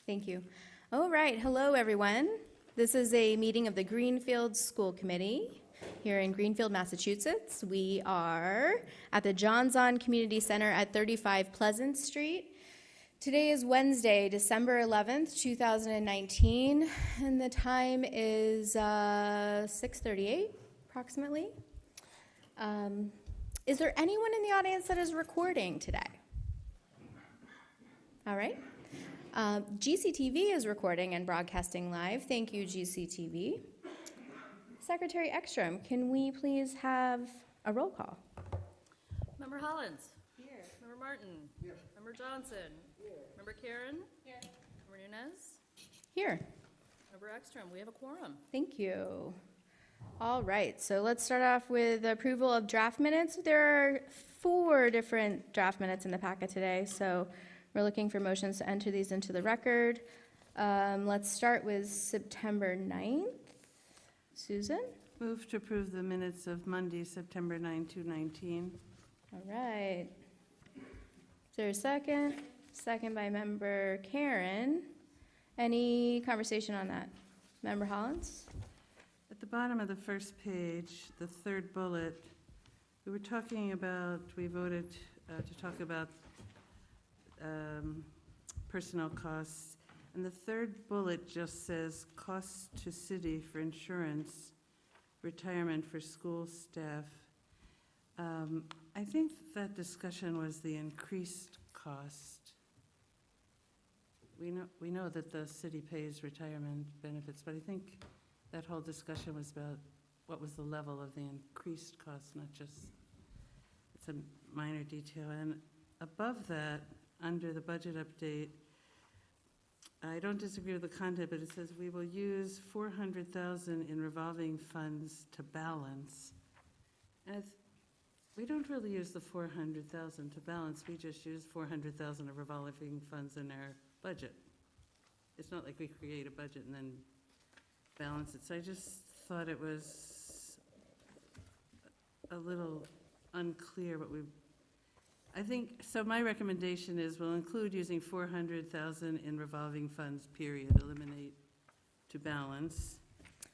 Thank you. All right, hello everyone. This is a meeting of the Greenfield School Committee here in Greenfield, Massachusetts. We are at the John Zon Community Center at 35 Pleasant Street. Today is Wednesday, December 11th, 2019, and the time is 6:38 approximately. Is there anyone in the audience that is recording today? All right. GCTV is recording and broadcasting live. Thank you, GCTV. Secretary Ekstrom, can we please have a roll call? Member Hollins? Here. Member Martin? Here. Member Johnson? Here. Member Karen? Here. Member Nunez? Here. Member Ekstrom, we have a quorum. Thank you. All right, so let's start off with approval of draft minutes. There are 4 different draft minutes in the packet today, so we're looking for motions to enter these into the record. Let's start with September 9th. Susan? Move to approve the minutes of Monday, September 9, 2019. All right. Is there a second? Second by Member Karen. Any conversation on that? Member Hollins? At the bottom of the first page, the third bullet, we were talking about, we voted to talk about personnel costs, and the third bullet just says costs to city for insurance, retirement for school staff. I think that discussion was the increased cost. We know that the city pays retirement benefits, but I think that whole discussion was about what was the level of the increased cost, not just, it's a minor detail. And above that, under the budget update, I don't disagree with the content, but it says we will use $400,000 in revolving funds to balance. And we don't really use the $400,000 to balance. We just use $400,000 of revolving funds in our budget. It's not like we create a budget and then balance it. So I just thought it was a little unclear what we. I think, so my recommendation is we'll include using $400,000 in revolving funds, period, eliminate to balance.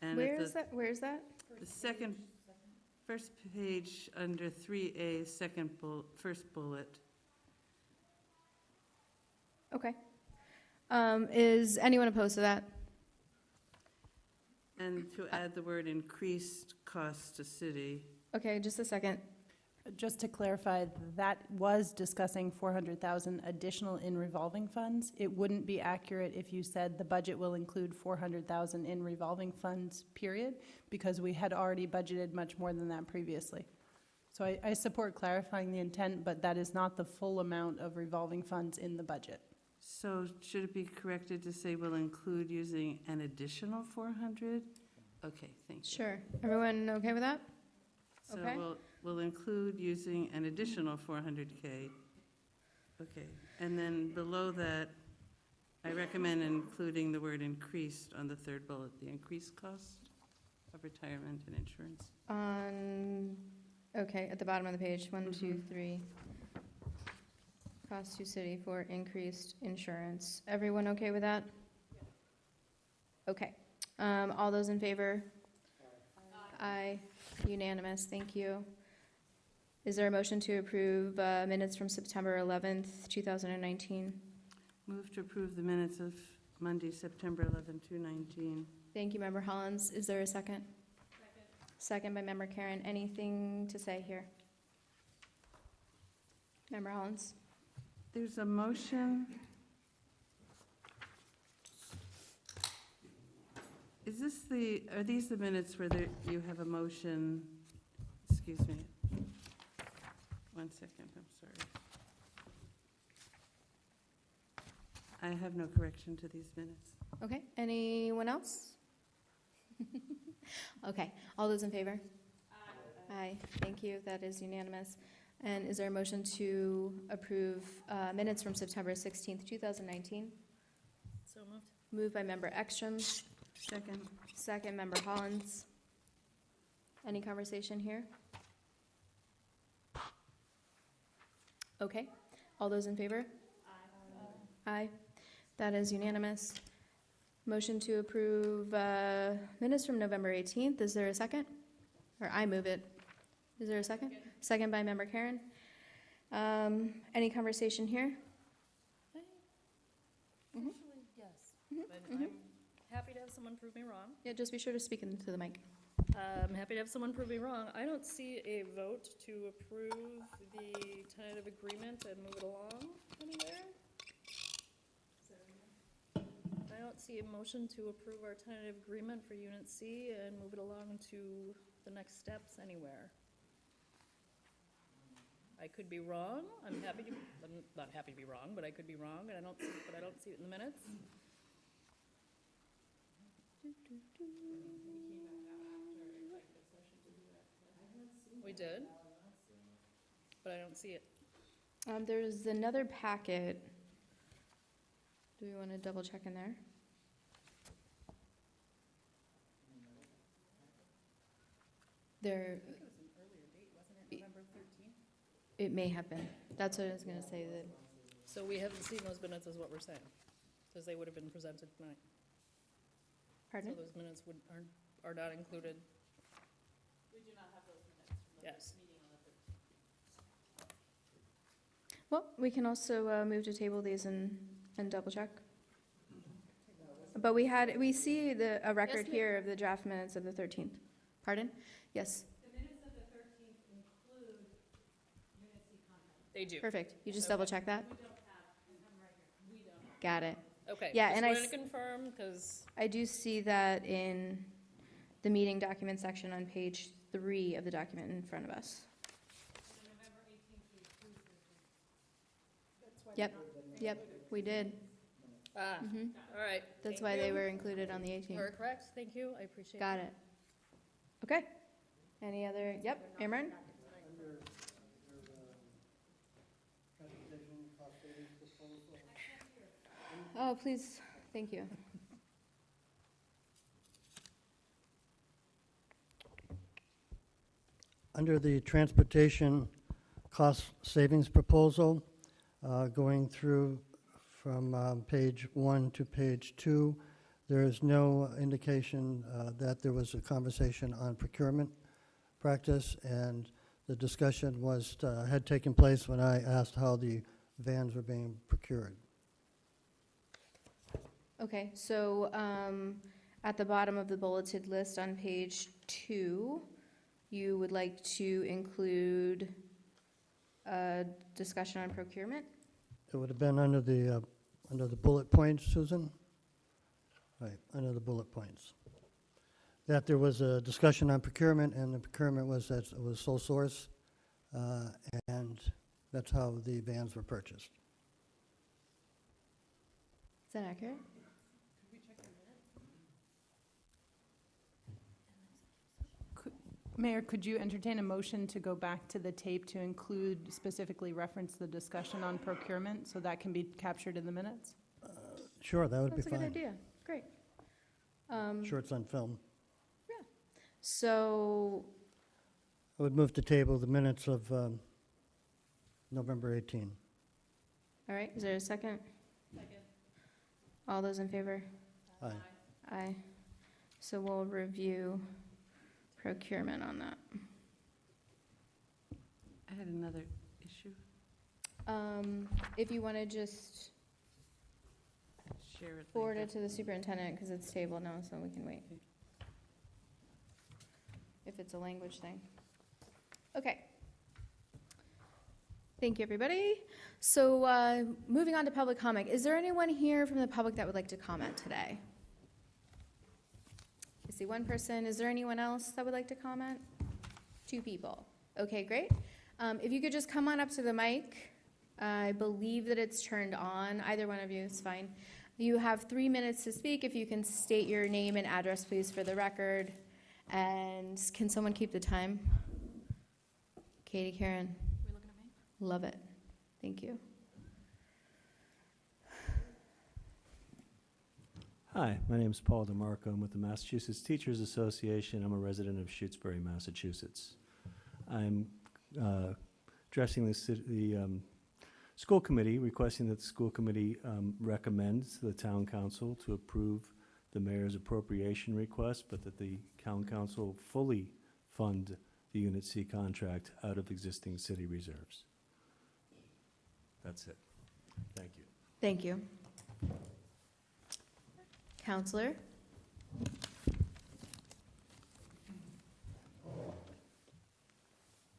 And Where is that? The first page under 3A, first bullet. Okay. Is anyone opposed to that? And to add the word increased costs to city. Okay, just a second. Just to clarify, that was discussing 400,000 additional in revolving funds. It wouldn't be accurate if you said the budget will include 400,000 in revolving funds, period, because we had already budgeted much more than that previously. So I support clarifying the intent, but that is not the full amount of revolving funds in the budget. So should it be corrected to say we'll include using an additional 400? Okay, thank you. Sure. Everyone okay with that? So Okay. we'll include using an additional 400K. Okay, and then below that, I recommend including the word increased on the third bullet, the increased cost of retirement and insurance. Okay, at the bottom of the page, 1, 2, 3. Cost to city for increased insurance. Everyone okay with that? Okay. All those in favor? Aye. Unanimous, thank you. Is there a motion to approve minutes from September 11th, 2019? Move to approve the minutes of Monday, September 11, 2019. Thank you, Member Hollins. Is there a second? Second by Member Karen. Anything to say here? Member Hollins? There's a motion. Are these the minutes where you have a motion? Excuse me. 1 second, I'm sorry. I have no correction to these minutes. Okay, anyone else? Okay, all those in favor? Aye. Aye, thank you, that is unanimous. And is there a motion to approve minutes from September 16th, 2019? So moved. Moved by Member Ekstrom, Second. second Member Hollins. Any conversation here? Okay, all those in favor? Aye. Aye. That is unanimous. Motion to approve minutes from November 18th. Is there a second? Or I move it. Is there a second? Second by Member Karen. Any conversation here? Mhm. Actually, yes. But I'm happy to have someone prove me wrong. Yeah, just be sure to speak into the mic. I'm happy to have someone prove me wrong. I don't see a vote to approve the tentative agreement and move it along anywhere. I don't see a motion to approve our tentative agreement for Unit C and move it along to the next steps anywhere. I could be wrong. I'm not happy to be wrong, but I could be wrong, and I don't see it in the minutes. We did, but I don't see it. There's another packet. Do we want to double check in there? There. It may have been. That's what I was going to say. That. So we haven't seen those minutes, is what we're saying, because they would have been presented tonight. Pardon? So those minutes are not included. We do not have those minutes from the meeting on the 13th. Well, we can also move to table these and double check. But we see a record ma'am. here of the draft minutes of the 13th. Pardon? Yes. They do. Perfect. You just double check that? Got it. Okay. Yeah, just and I wanted s- to confirm, because, I do see that in the meeting document section on page 3 of the document in front of us. Yep, we did. Mhm. all right. That's thank why they you. were included on the You 18th. are correct. Thank you. I appreciate it. Got it. Okay. Any other, yep, Amron? Oh, please, thank you. Under the transportation cost savings proposal, going through from page 1 to page 2, there is no indication that there was a conversation on procurement practice, and the discussion had taken place when I asked how the vans were being procured. Okay, so at the bottom of the bulleted list on page 2, you would like to include a discussion on procurement? It would have been under the bullet points, Susan? Right, under the bullet points. That there was a discussion on procurement, and the procurement was that it was sole source, and that's how the vans were purchased. Is that accurate? Mayor, could you entertain a motion to go back to the tape to include, specifically reference the discussion on procurement, so that can be captured in the minutes? Sure, that would be That's a good fine. idea, great. Sure, it's on film. So, I would move to table the minutes of November 18. all right, is there a second? Second. All those in favor? Aye. Aye. So we'll review procurement on that. I had another issue. If you want to just Share it. forward later. it to the superintendent, because it's tabled now, so we can wait. If it's a language thing. Okay. Thank you, everybody. So moving on to public comment. Is there anyone here from the public that would like to comment today? I see one person. Is there anyone else that would like to comment? 2 people. Okay, great. If you could just come on up to the mic. I believe that it's turned on. Either one of you is fine. You have 3 minutes to speak. If you can state your name and address, please, for the record. And can someone keep the time? Katie, Karen. Are we looking at me? Love it. Thank you. Hi, my name is Paul DeMarco. I'm with the Massachusetts Teachers Association. I'm a resident of Shutesbury, Massachusetts. I'm addressing the school committee, requesting that the school committee recommends the town council to approve the mayor's appropriation request, but that the town council fully fund the Unit C contract out of existing city reserves. That's it. Thank you. Thank you. Counselor?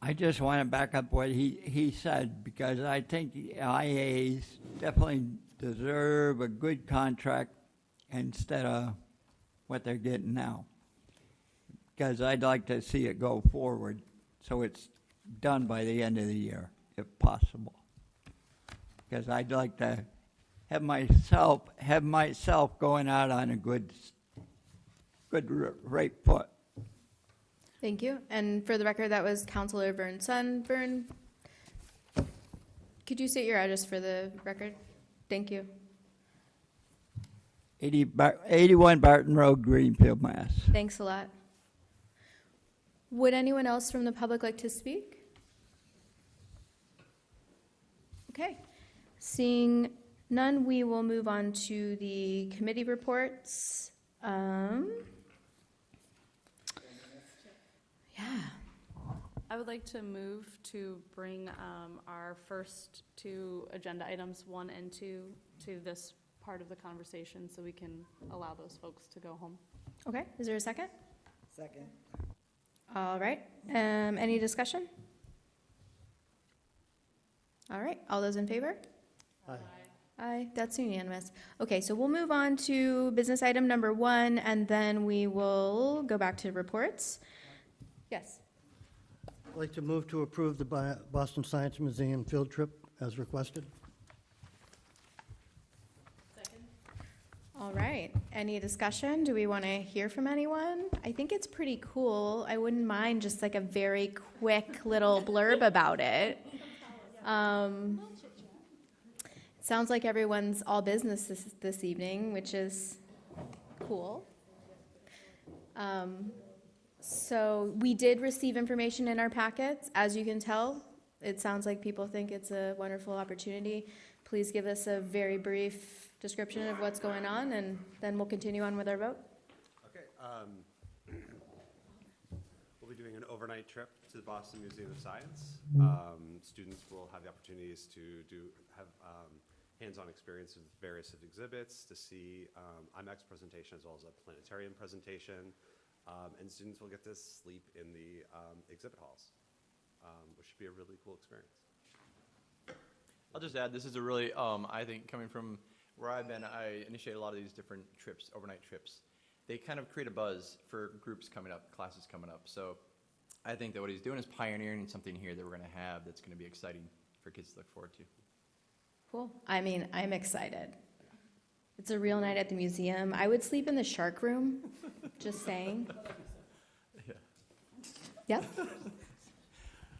I just want to back up what he said, because I think the IAs definitely deserve a good contract instead of what they're getting now. Because I'd like to see it go forward so it's done by the end of the year, if possible. Because I'd like to have myself going out on a good right foot. Thank you. And for the record, that was Counselor Vern's son. Vern, could you state your address for the record? Thank you. 81 Barton Road, Greenfield, Mass. Thanks a lot. Would anyone else from the public like to speak? Okay. Seeing none, we will move on to the committee reports. Yeah. I would like to move to bring our first two agenda items, 1 and 2, to this part of the conversation so we can allow those folks to go home. Okay. Is there a second? Second. All right. Any discussion? All right. All those in favor? Aye. Aye. That's unanimous. Okay, so we'll move on to business item number 1, and then we will go back to reports. Yes. I'd like to move to approve the Boston Science Museum field trip as requested. All right. Any discussion? Do we want to hear from anyone? I think it's pretty cool. I wouldn't mind just like a very quick little blurb about it. It sounds like everyone's all business this evening, which is cool. So we did receive information in our packets. As you can tell, it sounds like people think it's a wonderful opportunity. Please give us a very brief description of what's going on, and then we'll continue on with our vote. Okay. We'll be doing an overnight trip to the Boston Museum of Science. Students will have the opportunities to have hands-on experience with various exhibits, to see IMAX presentation as well as a planetarium presentation, and students will get to sleep in the exhibit halls, which should be a really cool experience. I'll just add, this is a really, I think, coming from where I've been, I initiate a lot of these different trips, overnight trips. They kind of create a buzz for groups coming up, classes coming up. So I think that what he's doing is pioneering something here that we're going to have that's going to be exciting for kids to look forward to. Cool. I mean, I'm excited. It's a real night at the museum. I would sleep in the shark room, just saying. Yeah?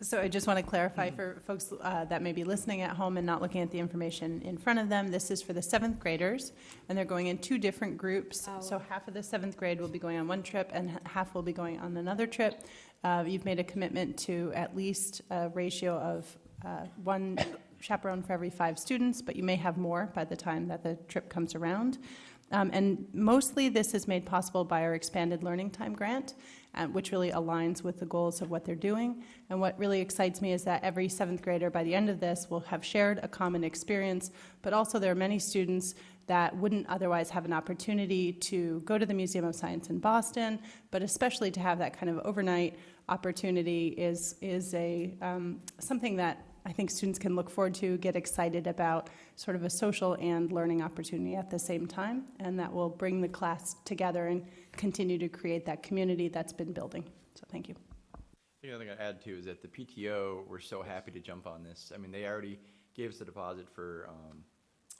So I just want to clarify for folks that may be listening at home and not looking at the information in front of them, this is for the 7th graders, and they're going in 2 different groups. Oh. So half of the 7th grade will be going on one trip, and half will be going on another trip. You've made a commitment to at least a ratio of 1 chaperone for every 5 students, but you may have more by the time that the trip comes around. And mostly this is made possible by our expanded learning time grant, which really aligns with the goals of what they're doing. And what really excites me is that every 7th grader by the end of this will have shared a common experience, but also there are many students that wouldn't otherwise have an opportunity to go to the Museum of Science in Boston, but especially to have that kind of overnight opportunity is a something that I think students can look forward to, get excited about, sort of a social and learning opportunity at the same time, and that will bring the class together and continue to create that community that's been building. So thank you. The other thing I'd add too is that the PTO were so happy to jump on this. I mean, they already gave us the deposit for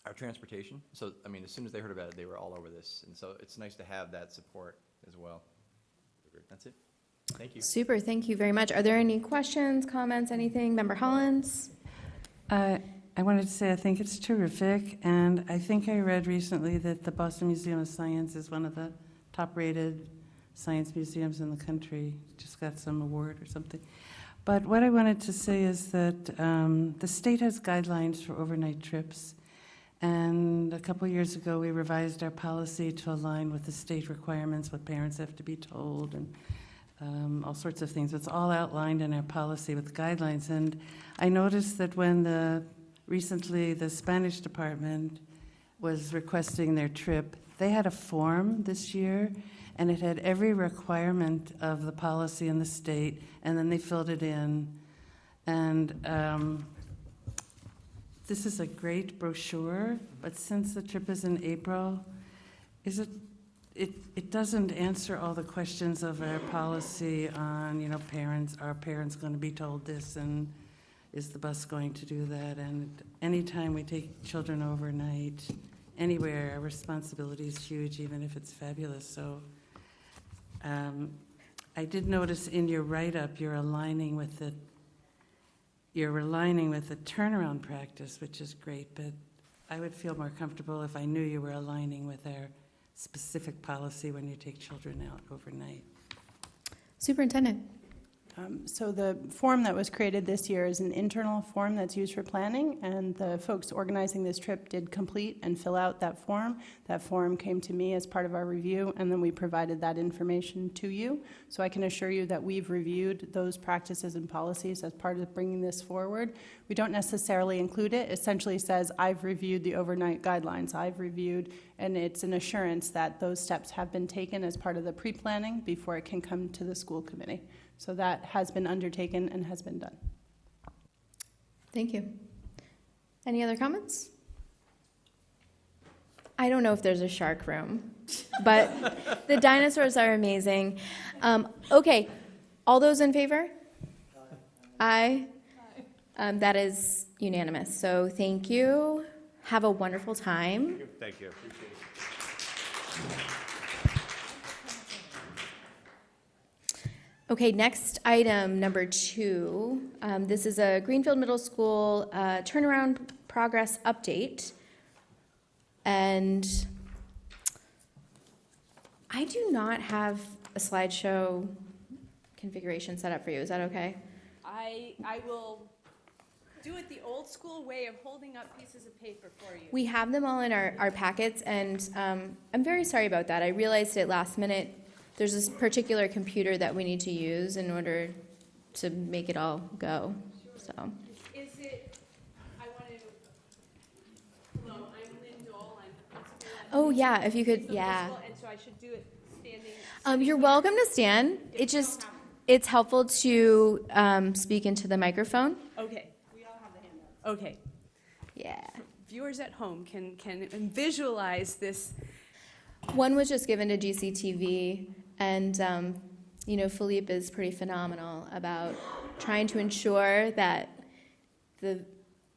our transportation. So, I mean, as soon as they heard about it, they were all over this. And so it's nice to have that support as well. That's it. Thank you. Super. Thank you very much. Are there any questions, comments, anything? Member Hollins? I wanted to say I think it's terrific, and I think I read recently that the Boston Museum of Science is one of the top-rated science museums in the country. Just got some award or something. But what I wanted to say is that the state has guidelines for overnight trips. And a couple years ago, we revised our policy to align with the state requirements, what parents have to be told, and all sorts of things. It's all outlined in our policy with guidelines. And I noticed that when recently the Spanish department was requesting their trip, they had a form this year, and it had every requirement of the policy in the state, and then they filled it in. And this is a great brochure, but since the trip is in April, it doesn't answer all the questions of our policy on, parents, are parents going to be told this, and is the bus going to do that? And anytime we take children overnight, anywhere, our responsibility is huge, even if it's fabulous. So I did notice in your write-up, you're aligning with the turnaround practice, which is great, but I would feel more comfortable if I knew you were aligning with our specific policy when you take children out overnight. Superintendent. So the form that was created this year is an internal form that's used for planning, and the folks organizing this trip did complete and fill out that form. That form came to me as part of our review, and then we provided that information to you. So I can assure you that we've reviewed those practices and policies as part of bringing this forward. We don't necessarily include it. It essentially says, I've reviewed the overnight guidelines. I've reviewed, and it's an assurance that those steps have been taken as part of the pre-planning before it can come to the school committee. So that has been undertaken and has been done. Thank you. Any other comments? I don't know if there's a shark room, but the dinosaurs are amazing. Okay, all those in favor? Aye. That is unanimous. So thank you. Have a wonderful time. Thank you. Okay, next item, number 2. This is a Greenfield Middle School turnaround progress update. And I do not have a slideshow configuration set up for you. Is that okay? I will do it the old school way of holding up pieces of paper for you. We have them all in our packets, and I'm very sorry about that. I realized it last minute. There's this particular computer that we need to use in order to make it all go. So. Is it, I want to, hello, I'm Lynn Dole, I'm the principal. Oh, yeah, if you could, Greenfield yeah. Middle School, and so I should do it standing. You're welcome to stand. It's helpful to speak into the microphone. Okay. We all have the handouts. Okay. Yeah. Viewers at home can visualize this. One was just given to GCTV, and Philippe is pretty phenomenal about trying to ensure that the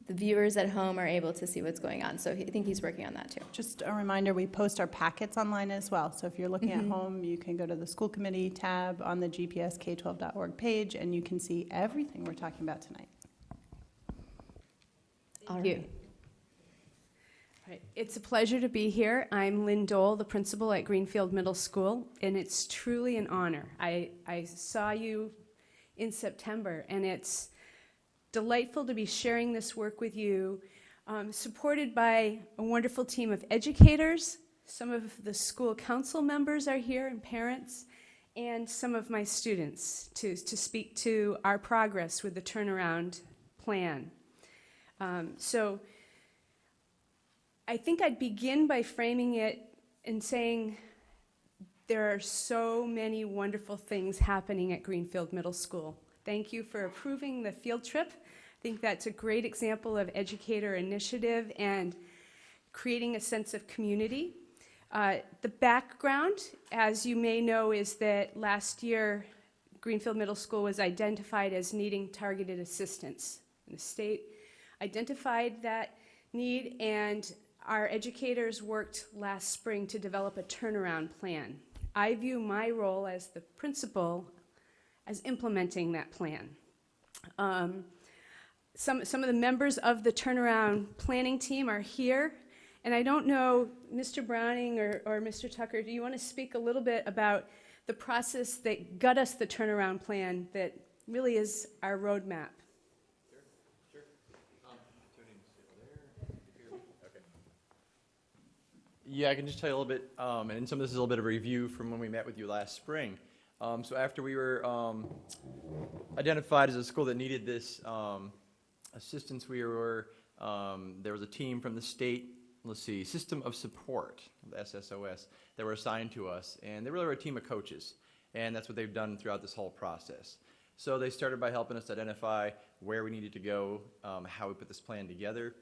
viewers at home are able to see what's going on. So I think he's working on that too. Just a reminder, we post our packets online as well. So if you're looking at home, you can go to the school committee tab on the gpsk12.org page, and you can see everything we're talking about tonight. All Thank you. Right. It's a pleasure to be here. I'm Lynn Dole, the principal at Greenfield Middle School, and it's truly an honor. I saw you in September, and it's delightful to be sharing this work with you, supported by a wonderful team of educators. Some of the school council members are here, and parents, and some of my students to speak to our progress with the turnaround plan. So I think I'd begin by framing it and saying there are so many wonderful things happening at Greenfield Middle School. Thank you for approving the field trip. I think that's a great example of educator initiative and creating a sense of community. The background, as you may know, is that last year Greenfield Middle School was identified as needing targeted assistance. And the state identified that need, and our educators worked last spring to develop a turnaround plan. I view my role as the principal as implementing that plan. Some of the members of the turnaround planning team are here, and I don't know, Mr. Browning or Mr. Tucker, do you want to speak a little bit about the process that got us the turnaround plan that really is our roadmap. Yeah, I can just tell you a little bit, and some of this is a little bit of a review from when we met with you last spring. So after we were identified as a school that needed this assistance, there was a team from the state, System of Support, the SSOS, that were assigned to us, and they really were a team of coaches, and that's what they've done throughout this whole process. So they started by helping us identify where we needed to go, how we put this plan together.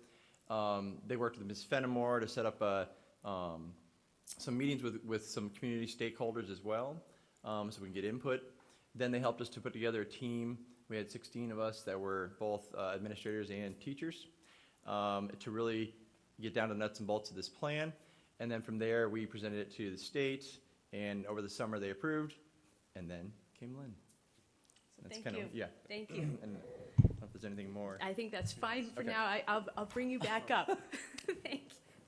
They worked with Ms. Fenimore to set up some meetings with some community stakeholders as well, so we can get input. Then they helped us to put together a team. We had 16 of us that were both administrators and teachers to really get down to the nuts and bolts of this plan. And then from there, we presented it to the state, and over the summer they approved, and then came Lynn. That's Thank you. Yeah. Thank you. And I don't know if there's anything more. I think that's fine for Okay. now. I'll bring you back up.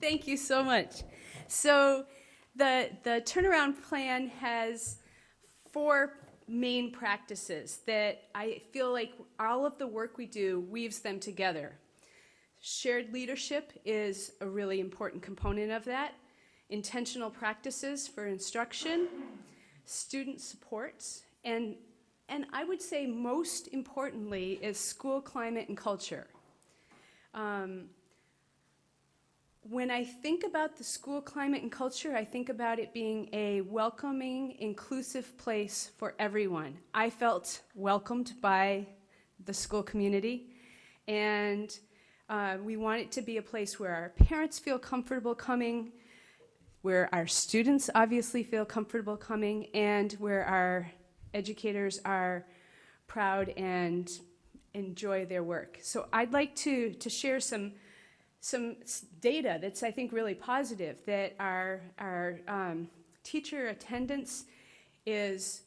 Thank you so much. So the turnaround plan has 4 main practices that I feel like all of the work we do weaves them together. Shared leadership is a really important component of that. Intentional practices for instruction, student supports, and I would say most importantly is school climate and culture. When I think about the school climate and culture, I think about it being a welcoming, inclusive place for everyone. I felt welcomed by the school community, and we want it to be a place where our parents feel comfortable coming, where our students obviously feel comfortable coming, and where our educators are proud and enjoy their work. So I'd like to share some data that's, I think, really positive, that our teacher attendance is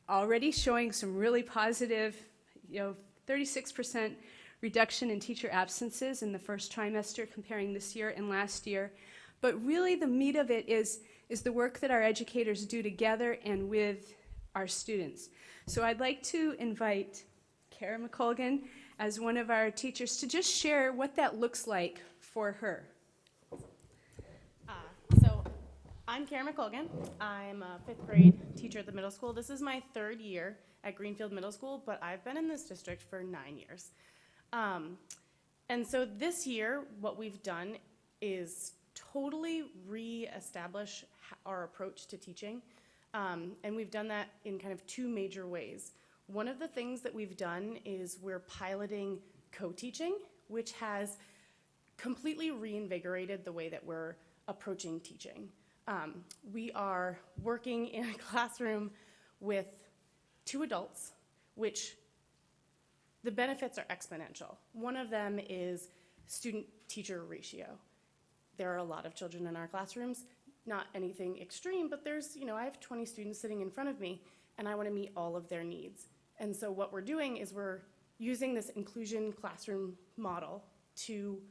already showing some really positive, 36% reduction in teacher absences in the first trimester comparing this year and last year. But really the meat of it is the work that our educators do together and with our students. So I'd like to invite Kara McColgan as one of our teachers to just share what that looks like for her. So I'm Kara McColgan. I'm a 5th grade teacher at the middle school. This is my 3rd year at Greenfield Middle School, but I've been in this district for 9 years. And so this year, what we've done is totally re-establish our approach to teaching. And we've done that in kind of 2 major ways. One of the things that we've done is we're piloting co-teaching, which has completely reinvigorated the way that we're approaching teaching. We are working in a classroom with 2 adults, which the benefits are exponential. One of them is student-teacher ratio. There are a lot of children in our classrooms, not anything extreme, but there's, I have 20 students sitting in front of me, and I want to meet all of their needs. And so what we're doing is we're using this inclusion classroom model to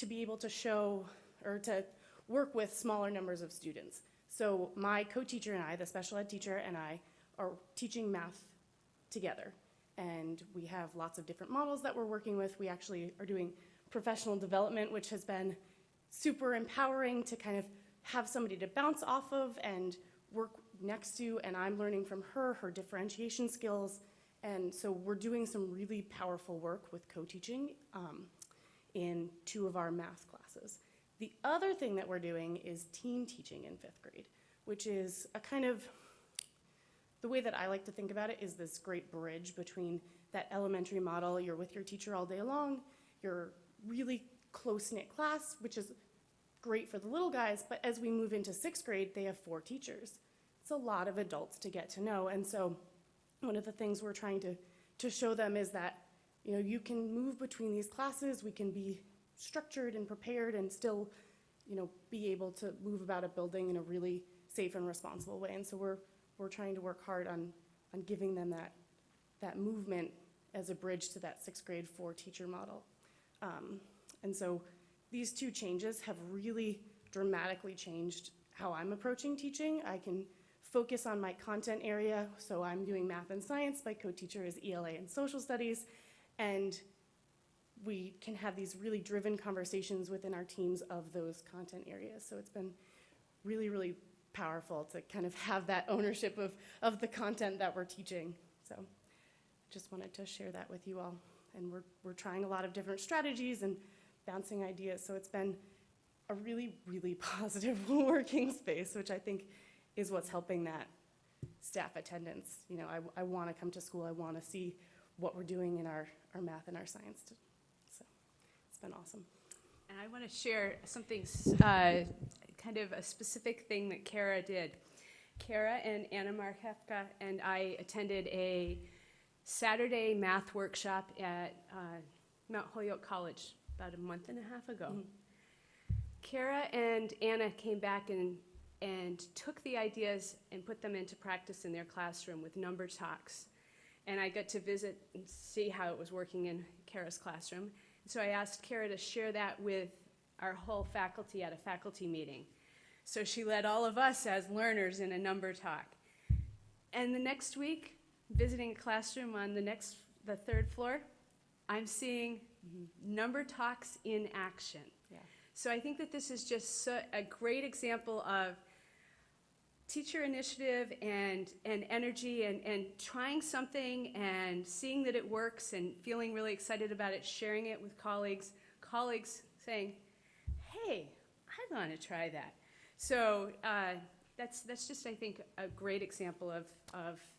be able to show or to work with smaller numbers of students. So my co-teacher and I, the special ed teacher and I, are teaching math together. And we have lots of different models that we're working with. We actually are doing professional development, which has been super empowering to kind of have somebody to bounce off of and work next to, and I'm learning from her differentiation skills. And so we're doing some really powerful work with co-teaching in 2 of our math classes. The other thing that we're doing is team teaching in 5th grade, which is a kind of, the way that I like to think about it is this great bridge between that elementary model, you're with your teacher all day long, you're really close-knit class, which is great for the little guys, but as we move into 6th grade, they have 4 teachers. It's a lot of adults to get to know, and so one of the things we're trying to show them is that, you can move between these classes, we can be structured and prepared and still, be able to move about a building in a really safe and responsible way. And so we're trying to work hard on giving them that movement as a bridge to that 6th grade 4 teacher model. And so these 2 changes have really dramatically changed how I'm approaching teaching. I can focus on my content area. So I'm doing math and science, my co-teacher is ELA and social studies, and we can have these really driven conversations within our teams of those content areas. So it's been really, really powerful to kind of have that ownership of the content that we're teaching. So just wanted to share that with you all. And we're trying a lot of different strategies and bouncing ideas. So it's been a really, really positive working space, which I think is what's helping that staff attendance. You know, I want to come to school. I want to see what we're doing in our math and our science. So it's been awesome. And I want to share something, kind of a specific thing that Kara did. Kara and Anna Markevka and I attended a Saturday math workshop at Mount Holyoke College about a month and a half ago. Mm-hmm. Kara and Anna came back and took the ideas and put them into practice in their classroom with number talks. And I got to visit and see how it was working in Kara's classroom. So I asked Kara to share that with our whole faculty at a faculty meeting. So she led all of us as learners in a number talk. And the next week, visiting a classroom on the third floor, I'm seeing number talks in action. Yeah. So I think that this is just a great example of teacher initiative and energy and trying something and seeing that it works and feeling really excited about it, sharing it with colleagues saying, hey, I want to try that. So that's just, I think, a great example of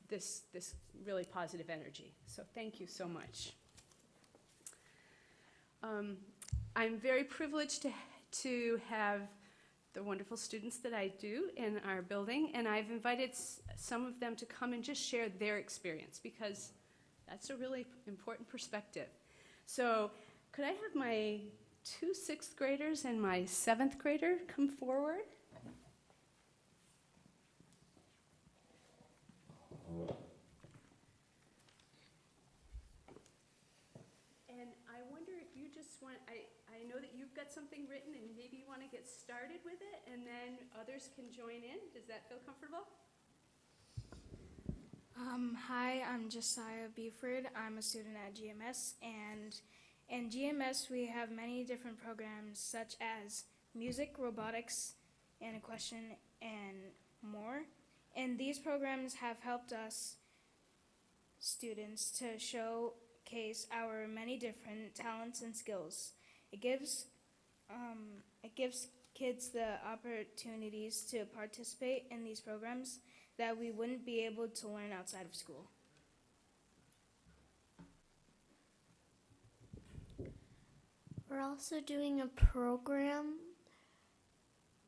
this really positive energy. So thank you so much. I'm very privileged to have the wonderful students that I do in our building, and I've invited some of them to come and just share their experience, because that's a really important perspective. So could I have my 2 6th graders and my 7th grader come forward? And I wonder if you just want, I know that you've got something written and maybe you want to get started with it and then others can join in. Does that feel comfortable? Hi, I'm Josiah Buford. I'm a student at GMS, and in GMS we have many different programs such as music, robotics, and equestrian, and more. And these programs have helped us students to showcase our many different talents and skills. It gives kids the opportunities to participate in these programs that we wouldn't be able to learn outside of school. We're also doing a program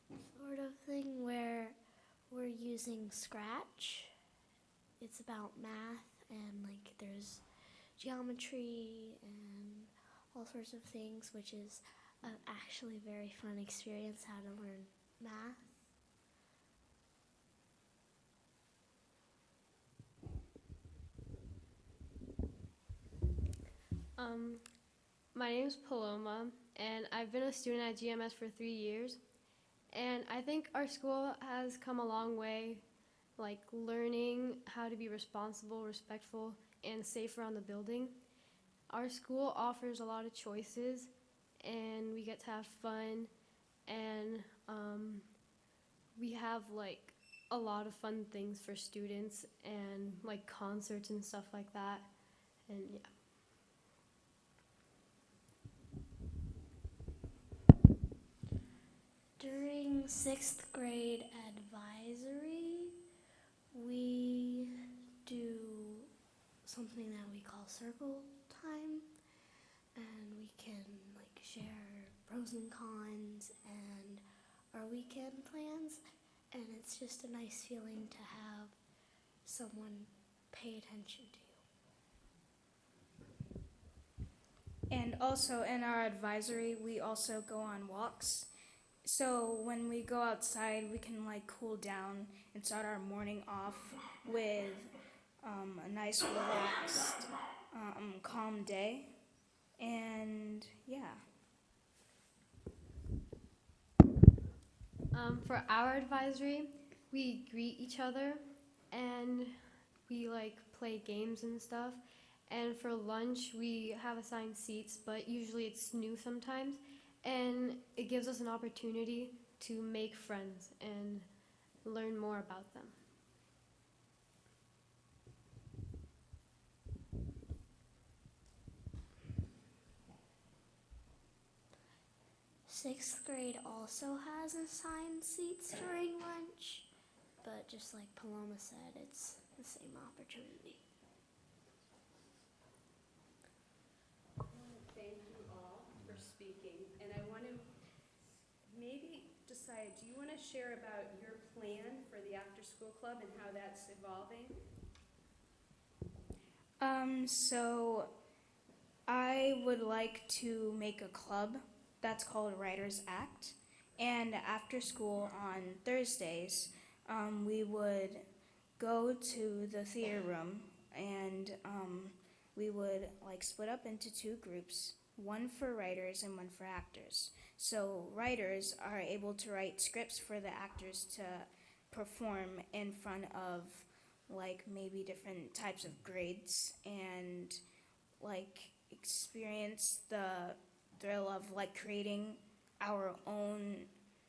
sort of thing where we're using Scratch. It's about math and like there's geometry and all sorts of things, which is actually a very fun experience how to learn math. My name is Paloma, and I've been a student at GMS for 3 years. And I think our school has come a long way, like learning how to be responsible, respectful, and safe around the building. Our school offers a lot of choices, and we get to have fun, and we have like a lot of fun things for students and like concerts and stuff like that, and yeah. During 6th grade advisory, we do something that we call circle time, and we can like share pros and cons and our weekend plans, and it's just a nice feeling to have someone pay attention to you. And also in our advisory, we also go on walks. So when we go outside, we can like cool down and start our morning off with a nice, relaxed, calm day. And yeah. For our advisory, we greet each other and we like play games and stuff. And for lunch, we have assigned seats, but usually it's new sometimes. And it gives us an opportunity to make friends and learn more about them. Sixth grade also has assigned seats during lunch, but just like Paloma said, it's the same opportunity. Thank you all for speaking. And I want to maybe decide, do you want to share about your plan for the after-school club and how that's evolving? So I would like to make a club that's called Writers Act. And after school on Thursdays, we would go to the theater room and we would like split up into two groups, one for writers and one for actors. So writers are able to write scripts for the actors to perform in front of like maybe different types of grades and like experience the thrill of like creating our own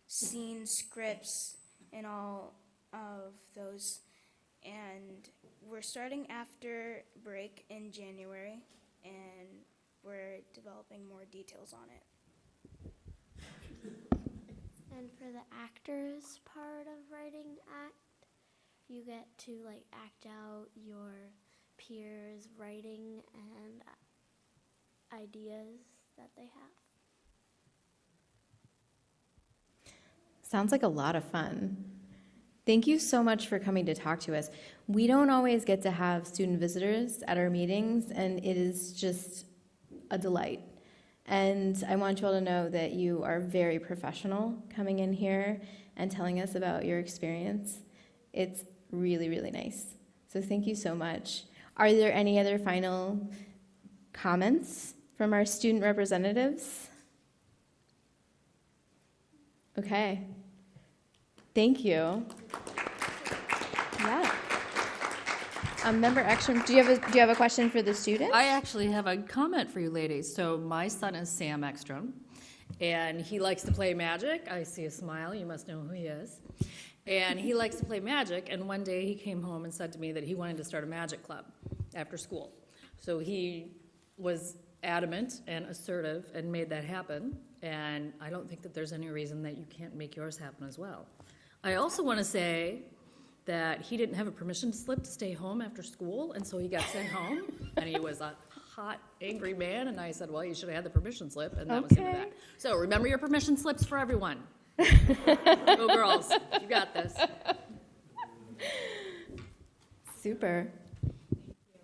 scene scripts and all of those. And we're starting after break in January, and we're developing more details on it. And for the actors part of writing act, you get to like act out your peers' writing and ideas that they have. Sounds like a lot of fun. Thank you so much for coming to talk to us. We don't always get to have student visitors at our meetings, and it is just a delight. And I want you all to know that you are very professional coming in here and telling us about your experience. It's really, really nice. So thank you so much. Are there any other final comments from our student representatives? Okay. Thank you. Yeah. Member Ekstrom, do you have a question for the students? I actually have a comment for you ladies. So my son is Sam Ekstrom, and he likes to play magic. I see a smile. You must know who he is. And he likes to play magic, and one day he came home and said to me that he wanted to start a magic club after school. So he was adamant and assertive and made that happen, and I don't think that there's any reason that you can't make yours happen as well. I also want to say that he didn't have a permission slip to stay home after school, and so he got sent home, and he was a hot, angry man, and I said, well, you should have had the permission slip, and that was the end of that. So remember your permission slips for everyone. Go girls, you got this. Super.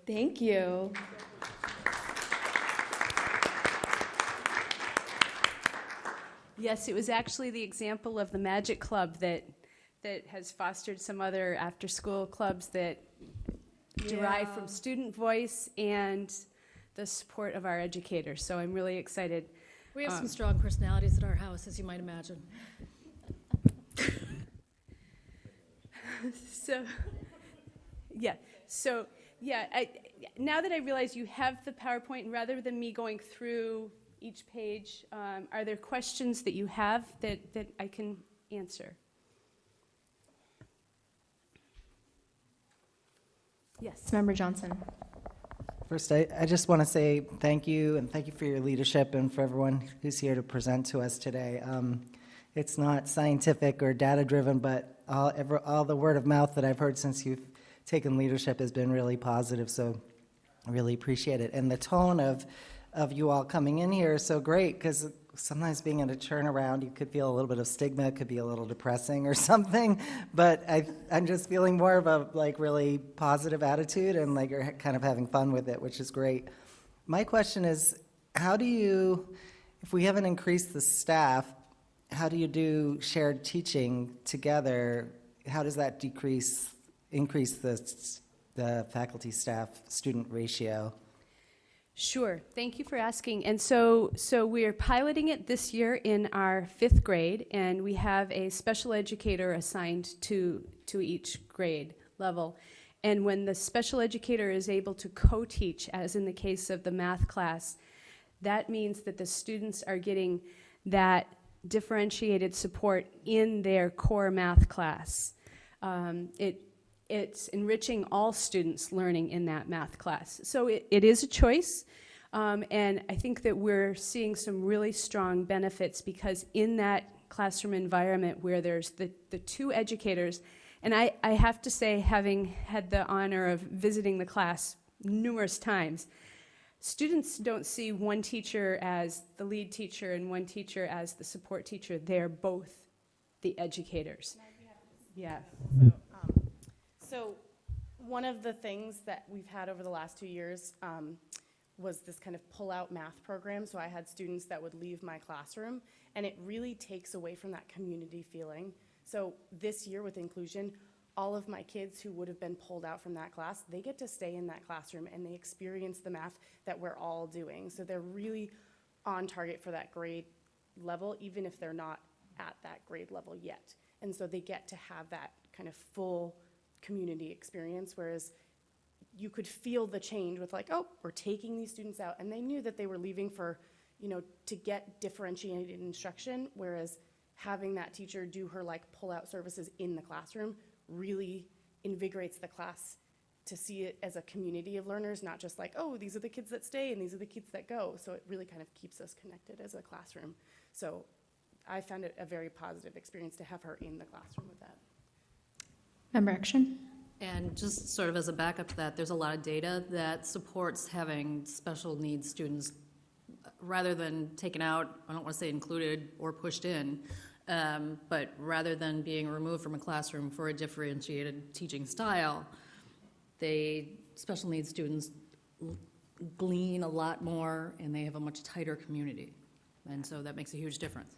Thank you. Yes, it was actually the example of the Magic Club that has fostered some other after-school clubs that derive from student voice and the support of our educators. So I'm really excited. We have some strong personalities at our house, as you might imagine. Now that I realize you have the PowerPoint, and rather than me going through each page, are there questions that you have that I can answer? Yes. Member Johnson. First, I just want to say thank you, and thank you for your leadership and for everyone who's here to present to us today. It's not scientific or data-driven, but all the word of mouth that I've heard since you've taken leadership has been really positive, so I really appreciate it. And the tone of you all coming in here is so great, because sometimes being in a turnaround, you could feel a little bit of stigma, it could be a little depressing or something, but I'm just feeling more of a really positive attitude, and like you're kind of having fun with it, which is great. My question is, how do you, if we haven't increased the staff, how do you do shared teaching together? How does that increase the faculty staff student ratio? Sure. Thank you for asking. And so we're piloting it this year in our 5th grade, and we have a special educator assigned to each grade level. And when the special educator is able to co-teach, as in the case of the math class, that means that the students are getting that differentiated support in their core math class. It's enriching all students learning in that math class. So it is a choice, and I think that we're seeing some really strong benefits because in that classroom environment where there's the 2 educators, and I have to say, having had the honor of visiting the class numerous times, students don't see one teacher as the lead teacher and one teacher as the support teacher. They're both the educators. Yeah. So one of the things that we've had over the last 2 years was this kind of pull-out math program. So I had students that would leave my classroom, and it really takes away from that community feeling. So this year with inclusion, all of my kids who would have been pulled out from that class, they get to stay in that classroom and they experience the math that we're all doing. So they're really on target for that grade level, even if they're not at that grade level yet. And so they get to have that kind of full community experience, whereas you could feel the change with like, oh, we're taking these students out, and they knew that they were leaving for, to get differentiated instruction, whereas having that teacher do her like pull-out services in the classroom really invigorates the class to see it as a community of learners, not just like, oh, these are the kids that stay and these are the kids that go. So it really kind of keeps us connected as a classroom. So I found it a very positive experience to have her in the classroom with that. Member Action? And just sort of as a backup to that, there's a lot of data that supports having special needs students rather than taken out, I don't want to say included or pushed in, but rather than being removed from a classroom for a differentiated teaching style, special needs students glean a lot more and they have a much tighter community. And so that makes a huge difference.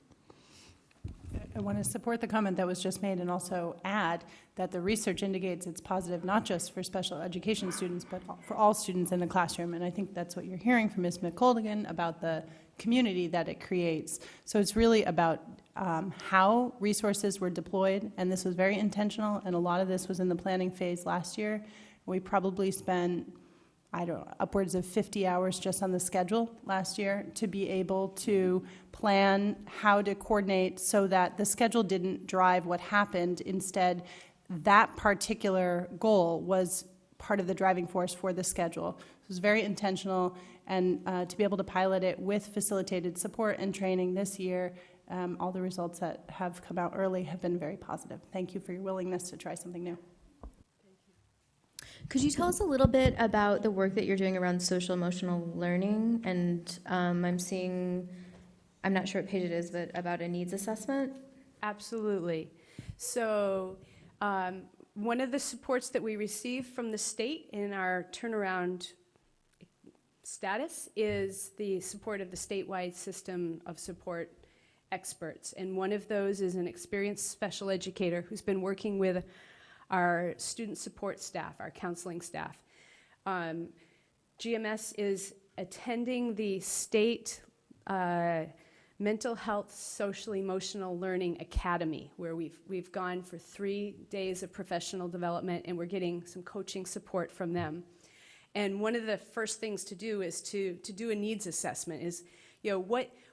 I want to support the comment that was just made and also add that the research indicates it's positive not just for special education students, but for all students in the classroom. And I think that's what you're hearing from Ms. McColdigan about the community that it creates. So it's really about how resources were deployed, and this was very intentional, and a lot of this was in the planning phase last year. We probably spent, upwards of 50 hours just on the schedule last year to be able to plan how to coordinate so that the schedule didn't drive what happened. Instead, that particular goal was part of the driving force for the schedule. It was very intentional, and to be able to pilot it with facilitated support and training this year, all the results that have come out early have been very positive. Thank you for your willingness to try something new. Could you tell us a little bit about the work that you're doing around social emotional learning? And I'm not sure what page it is, but about a needs assessment? Absolutely. So one of the supports that we receive from the state in our turnaround status is the support of the statewide system of support experts. And one of those is an experienced special educator who's been working with our student support staff, our counseling staff. GMS is attending the state Mental Health Social Emotional Learning Academy, where we've gone for 3 days of professional development, and we're getting some coaching support from them. And one of the first things to do is to do a needs assessment. Is,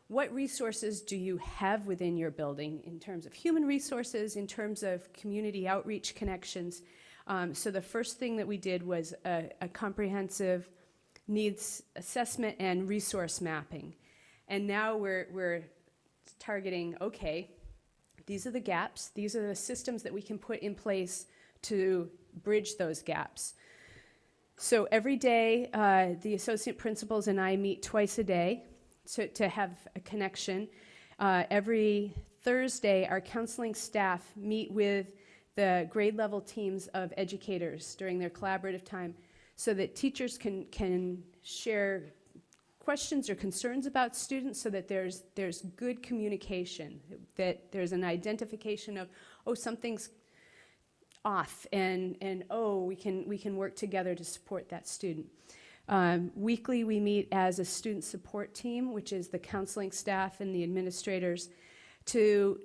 what resources do you have within your building in terms of human resources, in terms of community outreach connections? So the first thing that we did was a comprehensive needs assessment and resource mapping. And now we're targeting, okay, these are the gaps, these are the systems that we can put in place to bridge those gaps. So every day, the associate principals and I meet twice a day to have a connection. Every Thursday, our counseling staff meet with the grade level teams of educators during their collaborative time so that teachers can share questions or concerns about students, so that there's good communication, that there's an identification of, oh, something's off, and oh, we can work together to support that student. Weekly, we meet as a student support team, which is the counseling staff and the administrators, to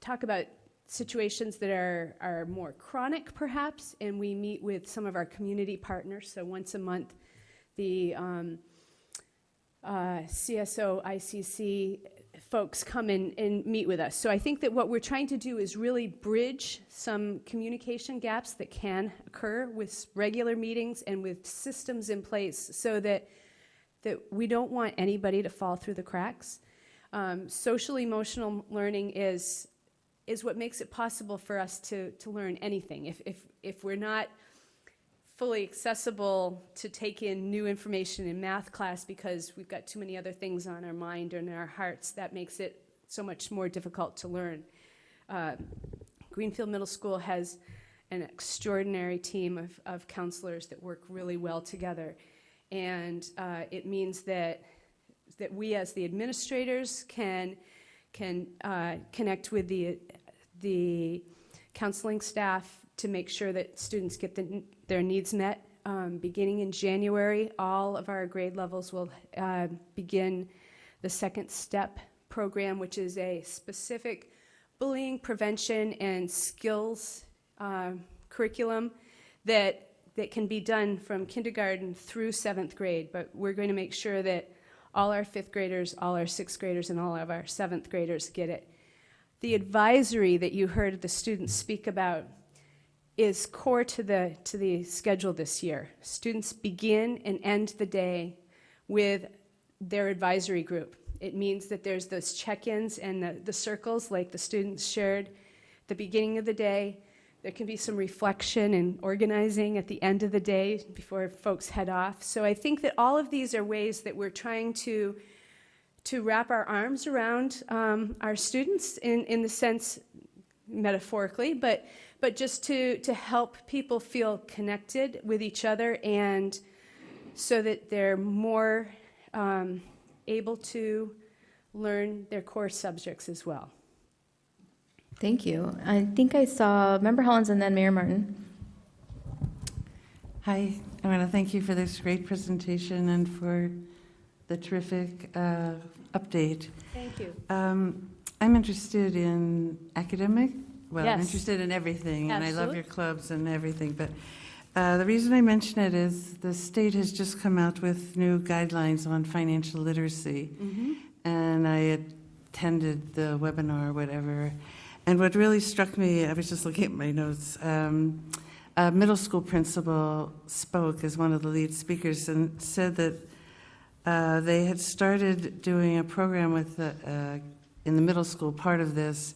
talk about situations that are more chronic, perhaps, and we meet with some of our community partners. So once a month, the CSO, ICC folks come in and meet with us. So I think that what we're trying to do is really bridge some communication gaps that can occur with regular meetings and with systems in place so that we don't want anybody to fall through the cracks. Social emotional learning is what makes it possible for us to learn anything. If we're not fully accessible to take in new information in math class because we've got too many other things on our mind or in our hearts, that makes it so much more difficult to learn. Greenfield Middle School has an extraordinary team of counselors that work really well together. And it means that we as the administrators can connect with the counseling staff to make sure that students get their needs met. Beginning in January, all of our grade levels will begin the Second Step program, which is a specific bullying prevention and skills curriculum that can be done from kindergarten through 7th grade. But we're going to make sure that all our 5th graders, all our 6th graders, and all of our 7th graders get it. The advisory that you heard the students speak about is core to the schedule this year. Students begin and end the day with their advisory group. It means that there's those check-ins and the circles like the students shared at the beginning of the day. There can be some reflection and organizing at the end of the day before folks head off. So I think that all of these are ways that we're trying to wrap our arms around our students in the sense, metaphorically, but just to help people feel connected with each other and so that they're more able to learn their core subjects as well. Thank you. I think I saw Member Hollins and then Mayor Martin. Hi, I want to thank you for this great presentation and for the terrific update. Thank you. I'm interested in I'm Yes. interested in everything, and I love Absolutely. your clubs and everything, but the reason I mention it is the state has just come out with new guidelines on financial literacy, and I attended the webinar or whatever, and what really struck me, I was just looking at my notes, a middle school principal spoke as one of the lead speakers and said that they had started doing a program with in the middle school, part of this,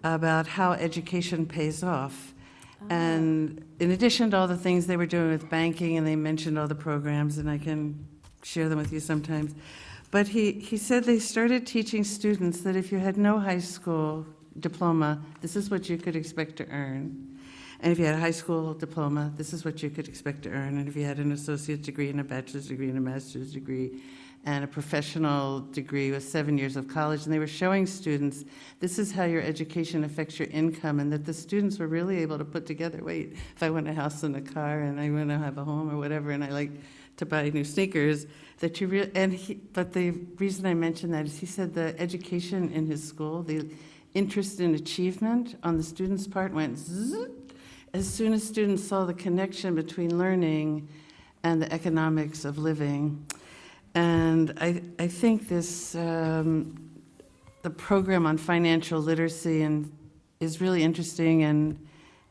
about how education pays off. And in addition to all the things they were doing with banking, and they mentioned all the programs, and I can share them with you sometimes, but he said they started teaching students that if you had no high school diploma, this is what you could expect to earn. And if you had a high school diploma, this is what you could expect to earn. And if you had an associate degree and a bachelor's degree and a master's degree and a professional degree with 7 years of college, and they were showing students, this is how your education affects your income, and that the students were really able to put together, wait, if I want a house and a car and I want to have a home or whatever, and I like to buy new sneakers, that you but the reason I mention that is he said the education in his school, the interest in achievement on the students' part went zzz, as soon as students saw the connection between learning and the economics of living. And I think this, the program on financial literacy is really interesting, and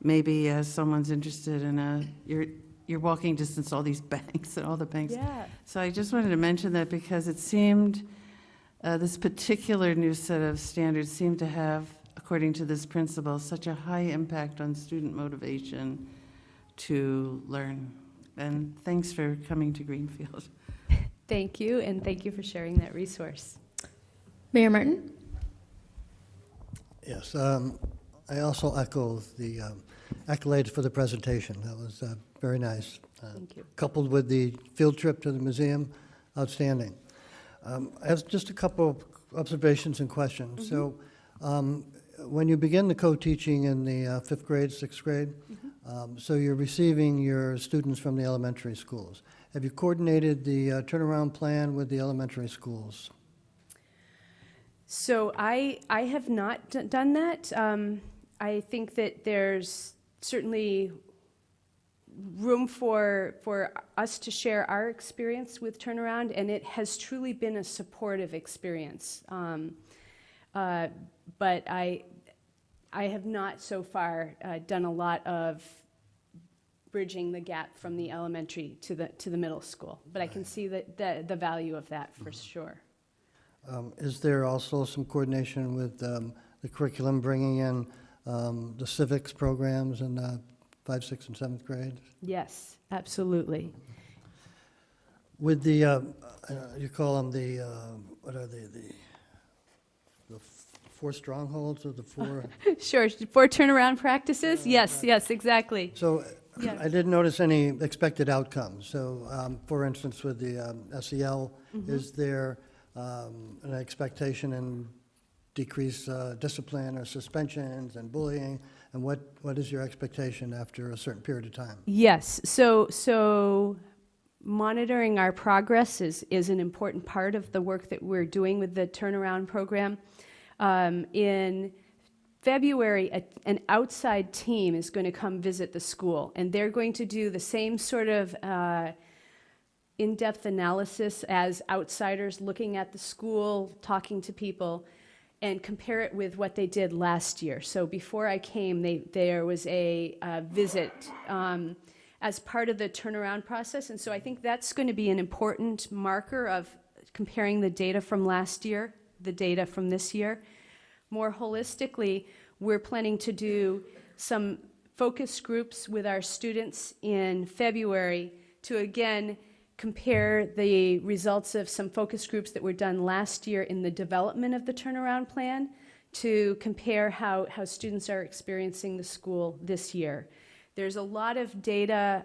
maybe someone's interested in you're walking distance to all these banks and all the banks. Yeah. So I just wanted to mention that because it seemed this particular new set of standards seemed to have, according to this principal, such a high impact on student motivation to learn. And thanks for coming to Greenfield. Thank you, and thank you for sharing that resource. Mayor Martin? Yes, I also echo the accolades for the presentation. That was very nice. Thank you. Coupled with the field trip to the museum, outstanding. I have just a couple of observations and questions. So when you begin the co-teaching in the 5th grade, 6th grade, So you're receiving your students from the elementary schools. Have you coordinated the turnaround plan with the elementary schools? So I have not done that. I think that there's certainly room for us to share our experience with turnaround, and it has truly been a supportive experience. But I have not so far done a lot of bridging the gap from the elementary to the middle school. But I can see the value of that for sure. Is there also some coordination with the curriculum, bringing in the civics programs in 5th, 6th, and 7th grade? Yes, absolutely. With the, you call them the, what are they, the 4 strongholds or the 4? Sure, 4 turnaround practices? Yes, yes, exactly. So Yeah. I didn't notice any expected outcomes. So, for instance, with the SEL, is there an expectation in decreased discipline or suspensions and bullying? And what is your expectation after a certain period of time? Yes, so monitoring our progress is an important part of the work that we're doing with the turnaround program. In February, an outside team is going to come visit the school, and they're going to do the same sort of in-depth analysis as outsiders looking at the school, talking to people, and compare it with what they did last year. So before I came, there was a visit as part of the turnaround process, and so I think that's going to be an important marker of comparing the data from last year, the data from this year. More holistically, we're planning to do some focus groups with our students in February to again compare the results of some focus groups that were done last year in the development of the turnaround plan to compare how students are experiencing the school this year. There's a lot of data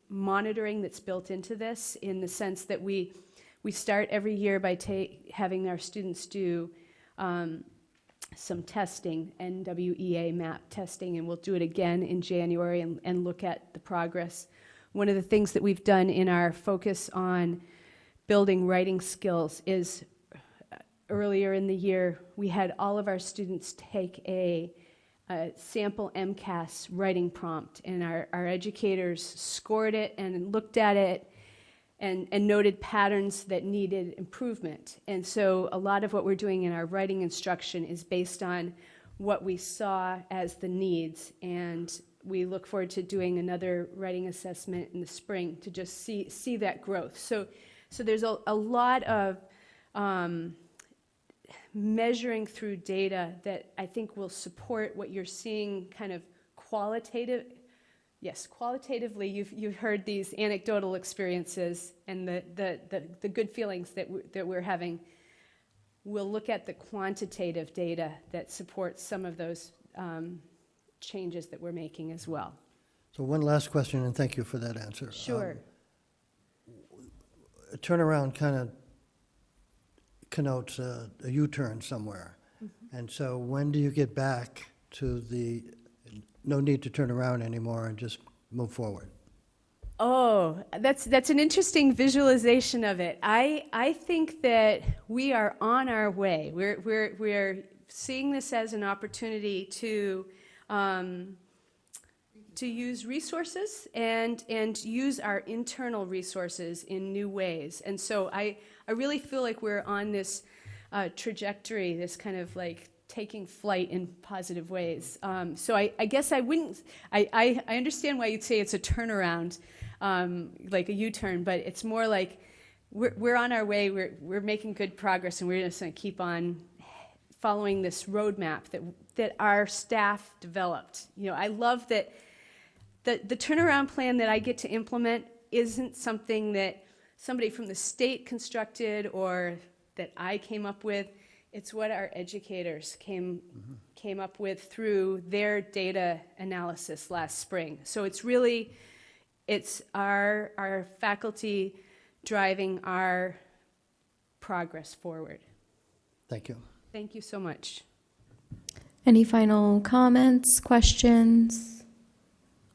monitoring that's built into this, in the sense that we start every year by having our students do some testing, NWEA map testing, and we'll do it again in January and look at the progress. One of the things that we've done in our focus on building writing skills is earlier in the year, we had all of our students take a sample MCAS writing prompt, and our educators scored it and looked at it and noted patterns that needed improvement. And so a lot of what we're doing in our writing instruction is based on what we saw as the needs, and we look forward to doing another writing assessment in the spring to just see that growth. So there's a lot of measuring through data that I think will support what you're seeing kind of qualitatively. You've heard these anecdotal experiences and the good feelings that we're having. We'll look at the quantitative data that supports some of those changes that we're making as well. So one last question, and thank you for that answer. Sure. A turnaround kind of connotes a U-turn somewhere. And so when do you get back to the no need to turn around anymore and just move forward? Oh, that's an interesting visualization of it. I think that we are on our way. We're seeing this as an opportunity to use resources and use our internal resources in new ways. And so I really feel like we're on this trajectory, this kind of like taking flight in positive ways. So I guess I wouldn't, I understand why you'd say it's a turnaround, like a U-turn, but it's more like we're on our way, we're making good progress, and we're just going to keep on following this roadmap that our staff developed. You know, I love that the turnaround plan that I get to implement isn't something that somebody from the state constructed or that I came up with. It's what our educators came up with through their data analysis last spring. So it's our faculty driving our progress forward. Thank you. Thank you so much. Any final comments, questions?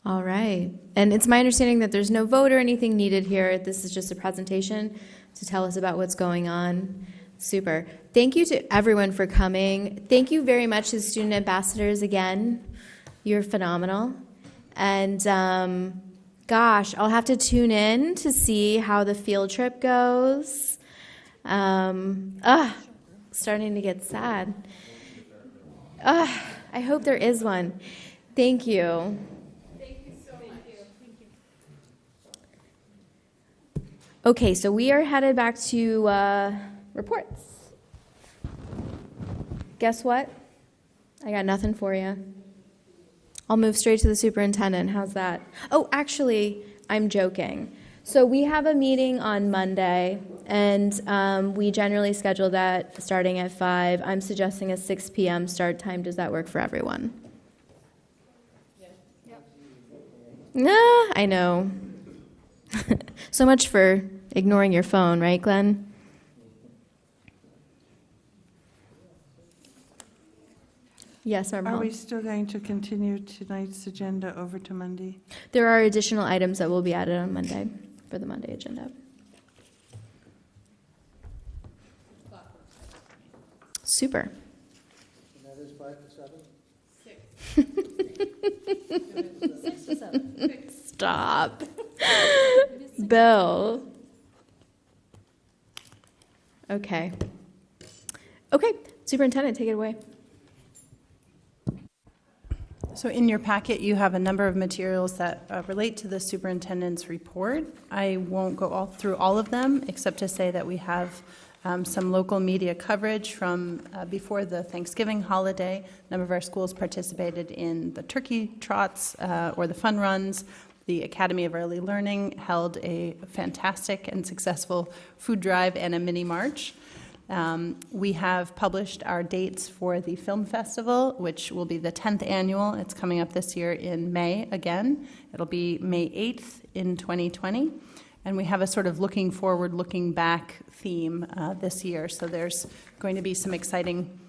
All right. And it's my understanding that there's no vote or anything needed here. This is just a presentation to tell us about what's going on. Super. Thank you to everyone for coming. Thank you very much to the student ambassadors again. You're phenomenal. And gosh, I'll have to tune in to see how the field trip goes. Starting to get sad. I hope there is one. Thank you. Okay, so we are headed back to reports. Guess what? I got nothing for you. I'll move straight to the superintendent. How's that? Oh, actually, I'm joking. So we have a meeting on Monday, and we generally schedule that starting at 5. I'm suggesting a 6 p.m. start time. Does that work for everyone? Nah, I know. So much for ignoring your phone, right, Glenn? Yes, Member Are Hall. we still going to continue tonight's agenda over to Monday? There are additional items that will be added on Monday for the Monday agenda. Super. And that is 5 to 7? 6 to 7. Stop. Bill. Okay. Okay, Superintendent, take it away. So in your packet, you have a number of materials that relate to the superintendent's report. I won't go through all of them, except to say that we have some local media coverage from before the Thanksgiving holiday. A number of our schools participated in the turkey trots or the fun runs. The Academy of Early Learning held a fantastic and successful food drive and a mini march. We have published our dates for the film festival, which will be the 10th annual. It's coming up this year in May again. It'll be May 8th in 2020. And we have a sort of looking forward, looking back theme this year. So there's going to be some exciting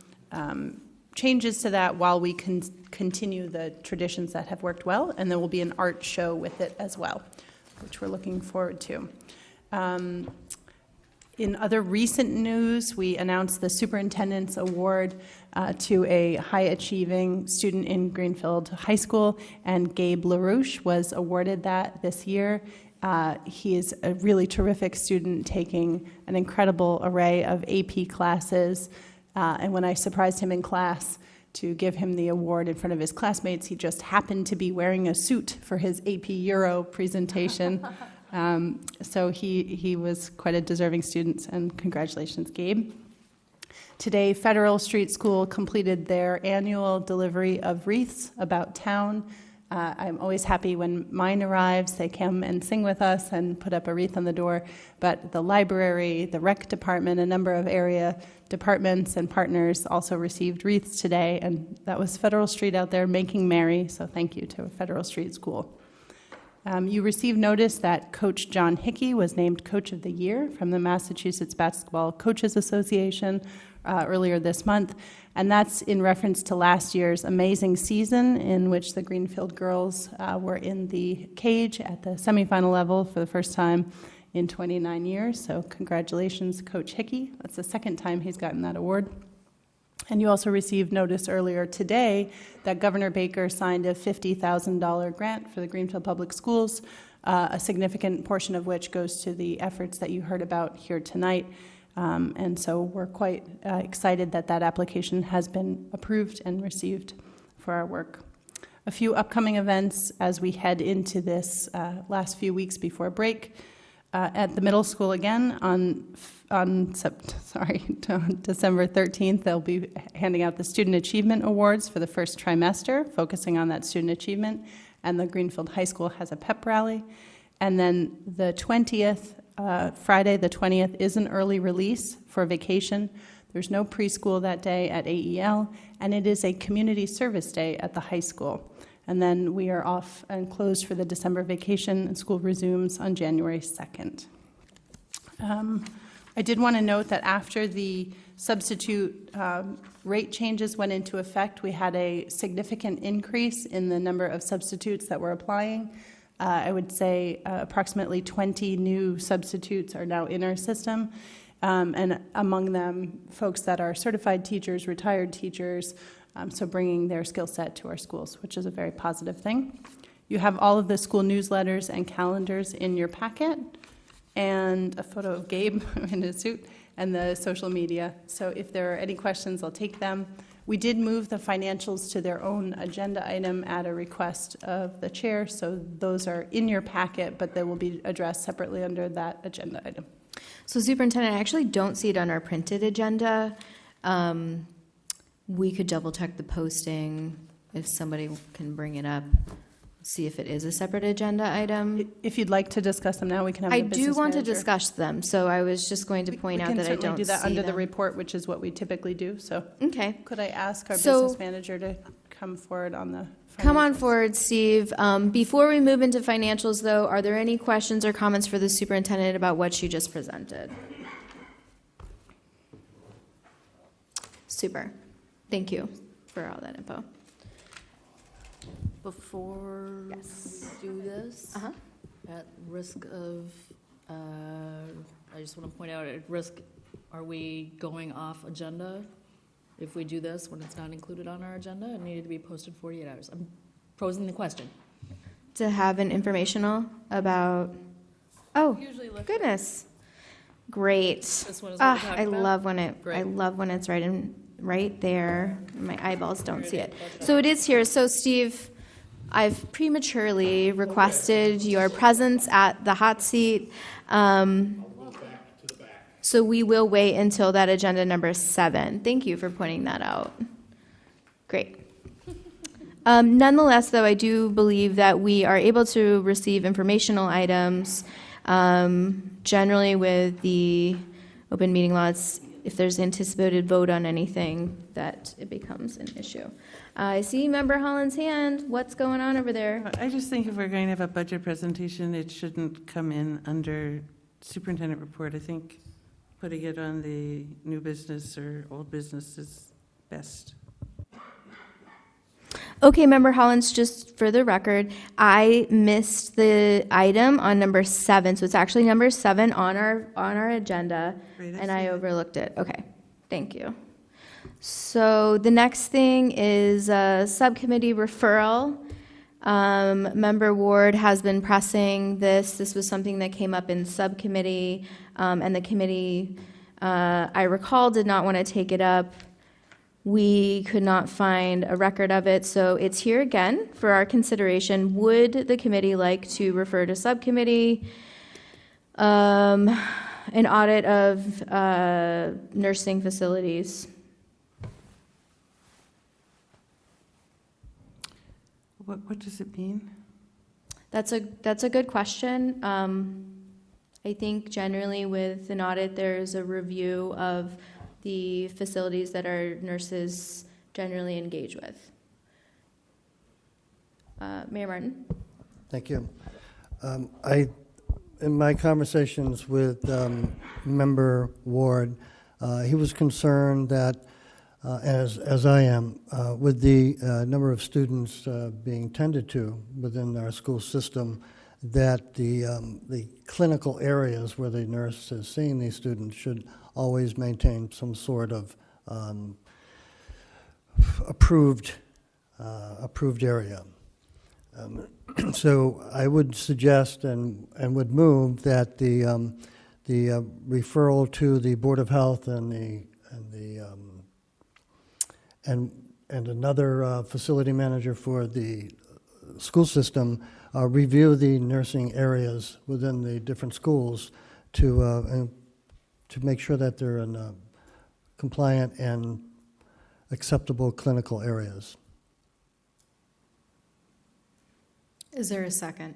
changes to that while we continue the traditions that have worked well. And there will be an art show with it as well, which we're looking forward to. In other recent news, we announced the Superintendent's Award to a high-achieving student in Greenfield High School, and Gabe LaRouche was awarded that this year. He is a really terrific student, taking an incredible array of AP classes, and when I surprised him in class to give him the award in front of his classmates, he just happened to be wearing a suit for his AP Euro presentation. So he was quite a deserving student, and congratulations, Gabe. Today, Federal Street School completed their annual delivery of wreaths about town. I'm always happy when mine arrives. They come and sing with us and put up a wreath on the door. But the library, the rec department, a number of area departments and partners also received wreaths today, and that was Federal Street out there making merry, so thank you to Federal Street School. You received notice that Coach John Hickey was named Coach of the Year from the Massachusetts Basketball Coaches Association earlier this month, and that's in reference to last year's amazing season in which the Greenfield girls were in the cage at the semifinal level for the first time in 29 years. So congratulations, Coach Hickey. That's the second time he's gotten that award. And you also received notice earlier today that Governor Baker signed a $50,000 grant for the Greenfield Public Schools, a significant portion of which goes to the efforts that you heard about here tonight. And so we're quite excited that that application has been approved and received for our work. A few upcoming events as we head into this last few weeks before break. At the middle school again on December 13th, they'll be handing out the Student Achievement Awards for the first trimester, focusing on that student achievement, and the Greenfield High School has a pep rally. And then the 20th, Friday the 20th, is an early release for vacation. There's no preschool that day at AEL, and it is a community service day at the high school. And then we are off and closed for the December vacation, and school resumes on January 2nd. I did want to note that after the substitute rate changes went into effect, we had a significant increase in the number of substitutes that were applying. I would say approximately 20 new substitutes are now in our system, and among them, folks that are certified teachers, retired teachers, so bringing their skill set to our schools, which is a very positive thing. You have all of the school newsletters and calendars in your packet, and a photo of Gabe in his suit, and the social media. So if there are any questions, I'll take them. We did move the financials to their own agenda item at a request of the chair, so those are in your packet, but they will be addressed separately under that agenda item. So Superintendent, I actually don't see it on our printed agenda. We could double check the posting if somebody can bring it up, see if it is a separate agenda item. If you'd like to discuss them now, we can have I the business do want to manager. discuss them, so I was just going to point out that I don't see We can certainly do that under the them. report, which is what we typically do, so. Okay. Could I ask our So- business manager to come forward on the Come on financials? forward, Steve. Before we move into financials, though, are there any questions or comments for the superintendent about what she just presented? Super. Thank you for all that info. Before Yes. we do this, Uh-huh. at risk of, I just want to point out, at risk, are we going off agenda if we do this when it's not included on our agenda and needed to be posted 48 hours? I'm posing the question. To have an informational about, oh, Usually look- goodness. Great. This one is what we're talking I about? love when I Great. love when it's right there. My eyeballs don't see it. So it is here. So Steve, I've prematurely requested your presence at the hot seat. So we will wait until that agenda number 7. Thank you for pointing that out. Great. Nonetheless, though, I do believe that we are able to receive informational items. Generally, with the open meeting laws, if there's anticipated vote on anything, that it becomes an issue. I see Member Holland's hand. What's going on over there? I just think if we're going to have a budget presentation, it shouldn't come in under superintendent report. I think putting it on the new business or old business is best. Okay, Member Hollins, just for the record, I missed the item on number 7, so it's actually number 7 on our agenda, Right, and see I it. overlooked it. Okay, thank you. So the next thing is a subcommittee referral. Member Ward has been pressing this. This was something that came up in subcommittee, and the committee, I recall, did not want to take it up. We could not find a record of it, so it's here again for our consideration. Would the committee like to refer to subcommittee an audit of nursing facilities? What does it mean? That's a good question. I think generally with an audit, there's a review of the facilities that our nurses generally engage with. Mayor Martin? Thank you. In my conversations with Member Ward, he was concerned that, as I am, with the number of students being tended to within our school system, that the clinical areas where the nurse is seeing these students should always maintain some sort of approved area. So I would suggest and would move that the referral to the Board of Health and another facility manager for the school system review the nursing areas within the different schools to make sure that they're in compliant and acceptable clinical areas. Is there a second?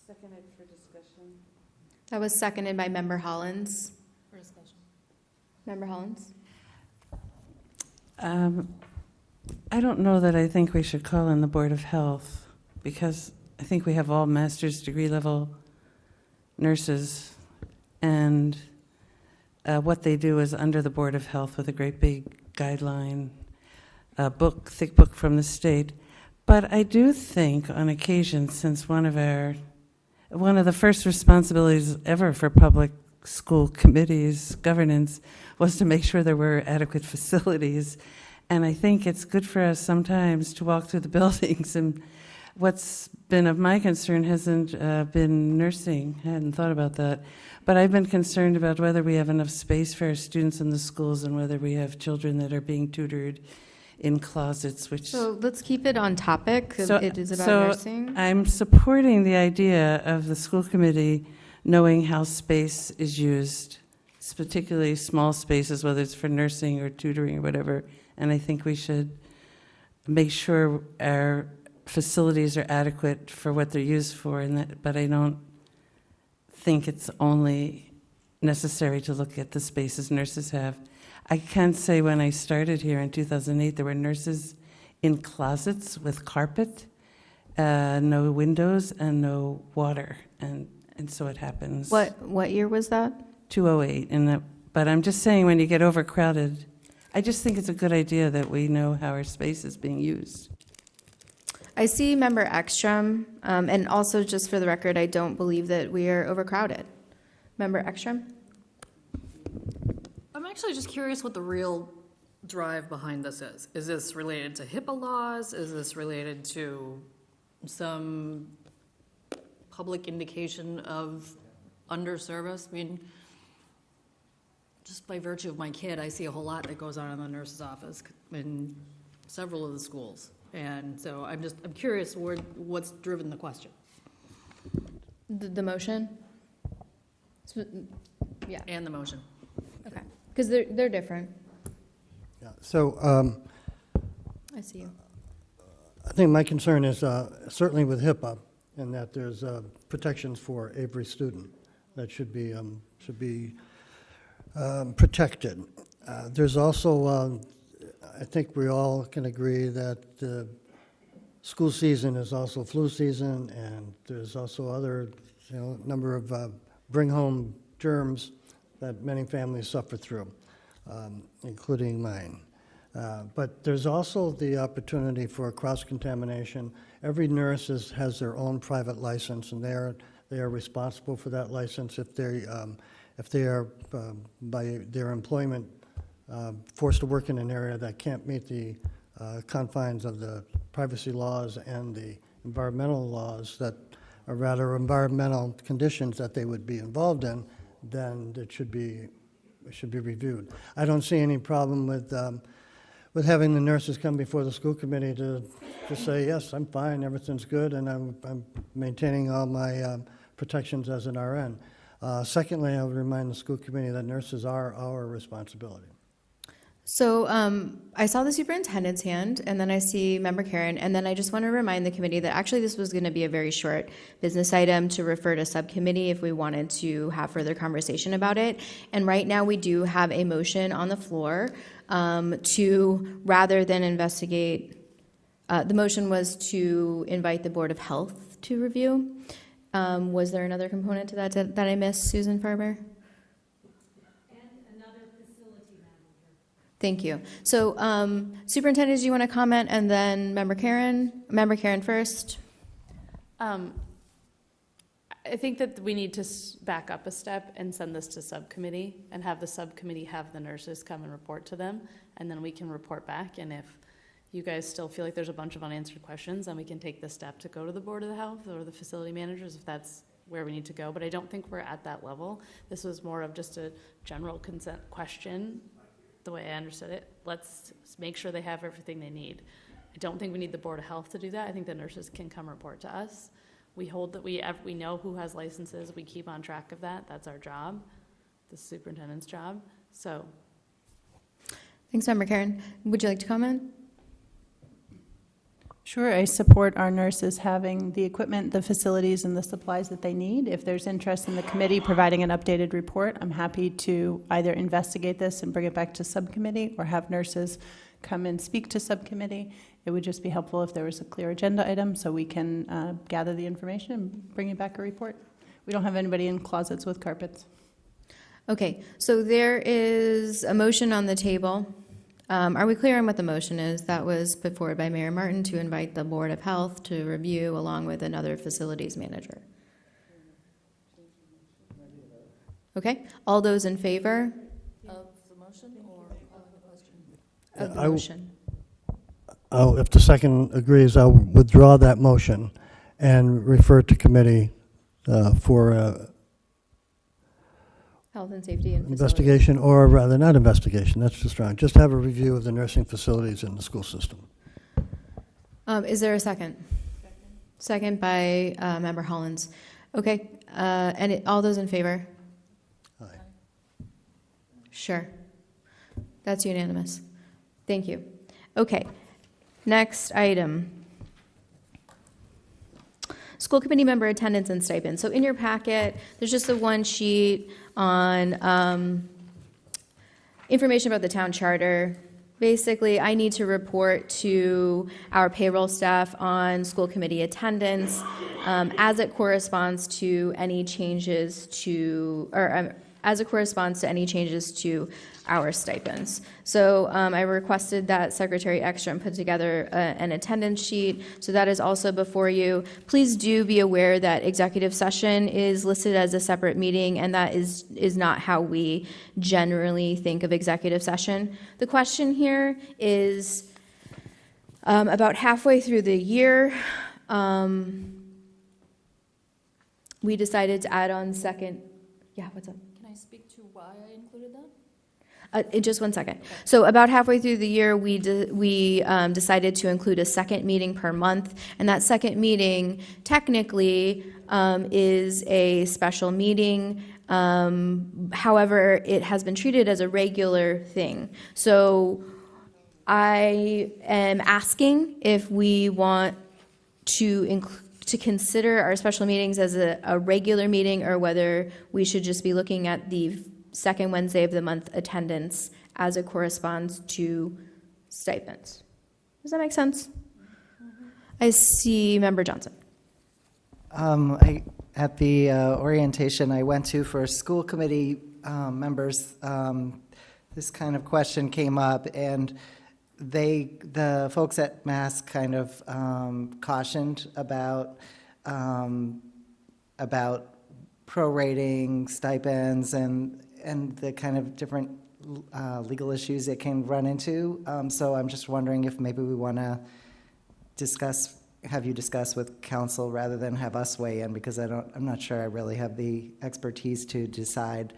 Seconded for discussion. That was seconded by Member Hollins. For discussion. Member Hollins? I don't know that I think we should call in the Board of Health, because I think we have all master's degree level nurses, and what they do is under the Board of Health with a great big guideline book, thick book from the state. But I do think on occasion, since one of the first responsibilities ever for public school committees governance was to make sure there were adequate facilities. And I think it's good for us sometimes to walk through the buildings. And what's been of my concern hasn't been nursing. I hadn't thought about that. But I've been concerned about whether we have enough space for our students in the schools and whether we have children that are being tutored in closets, which... So let's keep it on topic. It is about nursing. I'm supporting the idea of the school committee knowing how space is used, particularly small spaces, whether it's for nursing or tutoring or whatever. And I think we should make sure our facilities are adequate for what they're used for, but I don't think it's only necessary to look at the spaces nurses have. I can say when I started here in 2008, there were nurses in closets with carpet, no windows, and no water, and so it happens. What year was that? 2008. But I'm just saying, when you get overcrowded, I just think it's a good idea that we know how our space is being used. I see Member Ekstrom, and also just for the record, I don't believe that we are overcrowded. Member Ekstrom? I'm actually just curious what the real drive behind this is. Is this related to HIPAA laws? Is this related to some public indication of underservice? I mean, just by virtue of my kid, I see a whole lot that goes on in the nurse's office in several of the schools. And so I'm curious what's driven the question. The motion? Yeah. And the motion. Okay. Because they're different. Yeah. So I see you. I think my concern is certainly with HIPAA, and that there's protections for every student that should be protected. There's also, I think we all can agree that the school season is also flu season, and there's also other, number of bring home germs that many families suffer through, including mine. But there's also the opportunity for cross-contamination. Every nurse has their own private license, and they are responsible for that license if they are by their employment forced to work in an area that can't meet the confines of the privacy laws and the environmental laws that are rather environmental conditions that they would be involved in, then it should be reviewed. I don't see any problem with having the nurses come before the school committee to say, yes, I'm fine, everything's good, and I'm maintaining all my protections as an RN. Secondly, I would remind the school committee that nurses are our responsibility. So I saw the superintendent's hand, and then I see Member Karen, and then I just want to remind the committee that actually this was going to be a very short business item to refer to subcommittee if we wanted to have further conversation about it. And right now we do have a motion on the floor to, rather than investigate, the motion was to invite the Board of Health to review. Was there another component to that I missed, Susan Farber? Thank you. So, Superintendent, do you want to comment, and then Member Karen? Member Karen first. I think that we need to back up a step and send this to subcommittee and have the subcommittee have the nurses come and report to them, and then we can report back. And if you guys still feel like there's a bunch of unanswered questions, then we can take the step to go to the Board of the Health or the facility managers if that's where we need to go. But I don't think we're at that level. This was more of just a general consent question. The way I understood it, let's make sure they have everything they need. I don't think we need the Board of Health to do that. I think the nurses can come report to us. We hold that we know who has licenses. We keep on track of that. That's our job, the superintendent's job. So, thanks, Member Karen. Would you like to comment? Sure, I support our nurses having the equipment, the facilities, and the supplies that they need. If there's interest in the committee providing an updated report, I'm happy to either investigate this and bring it back to subcommittee or have nurses come and speak to subcommittee. It would just be helpful if there was a clear agenda item so we can gather the information and bring it back a report. We don't have anybody in closets with carpets. Okay, so there is a motion on the table. Are we clear on what the motion is? That was put forward by Mayor Martin to invite the Board of Health to review along with another facilities manager. Okay, all those in favor Of the motion or calling the question? of the I w- motion? If the second agrees, I'll withdraw that motion and refer to committee for Health and safety and facilities. investigation, or rather, not investigation, that's just wrong. Just have a review of the nursing facilities in the school system. Is there a second? Second by Member Hollins. Okay, all those in favor? Aye. Sure. That's unanimous. Thank you. Okay, next item. School committee member attendance and stipends. So in your packet, there's just the one sheet on information about the town charter. Basically, I need to report to our payroll staff on school committee attendance as it corresponds to any changes to, as it corresponds to any changes to our stipends. So I requested that Secretary Ekstrom put together an attendance sheet. So that is also before you. Please do be aware that executive session is listed as a separate meeting, and that is not how we generally think of executive session. The question here is about halfway through the year, we decided to add on second. Yeah, what's up? Can I speak to why I included that? In just 1 second. So about halfway through the year, we decided to include a second meeting per month, and that second meeting technically is a special meeting. However, it has been treated as a regular thing. So I am asking if we want to consider our special meetings as a regular meeting, or whether we should just be looking at the second Wednesday of the month attendance as it corresponds to stipends. Does that make sense? I see Member Johnson. At the orientation I went to for school committee members, this kind of question came up, and the folks at Mass kind of cautioned about prorating stipends and the kind of different legal issues it can run into. So I'm just wondering if maybe we want to have you discuss with council rather than have us weigh in, because I'm not sure I really have the expertise to decide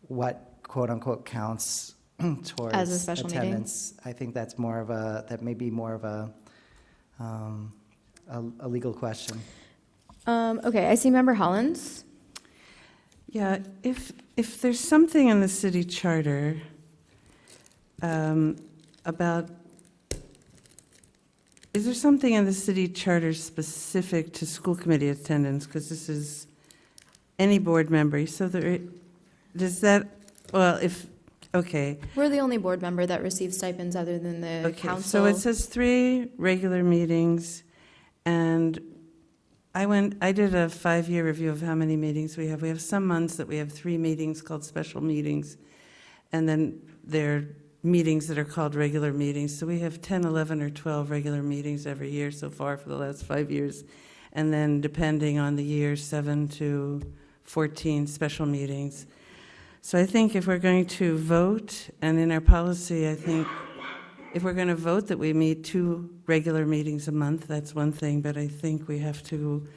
what quote unquote counts towards as a special attendance. Meeting? I think that may be more of a legal question. Okay, I see Member Hollins. Yeah, if there's something in the city charter about, is there something in the city charter specific to school committee attendance? Because this is any board member. So does that, well, okay. We're the only board member that receives stipends other than the council. So it says 3 regular meetings, and I did a 5-year review of how many meetings we have. We have some months that we have 3 meetings called special meetings, and then there are meetings that are called regular meetings. So we have 10, 11, or 12 regular meetings every year so far for the last 5 years. And then depending on the year, 7 to 14 special meetings. So I think if we're going to vote, and in our policy, I think if we're going to vote that we meet 2 regular meetings a month, that's one thing, but I think we have to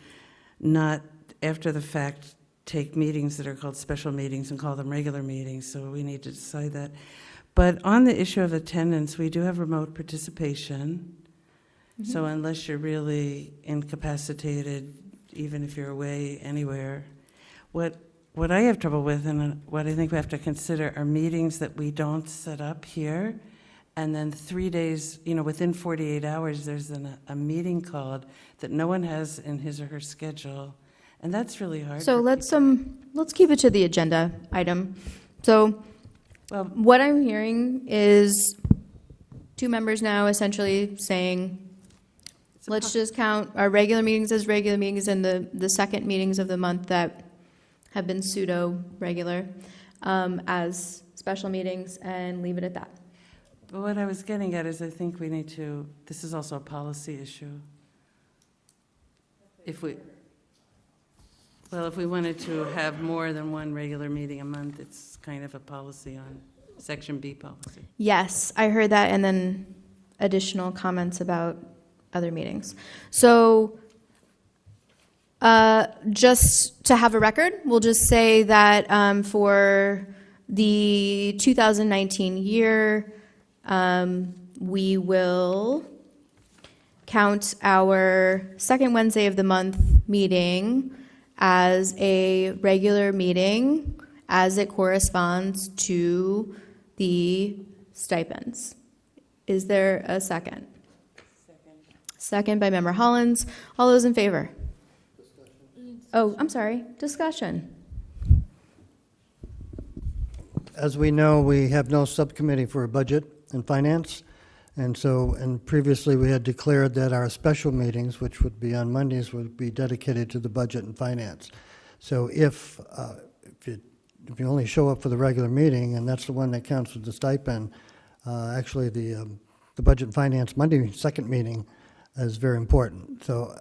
not, after the fact, take meetings that are called special meetings and call them regular meetings, so we need to decide that. But on the issue of attendance, we do have remote participation, so unless you're really incapacitated, even if you're away anywhere, what I have trouble with, and what I think we have to consider, are meetings that we don't set up here, and then 3 days, within 48 hours, there's a meeting called that no one has in his or her schedule, and that's really hard. So let's keep it to the agenda item. So what I'm hearing is 2 members now essentially saying, let's just count our regular meetings as regular meetings and the second meetings of the month that have been pseudo-regular. as special meetings and leave it at that. But what I was getting at is I think we need to, this is also a policy issue. If we wanted to have more than one regular meeting a month, it's kind of a policy on Section B policy. Yes, I heard that, and then additional comments about other meetings. So just to have a record, we'll just say that for the 2019 year, we will count our second Wednesday of the month meeting as a regular meeting as it corresponds to the stipends. Is there a second? Second by Member Hollins. All those in favor? Oh, I'm sorry, discussion. As we know, we have no subcommittee for budget and finance. And so, and previously we had declared that our special meetings, which would be on Mondays, would be dedicated to the budget and finance. So if you only show up for the regular meeting, and that's the one that counts with the stipend, actually the budget and finance Monday second meeting is very important. So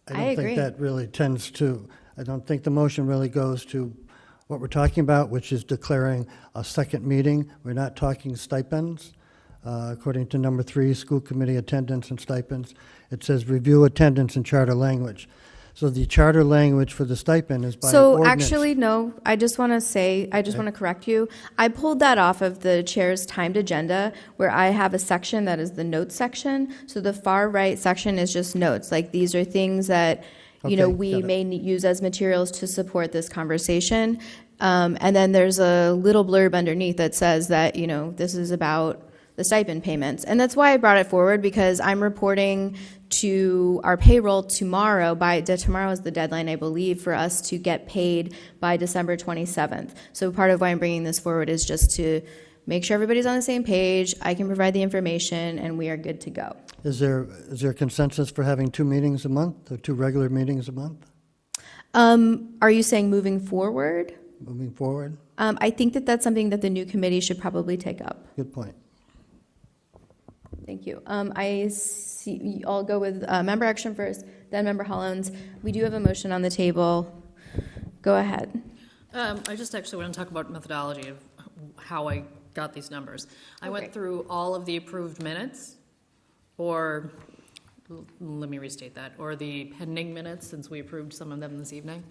I don't think that really tends to, I don't think the motion really goes to what we're talking about, which is declaring a second meeting. We're not talking stipends. According to number 3, school committee attendance and stipends, it says review attendance and charter language. So the charter language for the stipend is by ordinance. Actually, no, I just want to say, I just want to correct you. I pulled that off of the chair's timed agenda where I have a section that is the notes section. So the far right section is just notes. Like these are things that, we may use as materials to support this conversation. And then there's a little blurb underneath that says that, this is about the stipend payments. And that's why I brought it forward, because I'm reporting to our payroll tomorrow. Tomorrow is the deadline, I believe, for us to get paid by December 27th. So part of why I'm bringing this forward is just to make sure everybody's on the same page. I can provide the information, and we are good to go. Is there consensus for having 2 meetings a month, or 2 regular meetings a month? Are you saying moving forward? Moving forward? I think that that's something that the new committee should probably take up. Good point. Thank you. I see, I'll go with Member Ekstrom first, then Member Hollins. We do have a motion on the table. Go ahead. I just actually want to talk about methodology of how I got these numbers. I went through all of the approved minutes, or let me restate that, or the pending minutes, since we approved some of them this evening,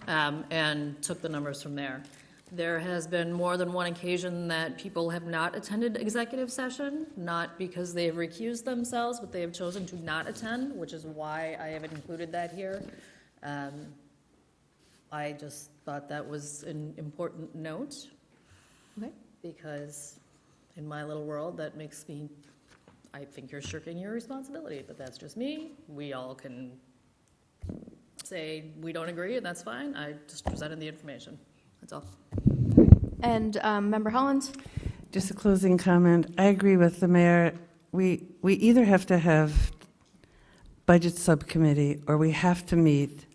and took the numbers from there. There has been more than one occasion that people have not attended executive session, not because they have recused themselves, but they have chosen to not attend, which is why I haven't included that here. I just thought that was an important note. Okay. Because in my little world, that makes me, I think you're shirking your responsibility, but that's just me. We all can say we don't agree, and that's fine. I just presented the information. That's all. And Member Hollins? Just a closing comment. I agree with the mayor. We either have to have budget subcommittee, or we have to meet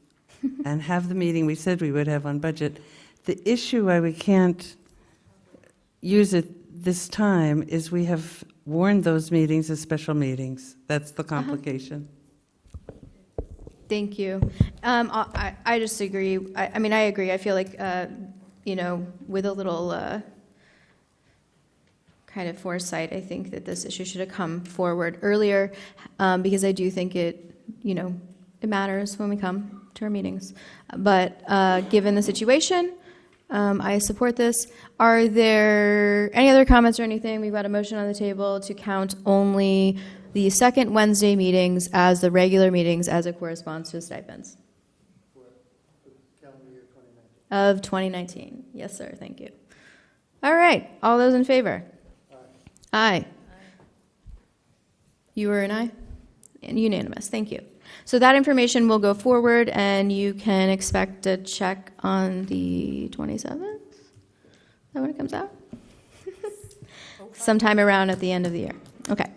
and have the meeting we said we would have on budget. The issue why we can't use it this time is we have warned those meetings as special meetings. That's the complication. Thank you. I just agree. I mean, I agree. I feel like, with a little kind of foresight, I think that this issue should have come forward earlier, because I do think it matters when we come to our meetings. But given the situation, I support this. Are there any other comments or anything? We've got a motion on the table to count only the second Wednesday meetings as the regular meetings as it corresponds to stipends. Of 2019. Yes, sir. Thank you. All right. All those in favor? Aye. You were an aye? And unanimous. Thank you. So that information will go forward, and you can expect a check on the 27th? Is that when it comes out? Sometime around at the end of the year. Okay.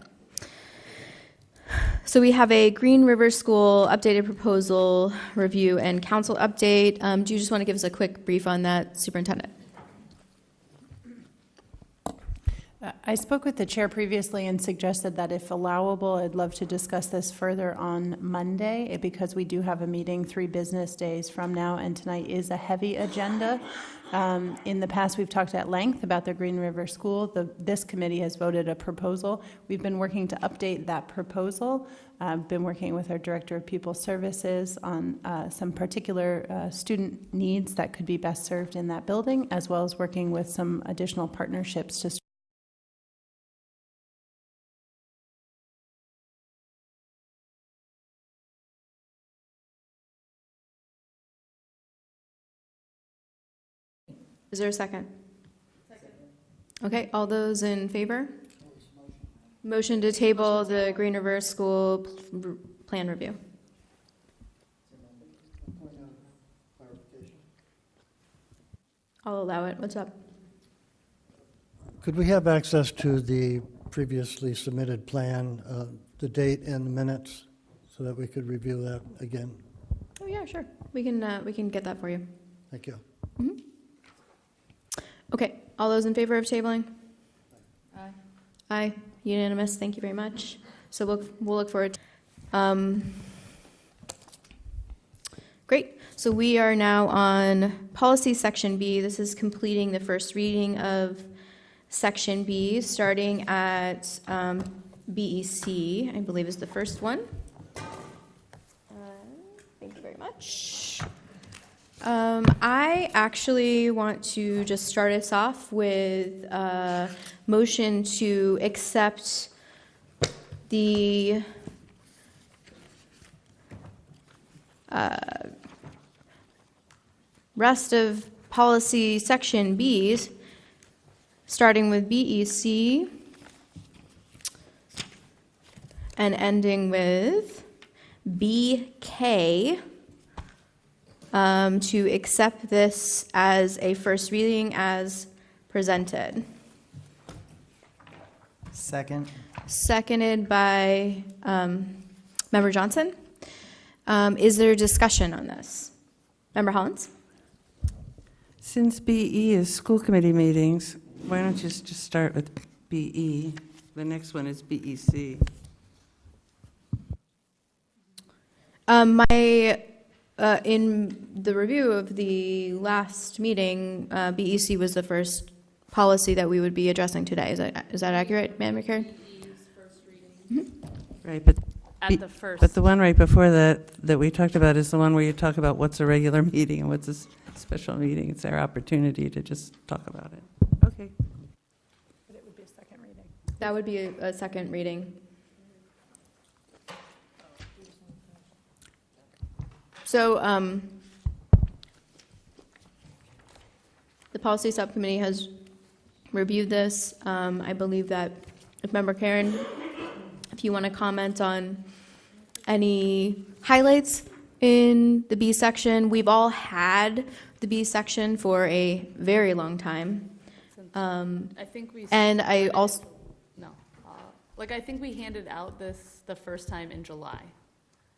So we have a Green River School updated proposal review and council update. Do you just want to give us a quick brief on that, Superintendent? I spoke with the chair previously and suggested that if allowable, I'd love to discuss this further on Monday, because we do have a meeting 3 business days from now, and tonight is a heavy agenda. In the past, we've talked at length about the Green River School. This committee has voted a proposal. We've been working to update that proposal. I've been working with our Director of Pupil Services on some particular student needs that could be best served in that building, as well as working with some additional partnerships to Is there a second? Okay, all those in favor? Motion to table the Green River School plan review. I'll allow it. What's up? Could we have access to the previously submitted plan, the date and the minutes, so that we could review that again? Oh yeah, sure. We can get that for you. Thank you. Okay, all those in favor of tabling? Aye. Aye, unanimous. Thank you very much. So we'll look forward. Great. So we are now on policy section B. This is completing the first reading of section B, starting at BEC, I believe is the first one. Thank you very much. I actually want to just start us off with a motion to accept the rest of policy section B, starting with BEC and ending with BK. To accept this as a first reading as presented. Second. Seconded by Member Johnson. Is there discussion on this? Member Hollins? Since BE is school committee meetings, why don't you just start with BE? The next one is BEC. In the review of the last meeting, BEC was the first policy that we would be addressing today. Is that accurate, Madam Chair? Right, but At the first. But the one right before that we talked about is the one where you talk about what's a regular meeting and what's a special meeting. It's our opportunity to just talk about it. Okay. But it would be a second reading. That would be a second reading. So the policy subcommittee has reviewed this. I believe that if Member Karen, if you want to comment on any highlights in the B section, we've all had the B section for a very long time. I think we. And I also. No. I think we handed out this the first time in July,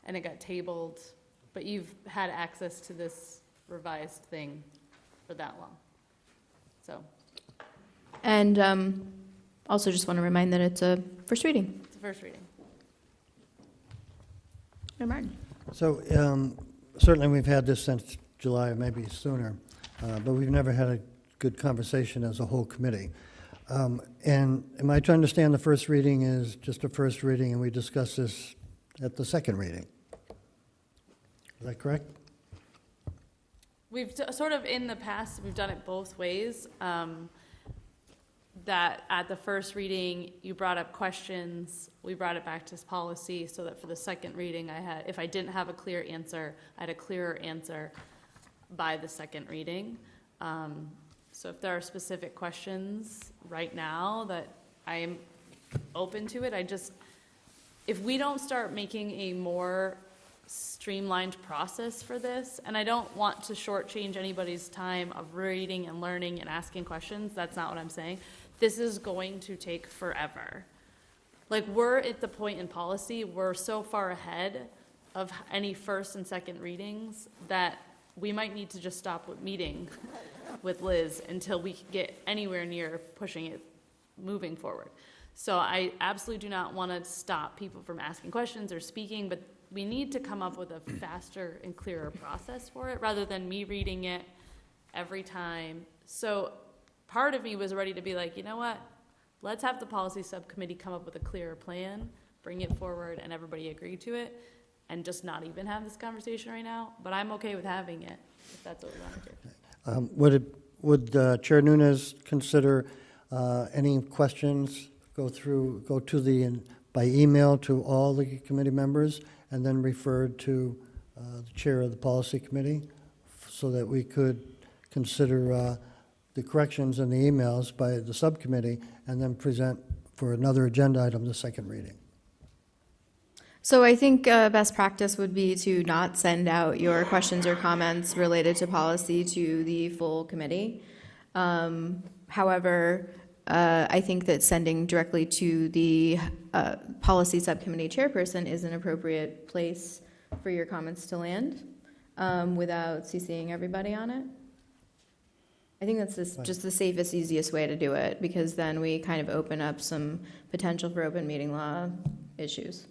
and it got tabled, but you've had access to this revised thing for that long. So. And also just want to remind that it's a first reading. It's a first reading. Mayor Martin. So certainly we've had this since July, maybe sooner, but we've never had a good conversation as a whole committee. And am I to understand the first reading is just a first reading and we discuss this at the second reading? Is that correct? We've sort of, in the past, we've done it both ways. That at the first reading, you brought up questions, we brought it back to policy, so that for the second reading, if I didn't have a clear answer, I had a clearer answer by the second reading. So if there are specific questions right now that I am open to it, if we don't start making a more streamlined process for this, and I don't want to shortchange anybody's time of reading and learning and asking questions, that's not what I'm saying. This is going to take forever. We're at the point in policy, we're so far ahead of any first and second readings that we might need to just stop with meeting with Liz until we get anywhere near pushing it moving forward. So I absolutely do not want to stop people from asking questions or speaking, but we need to come up with a faster and clearer process for it rather than me reading it every time. So part of me was ready to be like, you know what? Let's have the policy subcommittee come up with a clearer plan, bring it forward, and everybody agree to it, and just not even have this conversation right now. But I'm okay with having it, if that's what we want to do. Would Chair Nunes consider any questions go to by email to all the committee members and then referred to the chair of the policy committee so that we could consider the corrections in the emails by the subcommittee and then present for another agenda item the second reading? So I think best practice would be to not send out your questions or comments related to policy to the full committee. However, I think that sending directly to the policy subcommittee chairperson is an appropriate place for your comments to land without CCing everybody on it. I think that's just the safest, easiest way to do it, because then we kind of open up some potential for open meeting law issues.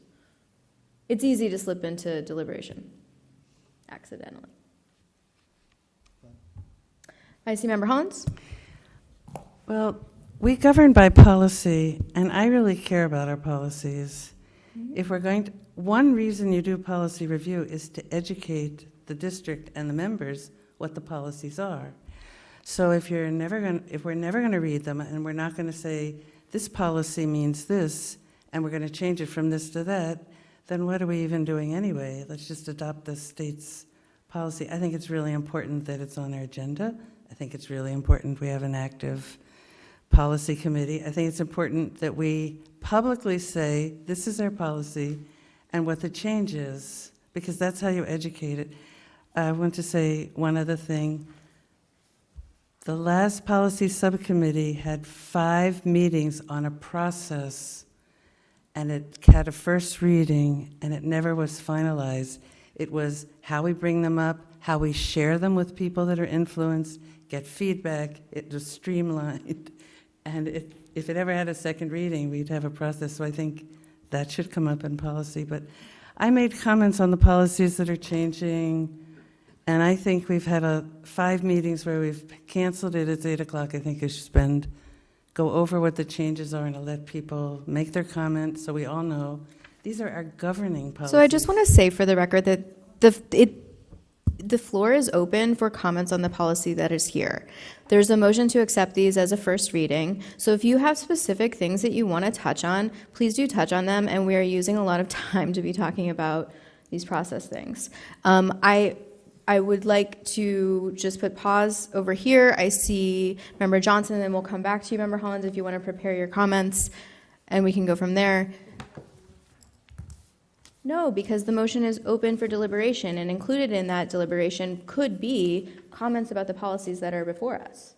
It's easy to slip into deliberation accidentally. Vice Member Hollins? Well, we govern by policy, and I really care about our policies. If we're going to, one reason you do policy review is to educate the district and the members what the policies are. So if we're never going to read them, and we're not going to say this policy means this, and we're going to change it from this to that, then what are we even doing anyway? Let's just adopt the state's policy. I think it's really important that it's on our agenda. I think it's really important we have an active policy committee. I think it's important that we publicly say this is our policy and what the change is, because that's how you educate it. I want to say one other thing. The last policy subcommittee had 5 meetings on a process, and it had a first reading, and it never was finalized. It was how we bring them up, how we share them with people that are influenced, get feedback. It was streamlined. And if it ever had a second reading, we'd have a process. So I think that should come up in policy. But I made comments on the policies that are changing, and I think we've had 5 meetings where we've canceled it. It's 8 o'clock. I think I should go over what the changes are and to let people make their comments so we all know. These are our governing policies. So I just want to say for the record that the floor is open for comments on the policy that is here. There's a motion to accept these as a first reading. So if you have specific things that you want to touch on, please do touch on them. And we are using a lot of time to be talking about these process things. I would like to just put pause over here. I see Member Johnson, and then we'll come back to you, Member Hollins, if you want to prepare your comments, and we can go from there. No, because the motion is open for deliberation, and included in that deliberation could be comments about the policies that are before us.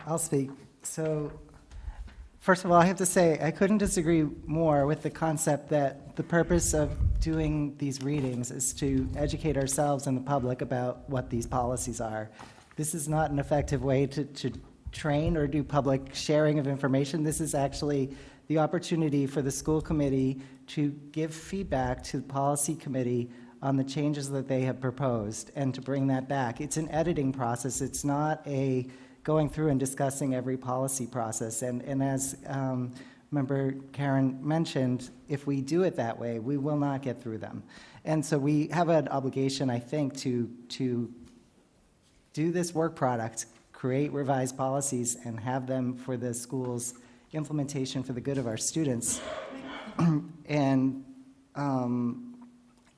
I'll speak. So, first of all, I have to say I couldn't disagree more with the concept that the purpose of doing these readings is to educate ourselves and the public about what these policies are. This is not an effective way to train or do public sharing of information. This is actually the opportunity for the school committee to give feedback to the policy committee on the changes that they have proposed and to bring that back. It's an editing process. It's not a going through and discussing every policy process. And as Member Karen mentioned, if we do it that way, we will not get through them. And so we have an obligation, I think, to do this work product, create revised policies, and have them for the school's implementation for the good of our students. And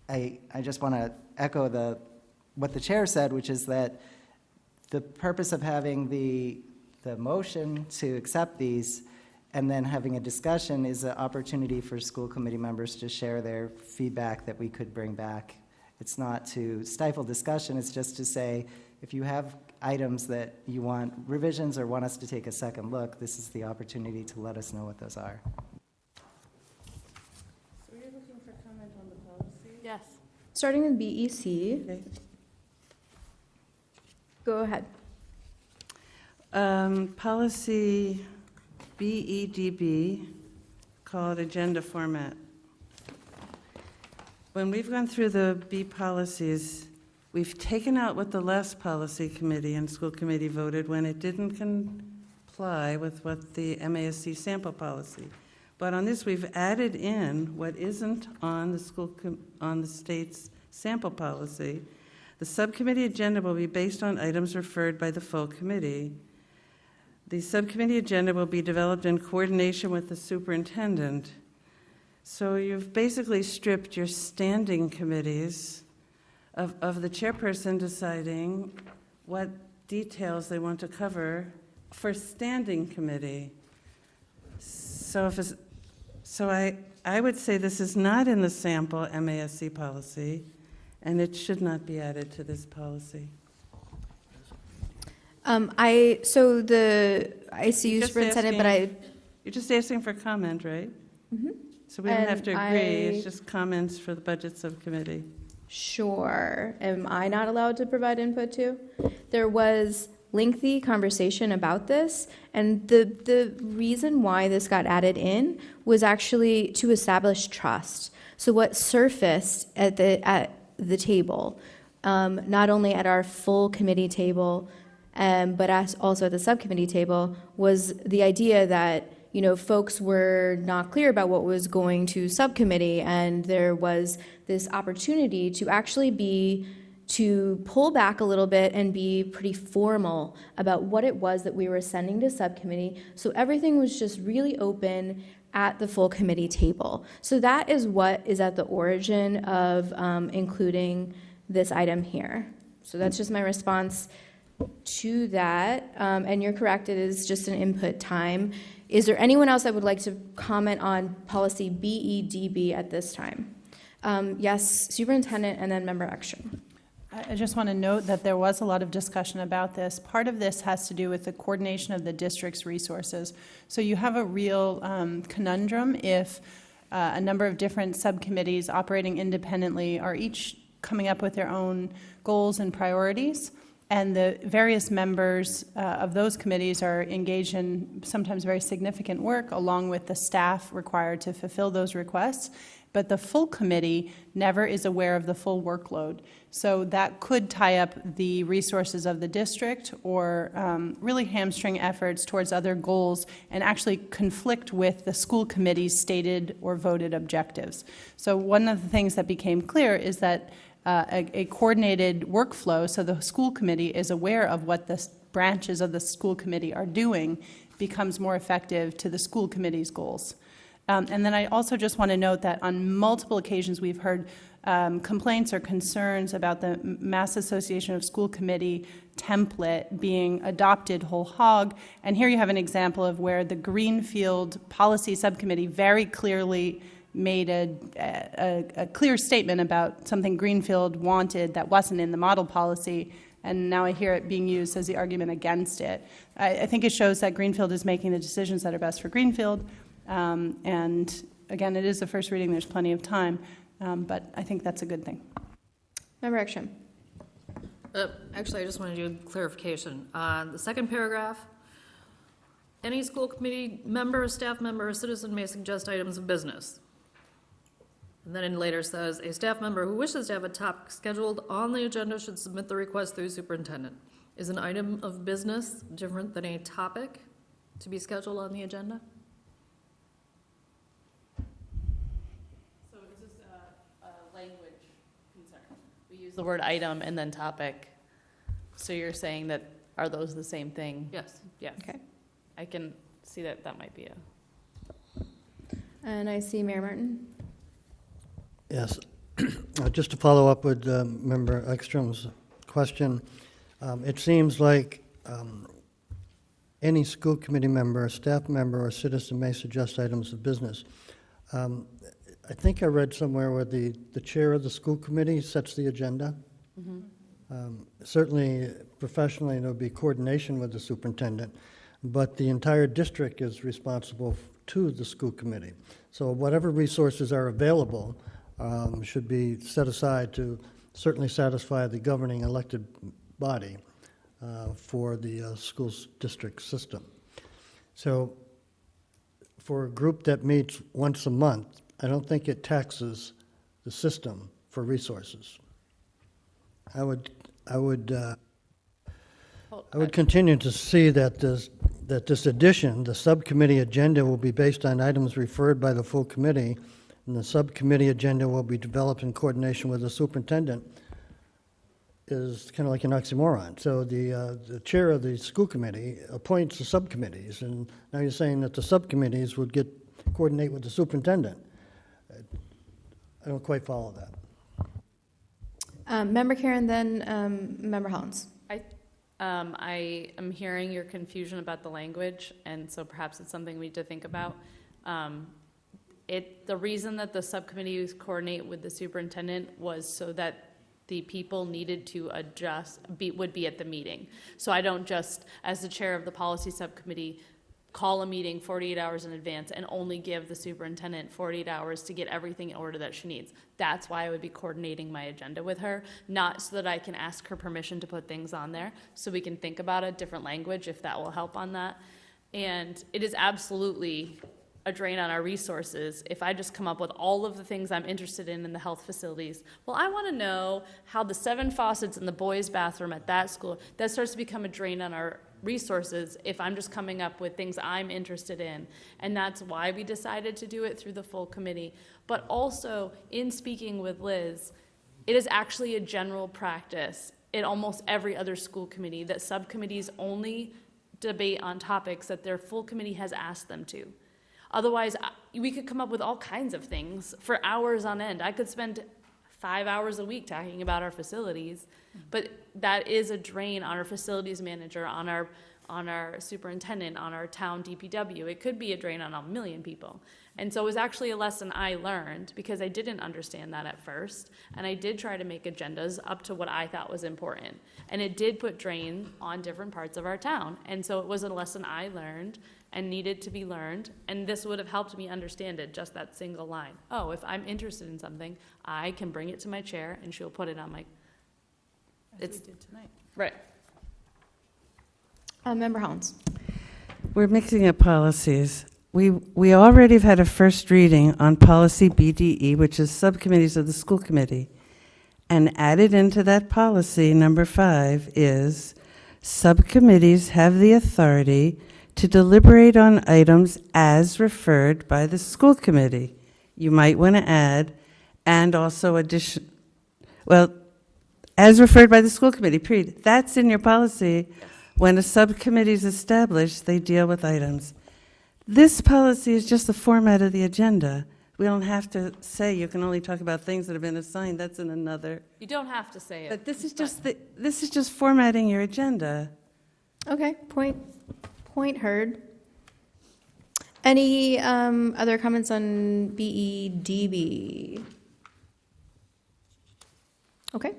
I just want to echo what the chair said, which is that the purpose of having the motion to accept these and then having a discussion is an opportunity for school committee members to share their feedback that we could bring back. It's not to stifle discussion, it's just to say, if you have items that you want revisions or want us to take a second look, this is the opportunity to let us know what those are. So you're looking for comment on the policy? Yes. Starting with BEC. Okay. Go ahead. Policy BEDB, called agenda format. When we've gone through the B policies, we've taken out what the last policy committee and school committee voted when it didn't comply with what the MASC sample policy. But on this, we've added in what isn't on the state's sample policy. The subcommittee agenda will be based on items referred by the full committee. The subcommittee agenda will be developed in coordination with the superintendent. So you've basically stripped your standing committees of the chairperson deciding what details they want to cover for standing committee. So I would say this is not in the sample MASC policy, and it should not be added to this policy. So the ICU superintendent, You're just asking for comment, right? Mm-hmm. So we don't have to agree, it's just comments for the budget subcommittee. Sure. Am I not allowed to provide input too? There was lengthy conversation about this, and the reason why this got added in was actually to establish trust. So what surfaced at the table, not only at our full committee table, but also at the subcommittee table, was the idea that folks were not clear about what was going to subcommittee, and there was this opportunity to actually to pull back a little bit and be pretty formal about what it was that we were sending to subcommittee. So everything was just really open at the full committee table. So that is what is at the origin of including this item here. So that's just my response to that. And you're correct, it is just an input time. Is there anyone else that would like to comment on policy BEDB at this time? Yes, superintendent, and then member Ekstrom. I just want to note that there was a lot of discussion about this. Part of this has to do with the coordination of the district's resources. So you have a real conundrum if a number of different subcommittees operating independently are each coming up with their own goals and priorities, and the various members of those committees are engaged in sometimes very significant work along with the staff required to fulfill those requests. But the full committee never is aware of the full workload. So that could tie up the resources of the district or really hamstring efforts towards other goals and actually conflict with the school committee's stated or voted objectives. So one of the things that became clear is that a coordinated workflow, so the school committee is aware of what the branches of the school committee are doing, becomes more effective to the school committee's goals. And then I also just want to note that on multiple occasions we've heard complaints or concerns about the Mass Association of School Committee template being adopted whole hog. And here you have an example of where the Greenfield Policy Subcommittee very clearly made a clear statement about something Greenfield wanted that wasn't in the model policy, and now I hear it being used as the argument against it. I think it shows that Greenfield is making the decisions that are best for Greenfield. And again, it is the first reading, there's plenty of time, but I think that's a good thing. Member Ekstrom. Actually, I just want to do clarification. On the second paragraph, any school committee member, staff member, or citizen may suggest items of business. And then it later says, a staff member who wishes to have a topic scheduled on the agenda should submit the request through superintendent. Is an item of business different than a topic to be scheduled on the agenda? So is this a language concern? We use the word item and then topic. So you're saying that, are those the same thing? Yes. Yes. Okay. I can see that might be a... And I see Mayor Martin. Yes. Just to follow up with Member Ekstrom's question, it seems like any school committee member, staff member, or citizen may suggest items of business. I think I read somewhere where the chair of the school committee sets the agenda. Mm-hmm. Certainly, professionally, there will be coordination with the superintendent, but the entire district is responsible to the school committee. So whatever resources are available should be set aside to certainly satisfy the governing elected body. for the schools district system. So for a group that meets once a month, I don't think it taxes the system for resources. I would continue to see that this addition, the subcommittee agenda, will be based on items referred by the full committee, and the subcommittee agenda will be developed in coordination with the superintendent, is kind of like an oxymoron. So the chair of the school committee appoints the subcommittees, and now you're saying that the subcommittees would coordinate with the superintendent. I don't quite follow that. Member Karen, then Member Hollins. I am hearing your confusion about the language, and so perhaps it's something we need to think about. The reason that the subcommittees coordinate with the superintendent was so that the people needed to would be at the meeting. So I don't just, as the chair of the policy subcommittee, call a meeting 48 hours in advance and only give the superintendent 48 hours to get everything in order that she needs. That's why I would be coordinating my agenda with her, not so that I can ask her permission to put things on there, so we can think about a different language if that will help on that. And it is absolutely a drain on our resources if I just come up with all of the things I'm interested in the health facilities. Well, I want to know how the 7 faucets in the boys' bathroom at that school, that starts to become a drain on our resources if I'm just coming up with things I'm interested in. And that's why we decided to do it through the full committee. But also, in speaking with Liz, it is actually a general practice in almost every other school committee that subcommittees only debate on topics that their full committee has asked them to. Otherwise, we could come up with all kinds of things for hours on end. I could spend 5 hours a week talking about our facilities, but that is a drain on our facilities manager, on our superintendent, on our town DPW. It could be a drain on a million people. And so it was actually a lesson I learned because I didn't understand that at first, and I did try to make agendas up to what I thought was important. And it did put drain on different parts of our town. And so it was a lesson I learned and needed to be learned, and this would have helped me understand it, just that single line. Oh, if I'm interested in something, I can bring it to my chair and she'll put it on my... As we did tonight. Right. Member Hollins. We're mixing up policies. We already have had a first reading on policy BDE, which is subcommittees of the school committee. And added into that policy, number 5, is subcommittees have the authority to deliberate on items as referred by the school committee. You might want to add, and also as referred by the school committee, period. That's in your policy. Yes. When a subcommittee is established, they deal with items. This policy is just the format of the agenda. We don't have to say you can only talk about things that have been assigned. That's in another. You don't have to say it. But this is just formatting your agenda. Okay, point heard. Any other comments on BEDB? Okay.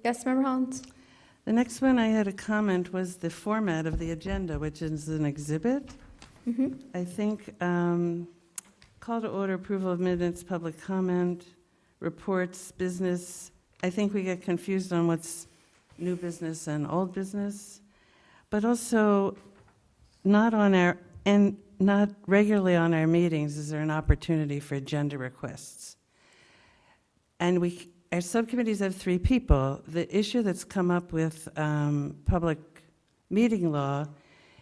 Yes, Member Hollins? The next one I had a comment was the format of the agenda, which is an exhibit. Mm-hmm. I think call to order, approval of minutes, public comment, reports, business. I think we get confused on what's new business and old business. But also, not regularly on our meetings is there an opportunity for agenda requests. And our subcommittees have 3 people. The issue that's come up with public meeting law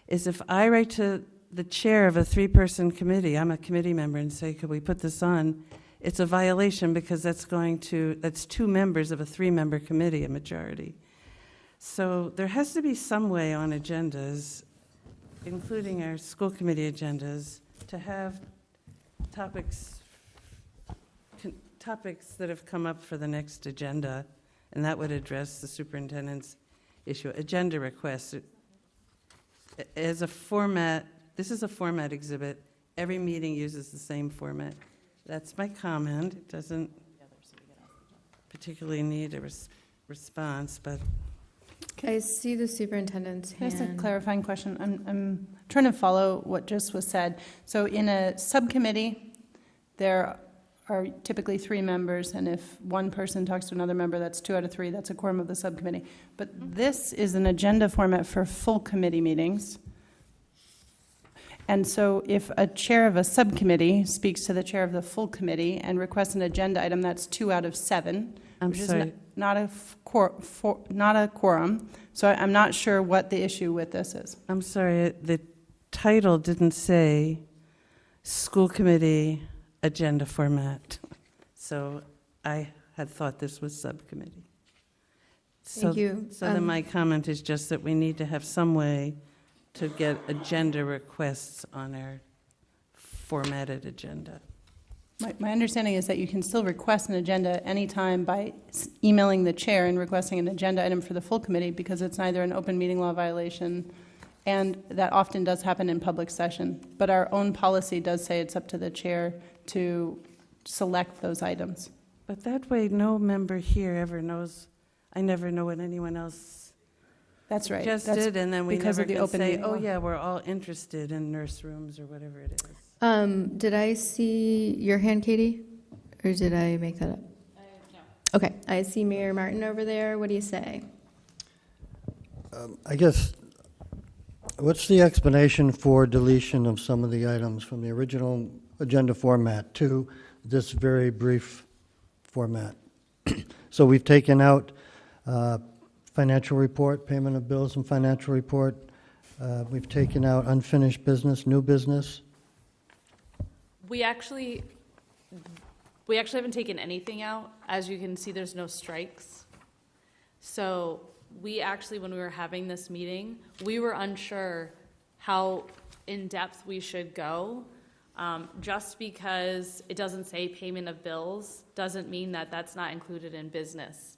is if I write to the chair of a 3-person committee, I'm a committee member, and say, could we put this on? It's a violation because that's 2 members of a 3-member committee, a majority. So there has to be some way on agendas, including our school committee agendas, to have topics that have come up for the next agenda, and that would address the superintendent's issue. Agenda requests. As a format, this is a format exhibit. Every meeting uses the same format. That's my comment. It doesn't particularly need a response, but... I see the superintendent's hand. Just a clarifying question. I'm trying to follow what just was said. So in a subcommittee, there are typically 3 members, and if one person talks to another member, that's 2 out of 3, that's a quorum of the subcommittee. But this is an agenda format for full committee meetings. And so if a chair of a subcommittee speaks to the chair of the full committee and requests an agenda item, that's 2 out of 7. I'm which sorry. is not a quorum. So I'm not sure what the issue with this is. I'm sorry, the title didn't say school committee agenda format. So I had thought this was subcommittee. Thank you. So then my comment is just that we need to have some way to get agenda requests on our formatted agenda. My understanding is that you can still request an agenda anytime by emailing the chair and requesting an agenda item for the full committee, because it's neither an open meeting law violation, and that often does happen in public session. But our own policy does say it's up to the chair to select those items. But that way, no member here ever knows, I never know what anyone else That's right. suggested, and then we because never of the can open say, meeting oh law. yeah, we're all interested in nurse rooms or whatever it is. Did I see your hand, Katie? Or did I make that up? No. Okay, I see Mayor Martin over there. What do you say? I guess, what's the explanation for deletion of some of the items from the original agenda format to this very brief format? So we've taken out financial report, payment of bills and financial report. We've taken out unfinished business, new business. We actually haven't taken anything out. As you can see, there's no strikes. So we actually, when we were having this meeting, we were unsure how in-depth we should go. Just because it doesn't say payment of bills doesn't mean that that's not included in business,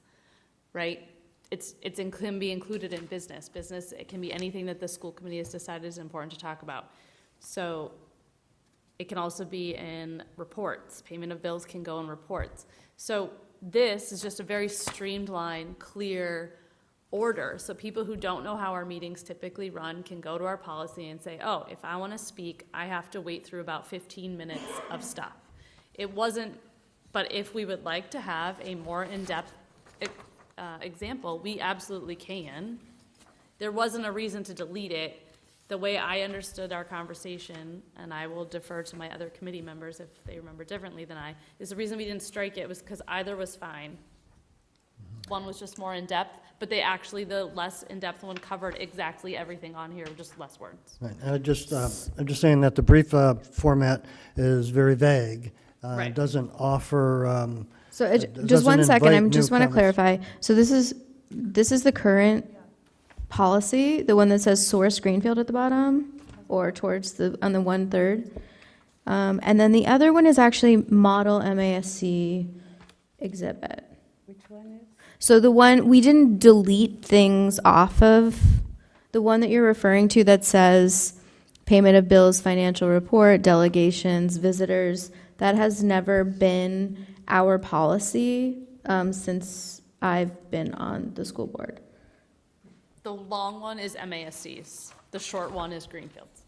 right? It can be included in business. Business, it can be anything that the school committee has decided is important to talk about. So it can also be in reports. Payment of bills can go in reports. So this is just a very streamlined, clear order. So people who don't know how our meetings typically run can go to our policy and say, oh, if I want to speak, I have to wait through about 15 minutes of stuff. It wasn't, but if we would like to have a more in-depth example, we absolutely can. There wasn't a reason to delete it. The way I understood our conversation, and I will defer to my other committee members if they remember differently than I, is the reason we didn't strike it was because either was fine. One was just more in-depth, but the less in-depth one covered exactly everything on here, just less words. Right. I'm just saying that the brief format is very vague. Right. It doesn't offer. So just doesn't one second, I invite just want to newcomers. clarify. So this is the current policy, the one that says source Greenfield at the bottom, or towards on the 1/3. And then the other one is actually model MASC exhibit. Which one is? So the one, we didn't delete things off of, the one that you're referring to that says payment of bills, financial report, delegations, visitors, that has never been our policy since I've been on the school board. The long one is MASC's. The short one is Greenfield's.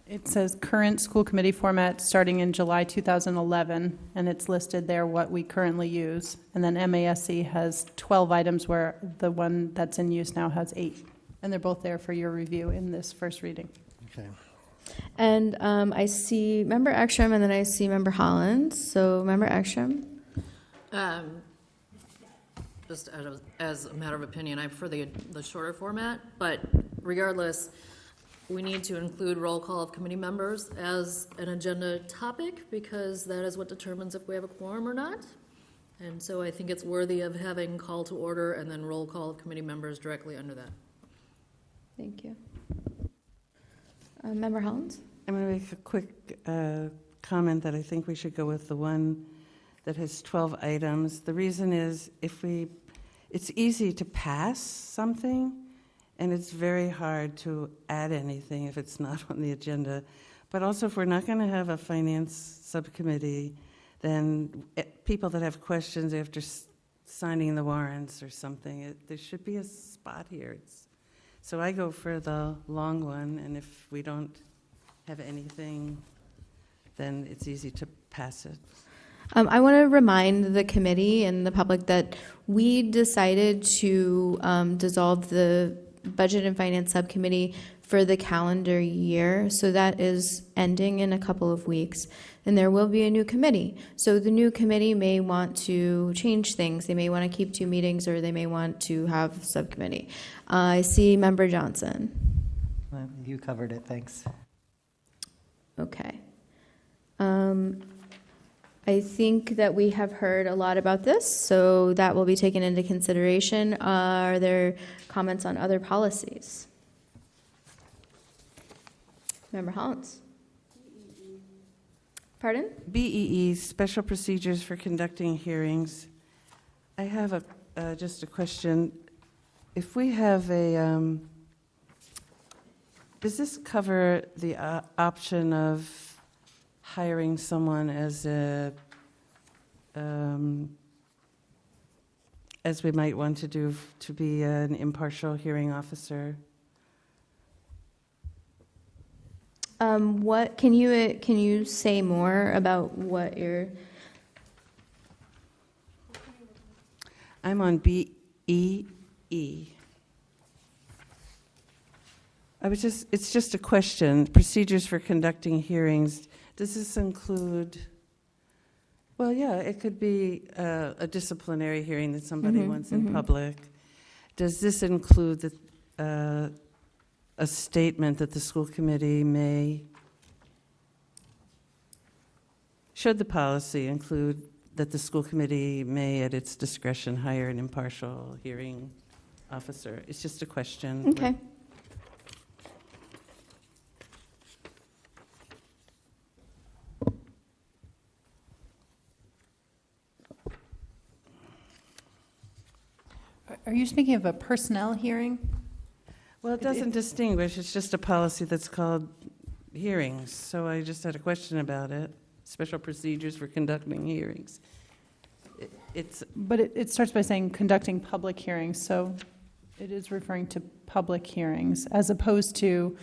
It says current school committee format starting in July 2011, and it's listed there what we currently use. And then MASC has 12 items where the one that's in use now has 8. And they're both there for your review in this first reading. Okay. And I see Member Ekstrom, and then I see Member Hollins. So Member Ekstrom. Just as a matter of opinion, I prefer the shorter format, but regardless, we need to include roll call of committee members as an agenda topic, because that is what determines if we have a quorum or not. And so I think it's worthy of having call to order and then roll call of committee members directly under that. Thank you. Member Hollins? I'm going to make a quick comment that I think we should go with the one that has 12 items. The reason is it's easy to pass something, and it's very hard to add anything if it's not on the agenda. But also, if we're not going to have a finance subcommittee, then people that have questions after signing the warrants or something, there should be a spot here. So I go for the long one, and if we don't have anything, then it's easy to pass it. I want to remind the committee and the public that we decided to dissolve the Budget and Finance Subcommittee for the calendar year. So that is ending in a couple of weeks. And there will be a new committee. So the new committee may want to change things. They may want to keep 2 meetings, or they may want to have subcommittee. I see Member Johnson. Well, you covered it, thanks. Okay. I think that we have heard a lot about this, so that will be taken into consideration. Are there comments on other policies? Member Hollins. Pardon? BEE, special procedures for conducting hearings. I have just a question. If we have does this cover the option of hiring someone as we might want to do to be an impartial hearing officer? What can you say more about what you're? I'm on BEE. It's just a question. Procedures for conducting hearings. Does this include? Well, yeah, it could be a disciplinary hearing that somebody wants in public. Does this include a statement that the school committee may, should the policy include that the school committee may at its discretion hire an impartial hearing officer? It's just a question. Okay. Are you speaking of a personnel hearing? Well, it doesn't distinguish. It's just a policy that's called hearings. So I just had a question about it. Special procedures for conducting hearings. But it starts by saying conducting public hearings, so it is referring to public hearings, as opposed to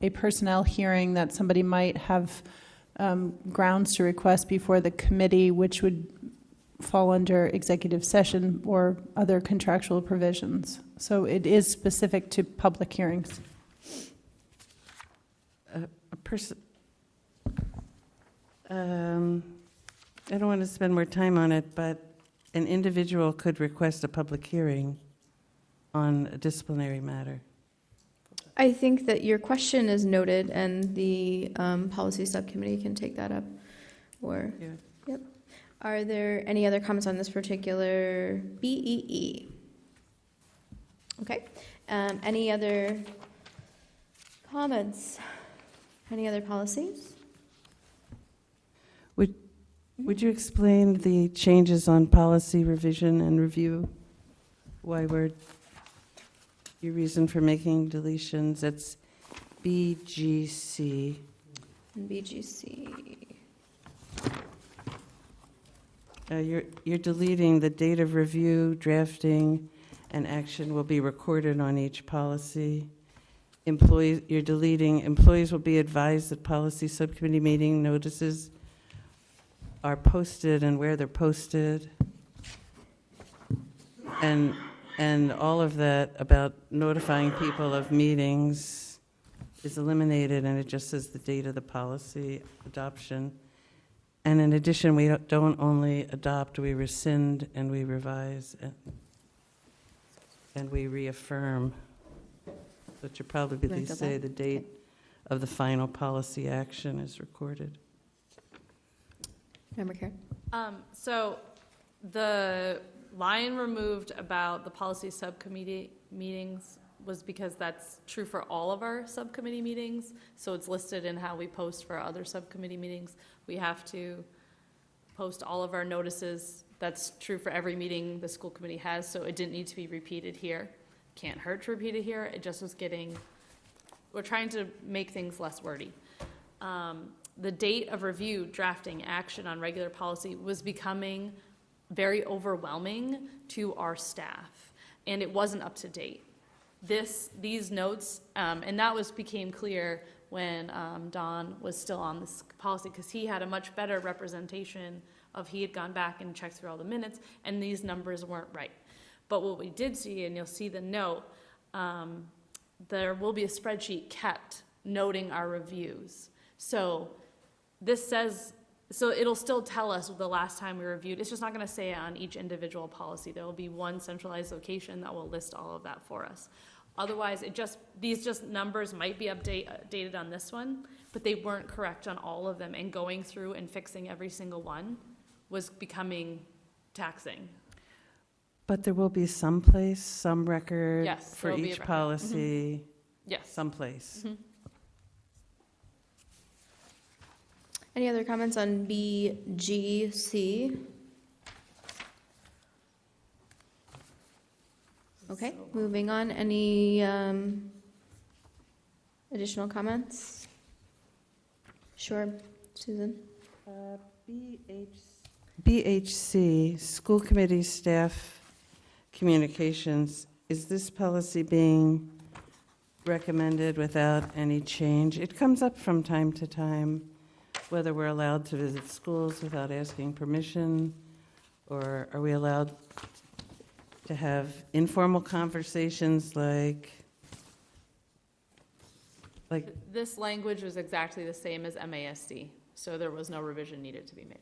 a personnel hearing that somebody might have grounds to request before the committee, which would fall under executive session or other contractual provisions. So it is specific to public hearings. I don't want to spend more time on it, but an individual could request a public hearing on a disciplinary matter. I think that your question is noted, and the policy subcommittee can take that up. Or, yeah. Yep. Are there any other comments on this particular BEE? Okay. Any other comments? Any other policies? Would you explain the changes on policy revision and review? Why your reason for making deletions? That's BGC. BGC. You're deleting the date of review, drafting, and action will be recorded on each policy. You're deleting employees will be advised that policy subcommittee meeting notices are posted and where they're posted. And all of that about notifying people of meetings is eliminated, and it just says the date of the policy adoption. And in addition, we don't only adopt, we rescind and we revise and we reaffirm. So it should probably say the date of the final policy action is recorded. Member Karen? So the line removed about the policy subcommittee meetings was because that's true for all of our subcommittee meetings. So it's listed in how we post for other subcommittee meetings. We have to post all of our notices. That's true for every meeting the school committee has, so it didn't need to be repeated here. Can't hurt to repeat it here. It just was we're trying to make things less wordy. The date of review, drafting, action on regular policy was becoming very overwhelming to our staff, and it wasn't up to date. These notes, and that became clear when Don was still on this policy, because he had a much better representation of he had gone back and checked through all the minutes, and these numbers weren't right. But what we did see, and you'll see the note, there will be a spreadsheet kept noting our reviews. So this says, so it'll still tell us the last time we reviewed. It's just not going to say it on each individual policy. There will be one centralized location that will list all of that for us. Otherwise, these numbers might be updated on this one, but they weren't correct on all of them. And going through and fixing every single one was becoming taxing. But there will be someplace, some record Yes, for there will be a each record. policy, Yes. someplace. Mhm. Any other comments on B, G, C? Okay, moving on. Any additional comments? Sure, Susan? BHC, School Committee Staff Communications, is this policy being recommended without any change? It comes up from time to time, whether we're allowed to visit schools without asking permission, or are we allowed to have informal conversations like This language was exactly the same as MASC, so there was no revision needed to be made,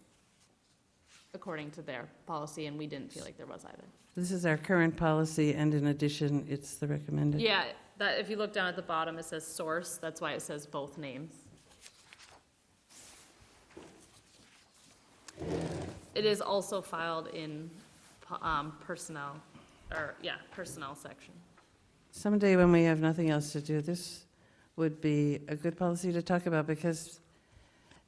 according to their policy, and we didn't feel like there was either. this is our current policy, and in addition, it's the recommended? Yeah, that, if you look down at the bottom, it says source, that's why it says both names. It is also filed in personnel, personnel section. Someday when we have nothing else to do, this would be a good policy to talk about, because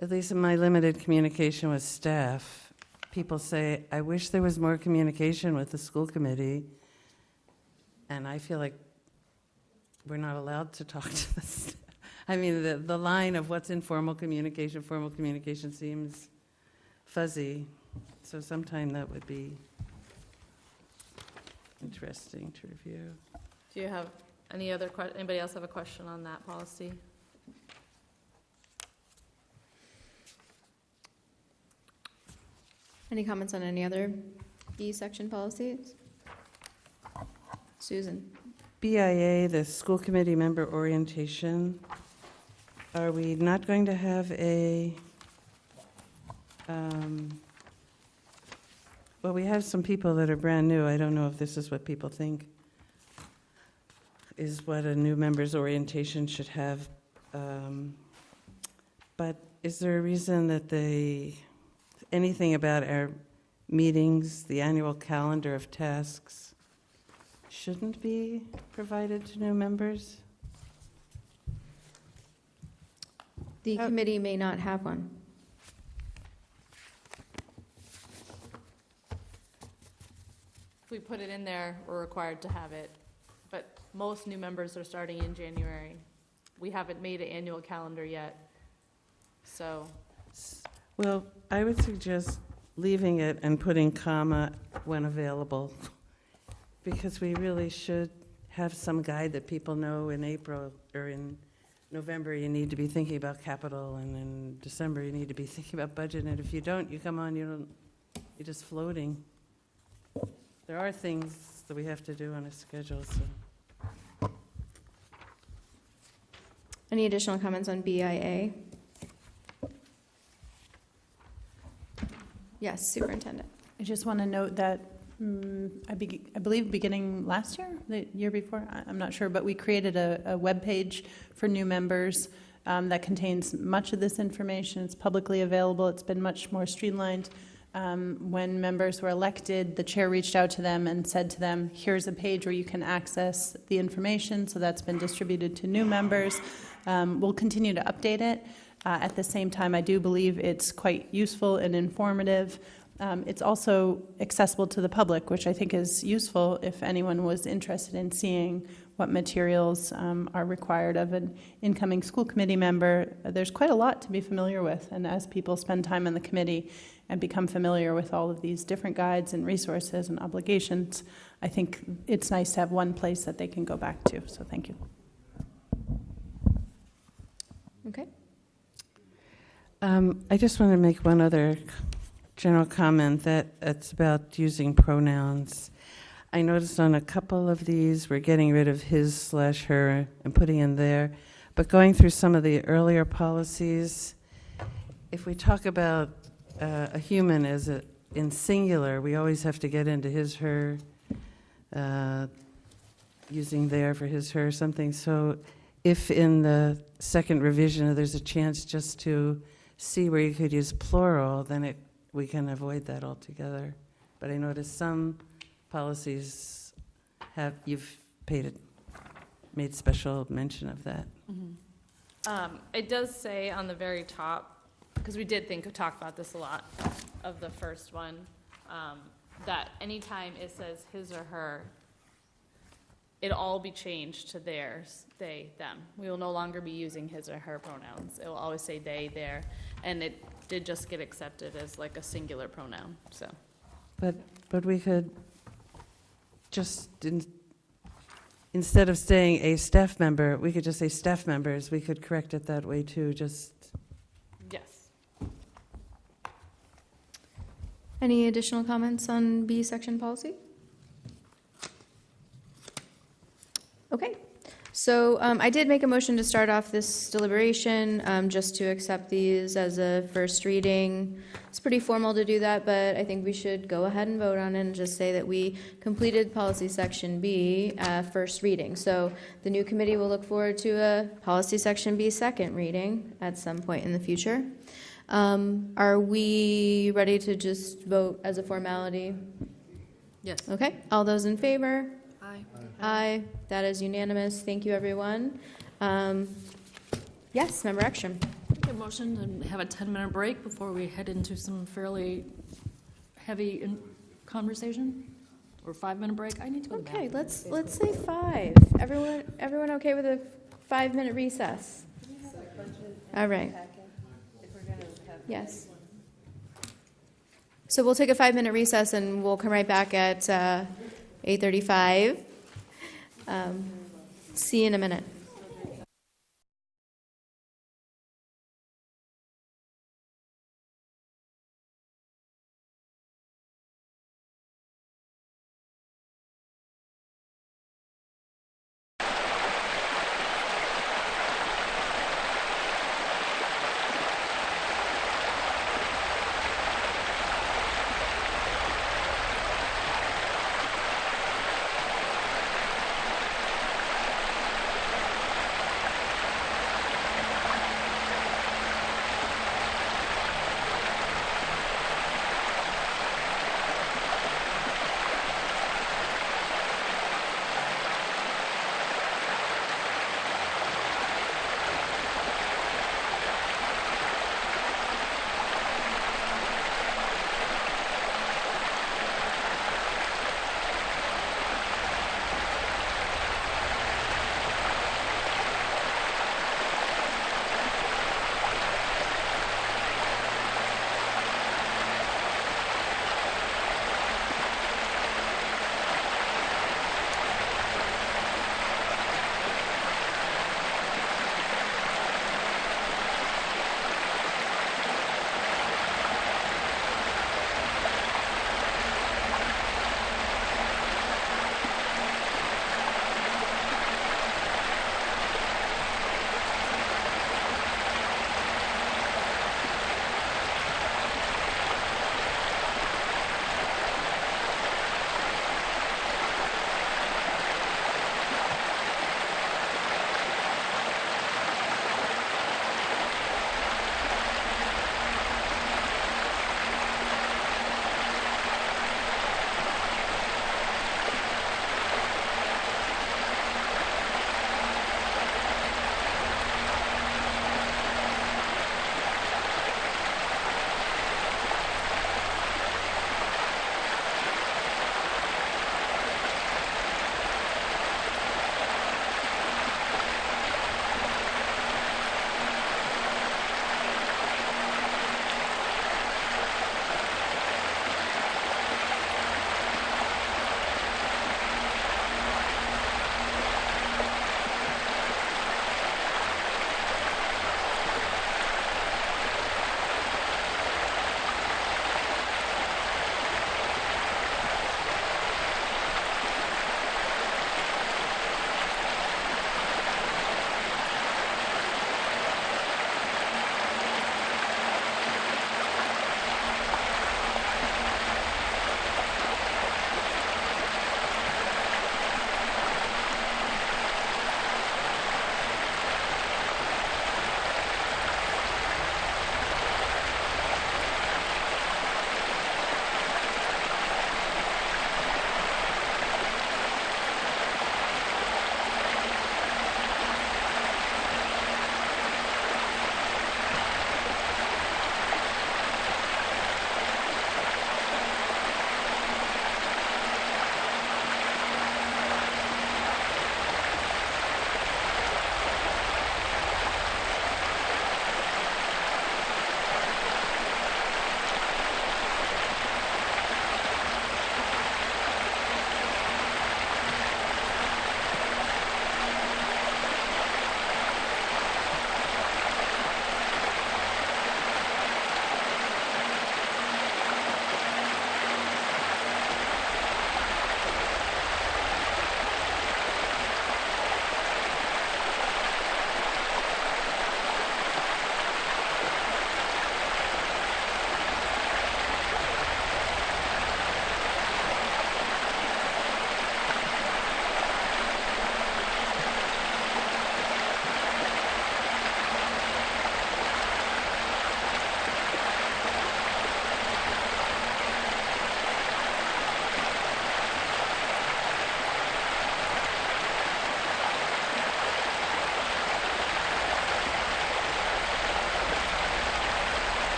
at least in my limited communication with staff, people say, I wish there was more communication with the school committee. And I feel like we're not allowed to talk to the staff. I mean, the line of what's informal communication, formal communication seems fuzzy. So sometime that would be interesting to review. Do you have any other anybody else have a question on that policy? Any comments on any other B section policies? Susan? BIA, the school committee member orientation. Are we not going to have a, well, we have some people that are brand new. I don't know if this is what people think is what a new member's orientation should have. But is there a reason that anything about our meetings, the annual calendar of tasks, shouldn't be provided to new members? The committee may not have one. If we put it in there, we're required to have it, but most new members are starting in January. We haven't made an annual calendar yet, so. Well, I would suggest leaving it and putting comma when available, because we really should have some guide that people know in April or in November you need to be thinking about capital, and in December you need to be thinking about budget, and if you don't, you come on, you're just floating. There are things that we have to do on a schedule, so. Any additional comments on BIA? Yes, Superintendent. I just want to note that I believe beginning last year, the year before, I'm not sure, but we created a web page for new members that contains much of this information. It's publicly available. It's been much more streamlined. When members were elected, the chair reached out to them and said to them, here's a page where you can access the information. So that's been distributed to new members. We'll continue to update it. At the same time, I do believe it's quite useful and informative. It's also accessible to the public, which I think is useful if anyone was interested in seeing what materials are required of an incoming school committee member. There's quite a lot to be familiar with, and as people spend time on the committee and become familiar with all of these different guides and resources and obligations, I think it's nice to have one place that they can go back to. So thank you. Okay. I just want to make one other general comment that it's about using pronouns. I noticed on a couple of these, we're getting rid of his/her and putting in there. But going through some of the earlier policies, if we talk about a human as in singular, we always have to get into his/her, using there for his/her something. So if in the second revision there's a chance just to see where you could use plural, then we can avoid that altogether. But I noticed some policies you've made special mention of that. It does say on the very top, because we did talk about this a lot of the first one, that anytime it says his or her, it'll all be changed to theirs, they, them. We will no longer be using his or her pronouns. It will always say they, their, and it did just get accepted as like a singular pronoun, so. But we could just, instead of saying a staff member, we could just say staff members. We could correct it that way too, just. Yes. Any additional comments on B section policy? Okay, so I did make a motion to start off this deliberation, just to accept these as a first reading. It's pretty formal to do that, but I think we should go ahead and vote on it and just say that we completed policy section B, first reading. So the new committee will look forward to a policy section B second reading at some point in the future. Are we ready to just vote as a formality? Yes. Okay, all those in favor? Aye. Aye, that is unanimous. Thank you, everyone. Yes, Member Ekstrom. A motion to have a 10-minute break before we head into some fairly heavy conversation, or 5-minute break. I need to go to the Okay, bathroom. let's say 5. Everyone okay with a 5-minute recess? All right. Yes. So we'll take a 5-minute recess and we'll come right back at 8:35. See you in a minute.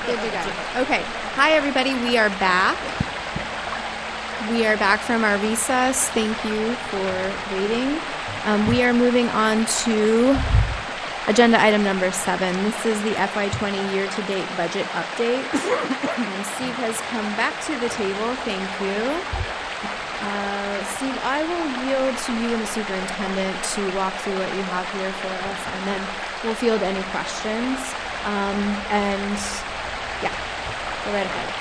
Good to go. Okay. Hi, everybody. We are back. We are back from our recess. Thank you for waiting. We are moving on to agenda item number 7. This is the FY20 year-to-date budget update. Steve has come back to the table. Thank you. Steve, I will yield to you and the superintendent to walk through what you have here for us, and then we'll field any questions. And yeah, go right ahead.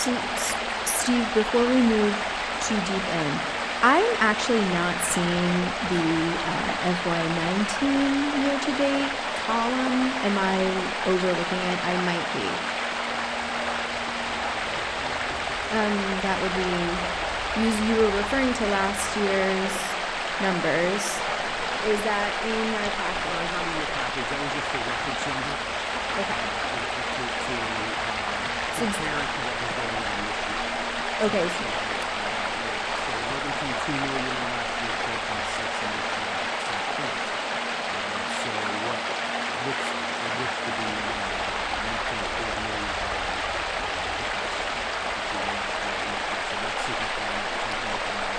So, Steve, before we move too deep in, I'm actually not seeing the FY19 year-to-date column. Am I overlooking it? I might be. That would be, you were referring to last year's numbers. Is that in my packet? Not in the package, that was just the reference number. Okay. To compare it to what was going on this year. Okay. So 11.2 million last year, 4.6 and this year, 6.2. So what looks to be 1.4 million. So that's signifying something like that.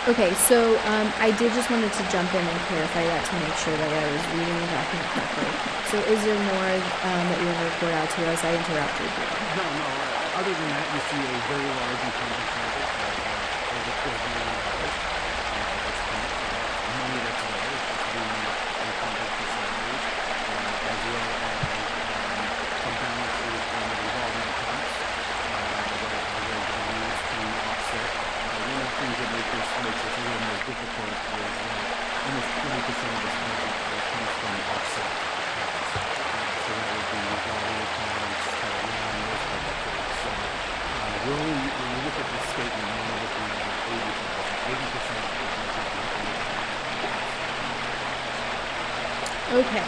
Okay, so I did just wanted to jump in and clarify that to make sure that I was reading the document correctly. So is there more that you want to report out to us? I interrupted you. No. Other than that, you see a very large encumbrance budget over $12 million at this point. So money that's there is just being encumbered for salaries, as well as some balances on the revolving accounts that are being used to offset. One of the things that makes this a little more difficult is that almost 20% of this budget comes from offset accounts. So that would be revolving accounts, line, those types of things. So when we look at this statement, we're only looking at about 80% of the budget. Okay.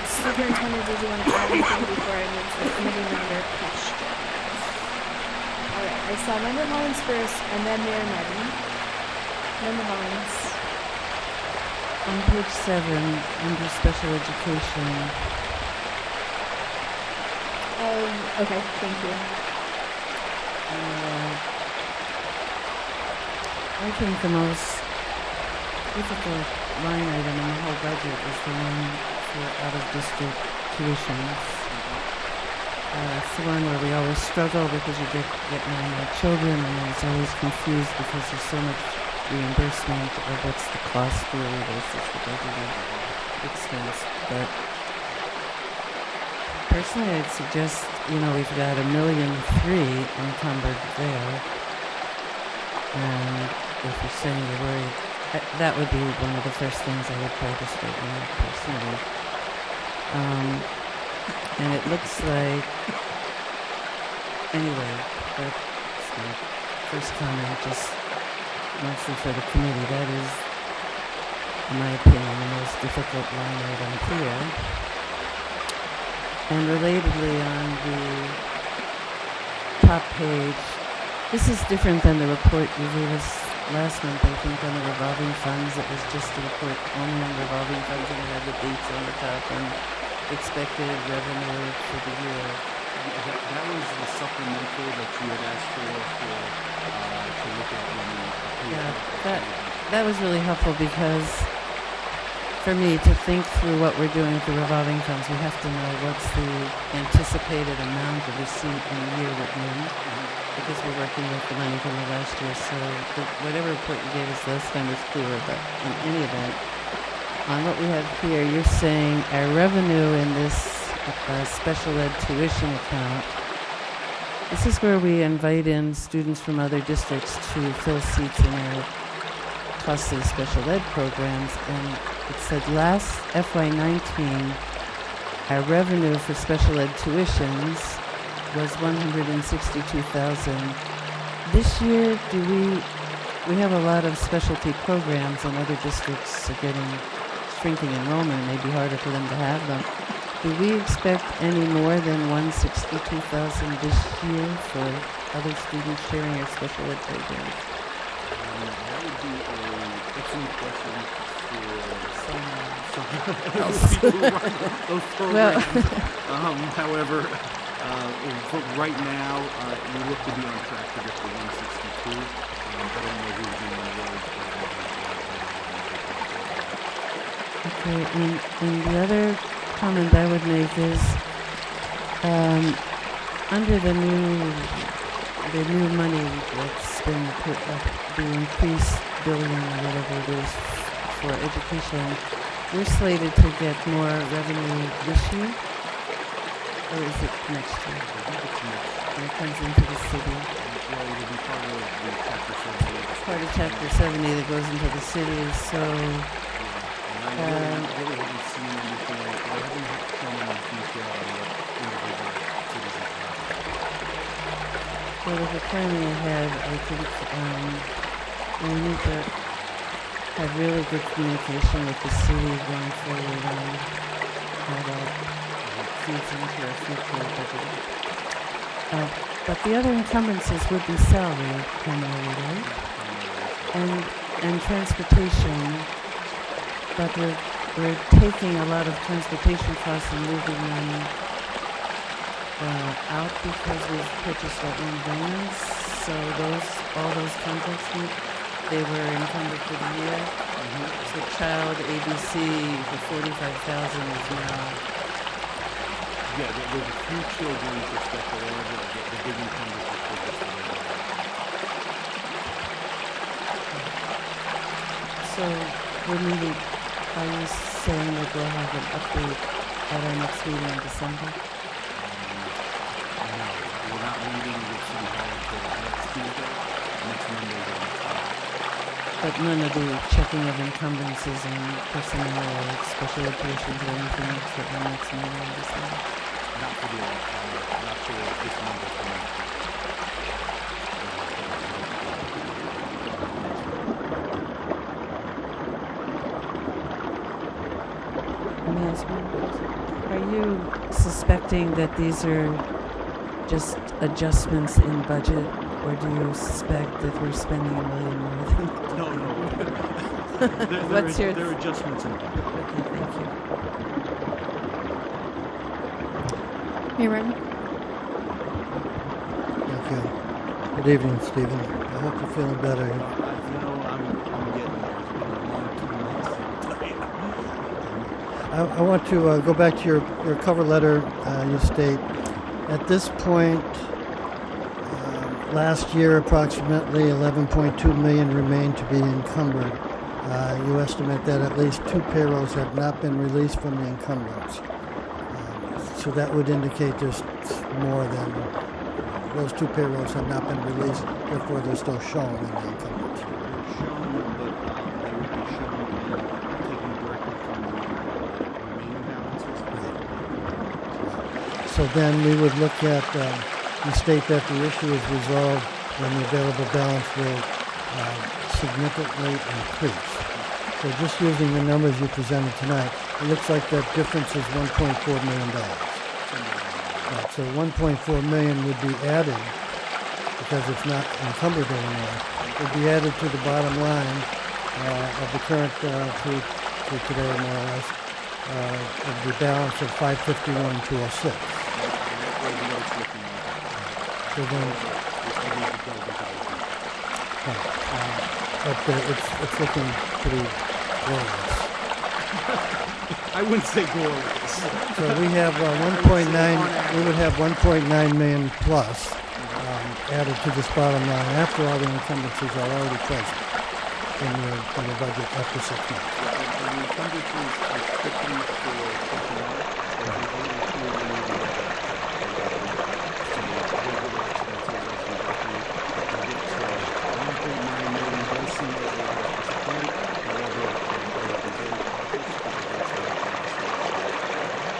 Superintendent, did you want to add anything before I move to the committee member questions? All right, I saw Member Hollins first, and then Mayor Martin. Member Hollins. On page 7, under special education, Okay, thank you. I think the most difficult line item in the whole budget is the one for out-of-district tuitions. It's the one where we always struggle because you get more and more children, and I was always confused because there's so much reimbursement of what's the cost really versus the budgeted expense. But personally, I'd suggest, we've got $1.3 million encumbered there. And if you're saying you're worried, that would be one of the first things I would try to straighten out personally. And it looks like, anyway, that's my first comment, just mostly for the committee. That is, in my opinion, the most difficult line item here. And relatedly, on the top page, this is different than the report you gave us last month, I think, on the revolving funds. It was just a report only on revolving funds, and it had the dates on the top and expected revenue for the year. That was the supplemental that you had asked for to look at when we approved. Yeah, that was really helpful because for me to think through what we're doing with the revolving funds, we have to know what's the anticipated amount of receipt in the year we're in, because we're working with the money from the last year. So whatever report you gave us last time was clear, but in any event, on what we have here, you're saying our revenue in this special ed tuition account, this is where we invite in students from other districts to fill seats in our costly special ed programs, and it said last FY19, our revenue for special ed tuitions was $162,000. This year, we have a lot of specialty programs, and other districts are getting shrinking enrollment. It may be harder for them to have them. Do we expect any more than $162,000 this year for other students sharing our special ed programs? That would be an excellent question for else. those people who run those programs. However, right now, we look to be on track to get to 162. I don't know who's going to Okay, and the other comment I would make is, under the new money that's been put up, the increased billion or whatever it is for education, we're slated to get more revenue this year, or is it next year? When it comes into the city. Well, it'll be part of the Chapter 70. Part of Chapter 70 that goes into the cities, so... I really haven't seen anything, I haven't shown any detail on what individual cities have done. Well, if we're planning ahead, I think we need to have really good communication with the city going forward on how that feeds into our future budget. But the other encumbrances would be salary primarily, right? And transportation. But we're taking a lot of transportation costs and moving them out because we've purchased our own vans. So all those contracts, they were encumbered for the year. So child ABC for $45,000 is now. Yeah, there's a few children for special ed, the big encumbrance is for just So we're meeting. Are you saying that we'll have an update at our next meeting in December? No, we're not meeting with City Hall until next Tuesday, next Monday. But none of the checking of encumbrances and personnel or special ed tuitions or anything for our next meeting in December? Not for this Monday. Let me ask you, are you suspecting that these are just adjustments in budget, or do you suspect that we're spending $1 million more than? No. What's your? There are adjustments in budget. Okay, thank you. Mayor Martin? Good evening, Stephen. I hope you're feeling better. You know, I'm getting there. It's been a long 2 months. I want to go back to your cover letter. You state, at this point, last year approximately 11.2 million remained to be encumbered. You estimate that at least 2 payrolls have not been released from the encumbrance. So that would indicate there's more than those 2 payrolls have not been released, therefore they're still shown in the encumbrance. They're shown, but they would be shown taken directly from the remaining balances. So then we would look at, you state that the issue is resolved when the available balance will significantly increase. So just using the numbers you presented tonight, it looks like that difference is $1.4 million. Right, so 1.4 million would be added, because it's not encumbered anymore, would be added to the bottom line of the current, through today more or less, of the balance of 551,206. So then, but it's looking pretty glorious. I wouldn't say glorious. So we have 1.9. We would have 1.9 million plus added to this bottom line after all the encumbrances are already present in the budget after 6 months. And the encumbrances are strictly for personnel.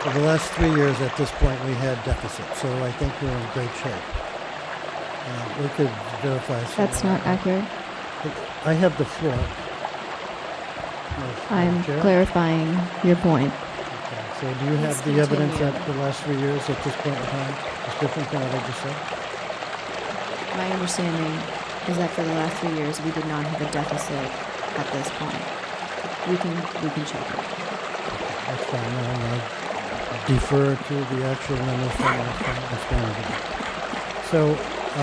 For the last 3 years at this point, we had deficit, so I think we're in great shape. We could verify. That's not accurate. I have the floor. I'm Chair? clarifying your point. Okay, so do you have the evidence that the last 3 years at this point in time is different than what I just said? My understanding is that for the last 3 years, we did not have a deficit at this point. We can check it. That's fine. I'll defer to the actual numbers from that's fine. So I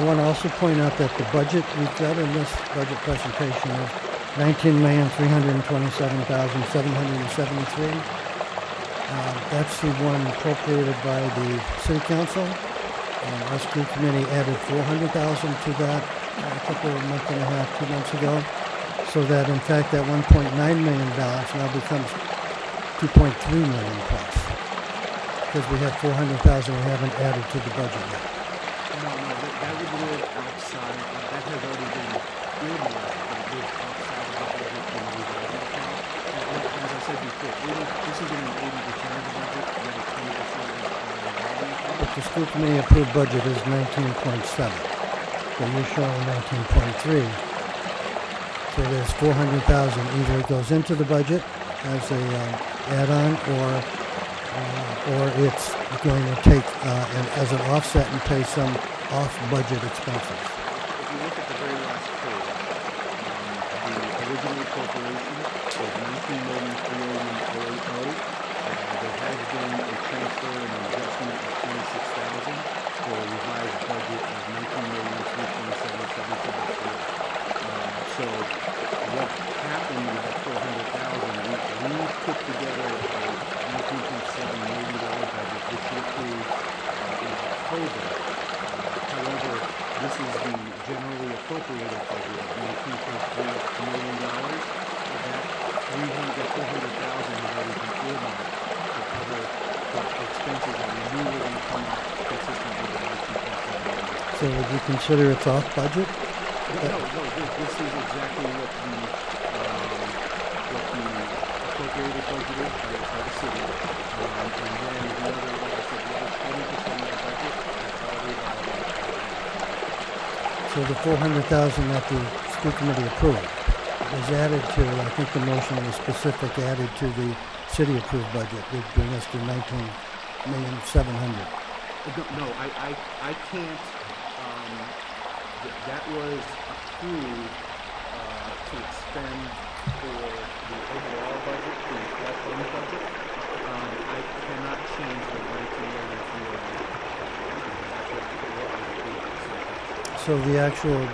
want to also point out that the budget we've got in this budget presentation is $19,327,773. That's the one appropriated by the City Council. Our school committee added $400,000 to that a couple of months and a half, 2 months ago, so that in fact that $1.9 million balance now becomes $2.3 million plus, because we have $400,000 we haven't added to the budget yet. No, that would live outside, that has already been earmarked, but it lives outside of the budget in the revolving account. As I said before, this is in an 80% of the budget, and then 20% is the revolving account. But the school committee approved budget is 19.7, so you're showing 19.3. So there's 400,000, either it goes into the budget as a add-on, or it's going to take as an offset and pay some off-budget expenses. If you look at the very last page, the original appropriation was $19,380,080. There has been a transfer and an adjustment of $26,000 for a revised budget of $19,327,773. So what happened with that $400,000? We put together a $19.7 million budget, which we approved in October. However, this is the generally appropriated budget of $19.3 million. That $400,000 has already been earmarked for expenses that we knew were going to come out consistent with the $19.7 million. So would you consider it's off budget? No, this is exactly what the appropriated budget is by the city. And then the other, like I said, the other 20% of the budget, that's already So the 400,000 that the school committee approved was added to, I think the motion was specific, added to the city approved budget, would bring us to 19,700,000. No, I can't, that was approved to expend for the overall budget, the all-fund budget. I cannot change the $19,380,000. So the actual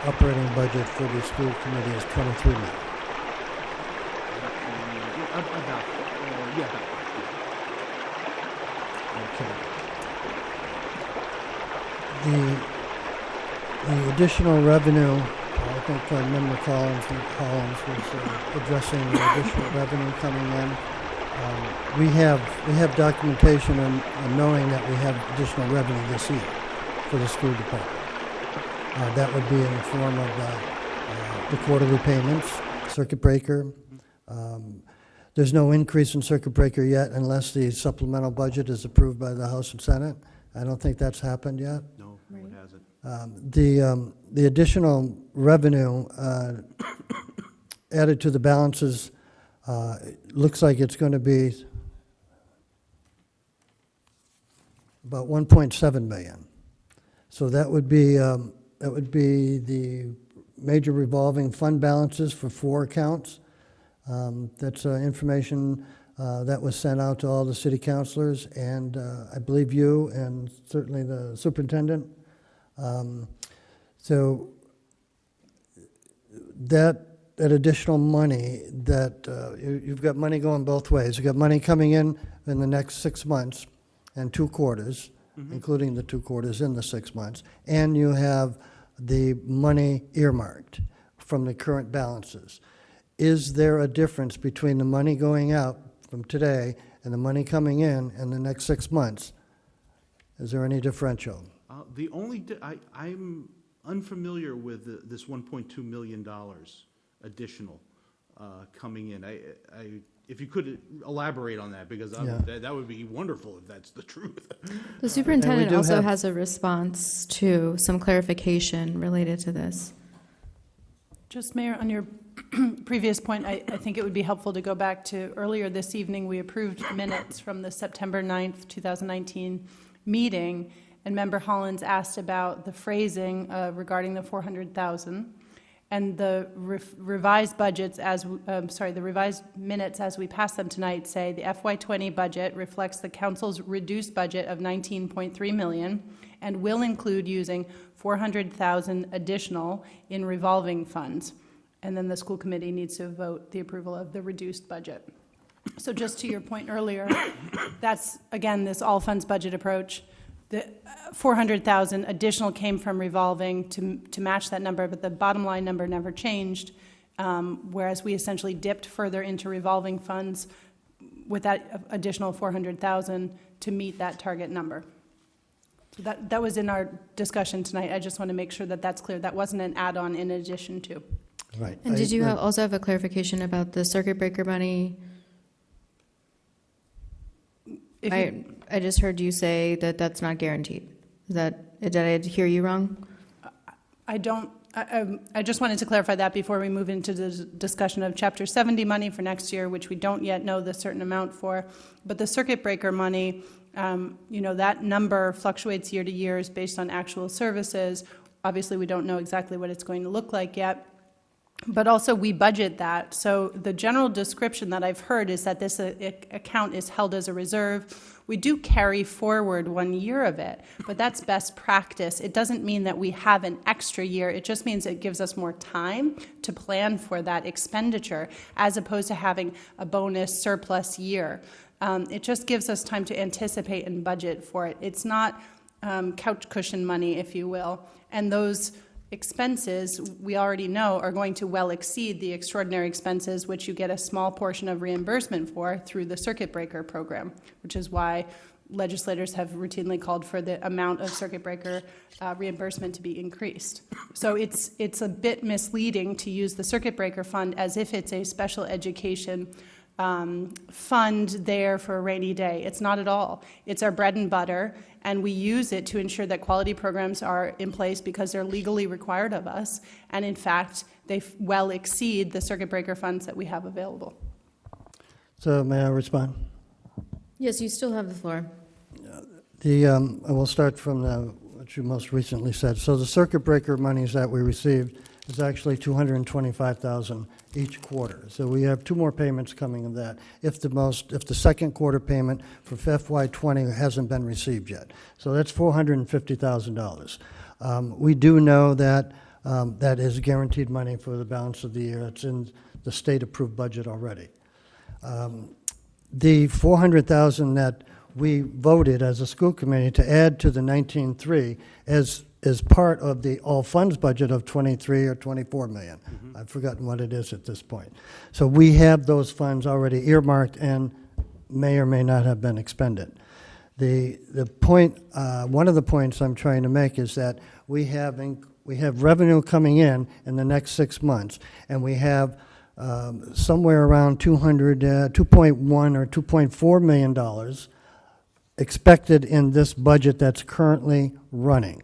operating budget for the school committee is 23 million. Yeah, Okay. The additional revenue, I think Member Collins was addressing the additional revenue coming in. We have documentation on knowing that we have additional revenue this year for the school department. That would be in the form of the quarterly payments, circuit breaker. There's no increase in circuit breaker yet unless the supplemental budget is approved by the House and Senate. I don't think that's happened yet. No, it hasn't. The additional revenue added to the balances looks like it's going to be about 1.7 million. So that would be the major revolving fund balances for 4 accounts. That's information that was sent out to all the city councilors, and I believe you and certainly the superintendent. So that additional money that you've got money going both ways. You've got money coming in the next 6 months and 2 quarters, including the 2 quarters in the 6 months, and you have the money earmarked from the current balances. Is there a difference between the money going out from today and the money coming in the next 6 months? Is there any differential? The only, I'm unfamiliar with this $1.2 million additional coming in. If you could elaborate on that, because that would be wonderful if that's the truth. The superintendent also has a response to some clarification related to this. Just, Mayor, on your previous point, I think it would be helpful to go back to earlier this evening. We approved minutes from the September 9th, 2019 meeting, and Member Hollins asked about the phrasing regarding the 400,000. And the revised budgets the revised minutes as we pass them tonight say the FY20 budget reflects the council's reduced budget of $19.3 million and will include using $400,000 additional in revolving funds. And then the school committee needs to vote the approval of the reduced budget. So just to your point earlier, that's, again, this all funds budget approach. The 400,000 additional came from revolving to match that number, but the bottom line number never changed, whereas we essentially dipped further into revolving funds with that additional 400,000 to meet that target number. So that was in our discussion tonight. I just want to make sure that that's clear. That wasn't an add-on in addition to. Right. And did you also have a clarification about the circuit breaker money? I just heard you say that that's not guaranteed. Did I hear you wrong? I don't. I just wanted to clarify that before we move into the discussion of Chapter 70 money for next year, which we don't yet know the certain amount for. But the circuit breaker money, that number fluctuates year to year based on actual services. Obviously, we don't know exactly what it's going to look like yet. But also we budget that. So the general description that I've heard is that this account is held as a reserve. We do carry forward 1 year of it, but that's best practice. It doesn't mean that we have an extra year. It just means it gives us more time to plan for that expenditure as opposed to having a bonus surplus year. It just gives us time to anticipate and budget for it. It's not couch cushion money, if you will. And those expenses, we already know, are going to well exceed the extraordinary expenses, which you get a small portion of reimbursement for through the circuit breaker program, which is why legislators have routinely called for the amount of circuit breaker reimbursement to be increased. So it's a bit misleading to use the circuit breaker fund as if it's a special education fund there for a rainy day. It's not at all. It's our bread and butter, and we use it to ensure that quality programs are in place because they're legally required of us, and in fact, they well exceed the circuit breaker funds that we have available. So may I respond? Yes, you still have the floor. I will start from what you most recently said. So the circuit breaker monies that we received is actually $225,000 each quarter. So we have 2 more payments coming of that if the second quarter payment for FY20 hasn't been received yet. So that's $450,000. We do know that that is guaranteed money for the balance of the year. It's in the state-approved budget already. The $400,000 that we voted as a school committee to add to the 19.3 is part of the all funds budget of 23 or 24 million. I've forgotten what it is at this point. So we have those funds already earmarked and may or may not have been expended. The point, one of the points I'm trying to make is that we have revenue coming in the next 6 months, and we have somewhere around $2.1 or $2.4 million expected in this budget that's currently running.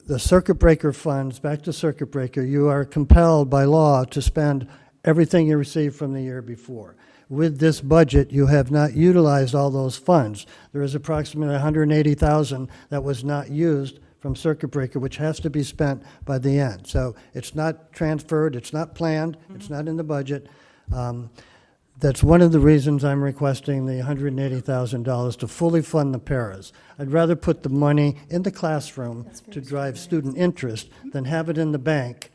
The circuit breaker funds, back to circuit breaker, you are compelled by law to spend everything you received from the year before. With this budget, you have not utilized all those funds. There is approximately $180,000 that was not used from circuit breaker, which has to be spent by the end. So it's not transferred, it's not planned, it's not in the budget. That's one of the reasons I'm requesting the $180,000 to fully fund the paras. I'd rather put the money in the classroom to drive student interest than have it in the bank,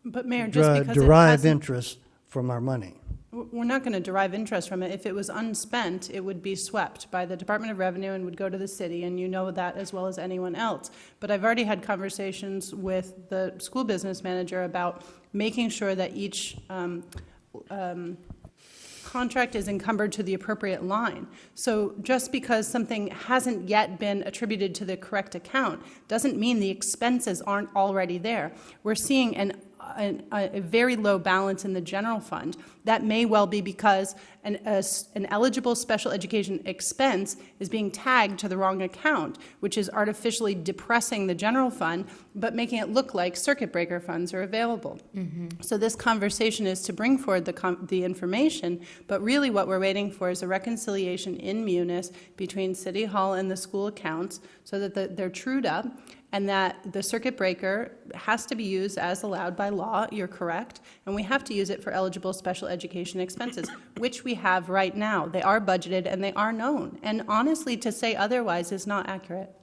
But Mayor, just because it derive hasn't, interest from our money. we're not going to derive interest from it. If it was unspent, it would be swept by the Department of Revenue and would go to the city, and you know that as well as anyone else. But I've already had conversations with the school business manager about making sure that each contract is encumbered to the appropriate line. So just because something hasn't yet been attributed to the correct account doesn't mean the expenses aren't already there. We're seeing a very low balance in the general fund. That may well be because an eligible special education expense is being tagged to the wrong account, which is artificially depressing the general fund, but making it look like circuit breaker funds are available. So this conversation is to bring forward the information, but really what we're waiting for is a reconciliation in Munis between City Hall and the school accounts so that they're trued up, and that the circuit breaker has to be used as allowed by law, you're correct, and we have to use it for eligible special education expenses, which we have right now. They are budgeted and they are known, and honestly, to say otherwise is not accurate.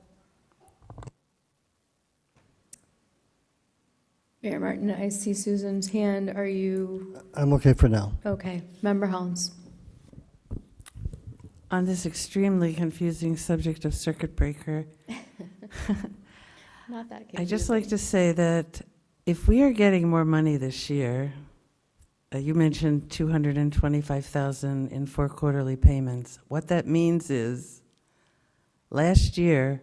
Mayor Martin, I see Susan's hand. Are you I'm okay for now. okay? Member Helms. On this extremely confusing subject of circuit breaker, Not that confusing. I'd just like to say that if we are getting more money this year, you mentioned $225,000 in 4 quarterly payments. What that means is last year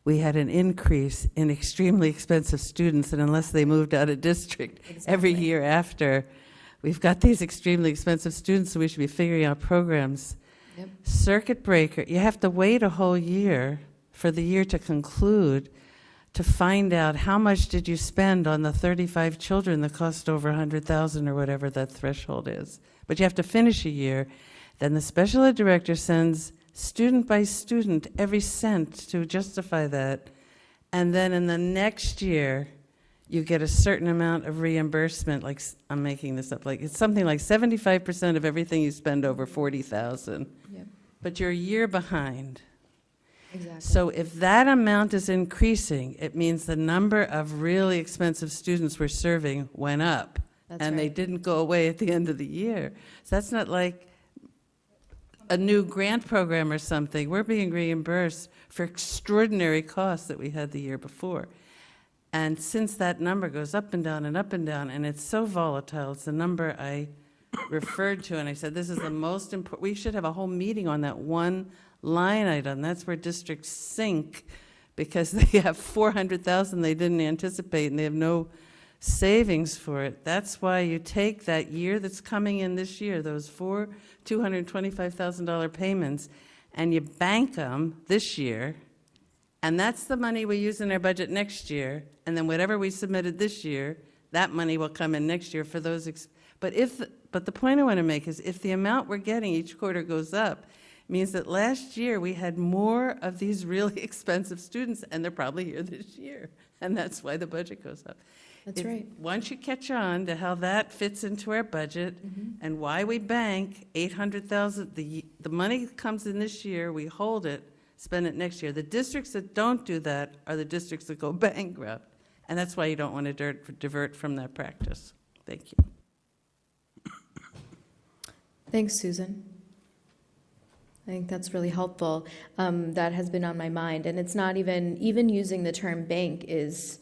we had an increase in extremely expensive students, and unless they moved out of district every year after, we've got these extremely expensive students, so we should be figuring out programs. Yep. Circuit breaker, you have to wait a whole year for the year to conclude to find out how much did you spend on the 35 children that cost over $100,000 or whatever that threshold is. But you have to finish a year. Then the special ed director sends student by student every cent to justify that. And then in the next year, you get a certain amount of reimbursement, like, I'm making this up, like it's something like 75% of everything you spend over $40,000. Yep. But you're a year behind. Exactly. So if that amount is increasing, it means the number of really expensive students we're serving went up. That's and they right. didn't go away at the end of the year. So that's not like a new grant program or something. We're being reimbursed for extraordinary costs that we had the year before. And since that number goes up and down and up and down, and it's so volatile, it's the number I referred to, and I said, this is the most important, we should have a whole meeting on that one line item. That's where districts sink because they have $400,000 they didn't anticipate and they have no savings for it. That's why you take that year that's coming in this year, those 4 $225,000 payments, and you bank them this year, and that's the money we use in our budget next year, and then whatever we submitted this year, that money will come in next year for those. But the point I want to make is if the amount we're getting each quarter goes up, means that last year we had more of these really expensive students, and they're probably here this year. and that's why the budget goes up. That's right. Once you catch on to how that fits into our budget and why we bank 800,000, the money comes in this year, we hold it, spend it next year. The districts that don't do that are the districts that go bankrupt, and that's why you don't want to divert from that practice. Thank you. Thanks, Susan. I think that's really helpful. That has been on my mind, and it's not even using the term bank is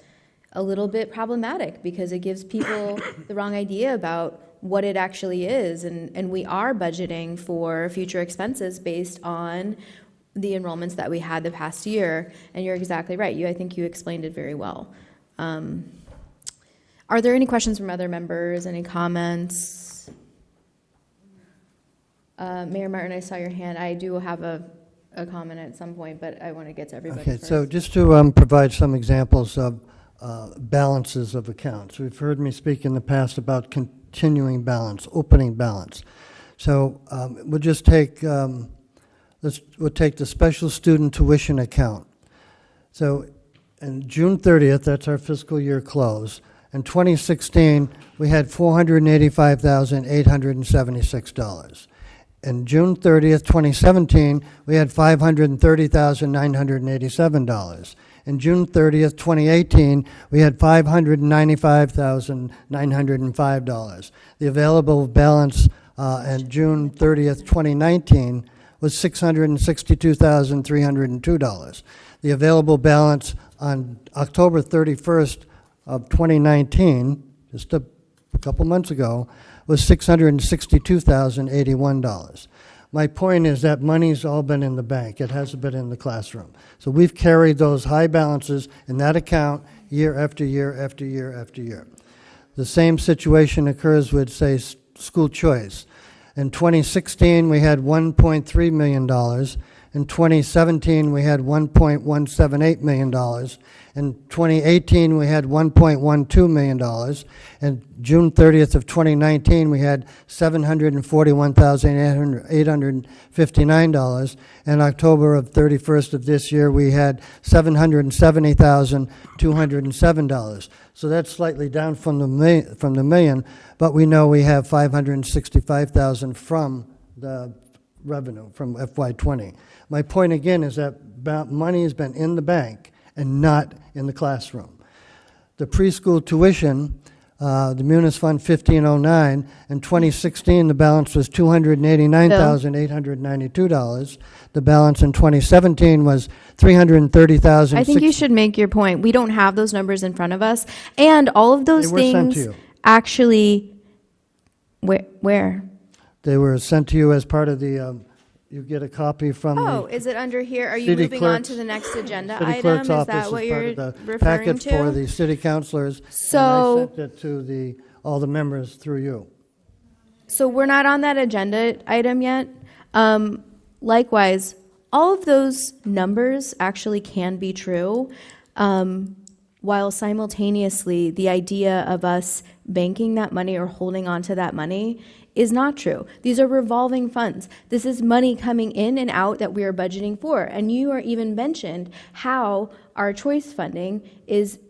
a little bit problematic because it gives people the wrong idea about what it actually is, and we are budgeting for future expenses based on the enrollments that we had the past year, and you're exactly right. I think you explained it very well. Are there any questions from other members, any comments? Mayor Martin, I saw your hand. I do have a comment at some point, but I want to get to everybody Okay, first. so just to provide some examples of balances of accounts. We've heard me speak in the past about continuing balance, opening balance. So we'll just take, we'll take the special student tuition account. So in June 30th, that's our fiscal year close. In 2016, we had $485,876. In June 30th, 2017, we had $530,987. In June 30th, 2018, we had $595,905. The available balance in June 30th, 2019 was $662,302. The available balance on October 31st of 2019, just a couple months ago, was $662,081. My point is that money's all been in the bank. It hasn't been in the classroom. So we've carried those high balances in that account year after year after year after year. The same situation occurs with, say, school choice. In 2016, we had $1.3 million. In 2017, we had $1.178 million. In 2018, we had $1.12 million. And June 30th of 2019, we had $741,859. And October of 31st of this year, we had $770,207. So that's slightly down from the million, but we know we have $565,000 from the revenue from FY20. My point again is that money has been in the bank and not in the classroom. The preschool tuition, the Munis Fund 1509, in 2016 the balance was $289,892. The balance in 2017 was $330,000. I think you should make your point. We don't have those numbers in front of us, and all of those They were sent things to you. actually. Where? They were sent to you as part of the. You get a copy from Oh, the is it under here? Are you city moving on clerk's- to the next agenda city item? clerk's Is office that what as part you're of the referring packet for to? the city councilors. So- and I sent it to all the members through you. So we're not on that agenda item yet. Likewise, all of those numbers actually can be true, while simultaneously the idea of us banking that money or holding on to that money is not true. These are revolving funds. This is money coming in and out that we are budgeting for. And you are even mentioned how our choice funding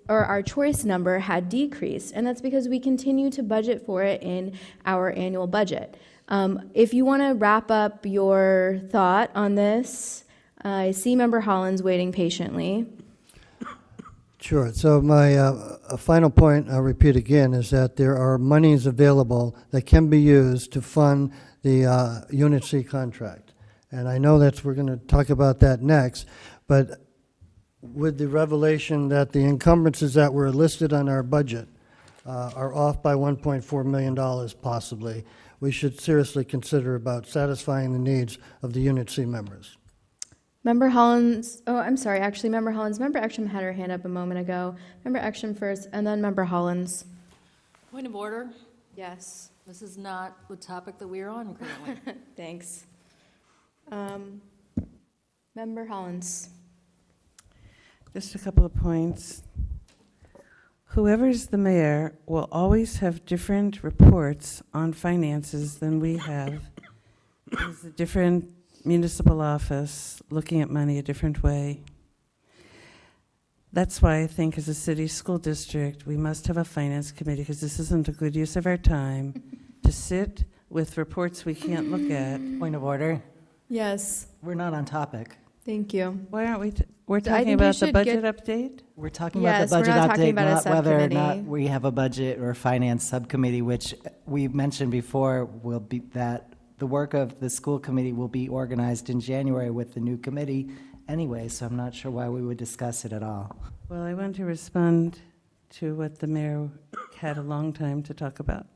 or our choice number had decreased. And that's because we continue to budget for it in our annual budget. If you want to wrap up your thought on this, I see Member Hollins waiting patiently. Sure. So my final point, I'll repeat again, is that there are monies available that can be used to fund the Unit C contract. And I know we're going to talk about that next, but with the revelation that the encumbrances that were listed on our budget are off by $1.4 million possibly, we should seriously consider about satisfying the needs of the Unit C members. Member Hollins, oh, I'm sorry, actually, Member Hollins, Member Ekstrom had her hand up a moment ago. Member Ekstrom first, and then Member Hollins. Point of order. Yes. This is not the topic that we are on currently. Thanks. Member Hollins. Just a couple of points. Whoever's the mayor will always have different reports on finances than we have. There's a different municipal office looking at money a different way. That's why I think as a city school district, we must have a finance committee, because this isn't a good use of our time to sit with reports we can't look at. Point of order. Yes, We're not on topic. thank you. Why aren't we, we're I talking think we about the should budget get- update? We're talking Yes, about we're the budget not talking update, about a not whether or not subcommittee. we have a budget or finance subcommittee, which we mentioned before will be that the work of the school committee will be organized in January with the new committee anyway, so I'm not sure why we would discuss it at all. Well, I want to respond to what the mayor had a long time to talk about.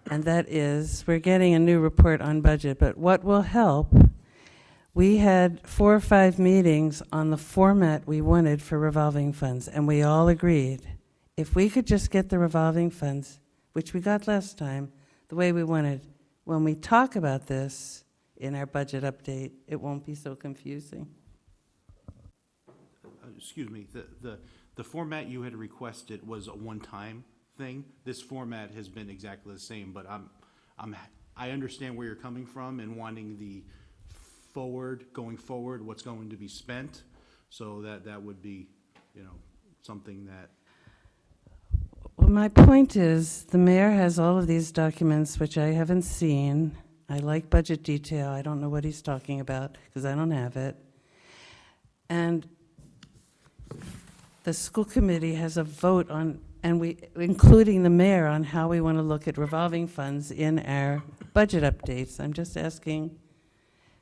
And that is, we're getting a new report on budget, but what will help, we had 4 or 5 meetings on the format we wanted for revolving funds, and we all agreed, if we could just get the revolving funds, which we got last time, the way we wanted, when we talk about this in our budget update, it won't be so confusing. Excuse me, the format you had requested was a one-time thing. This format has been exactly the same, but I understand where you're coming from and wanting the going forward, what's going to be spent. So that would be, something that. Well, my point is, the mayor has all of these documents, which I haven't seen. I like budget detail. I don't know what he's talking about, because I don't have it. And the school committee has a vote on, and including the mayor, on how we want to look at revolving funds in our budget updates. I'm just asking,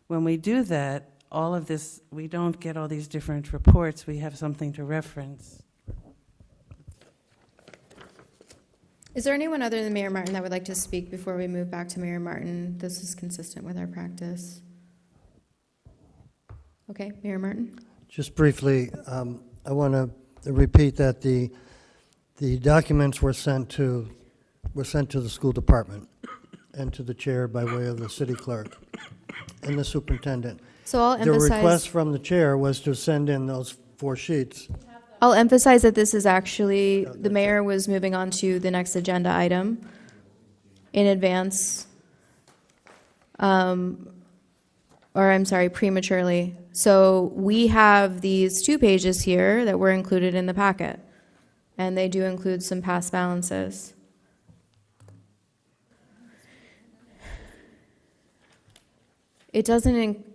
when we do that, all of this, we don't get all these different reports. We have something to reference. Is there anyone other than Mayor Martin that would like to speak before we move back to Mayor Martin? This is consistent with our practice. Okay, Mayor Martin? Just briefly, I want to repeat that the documents were sent to the school department and to the chair by way of the city clerk and the superintendent. So I'll The emphasize. request from the chair was to send in those 4 sheets. I'll emphasize that this is actually, the mayor was moving on to the next agenda item in advance, or I'm sorry, prematurely. So we have these 2 pages here that were included in the packet, and they do include some past balances. It doesn't,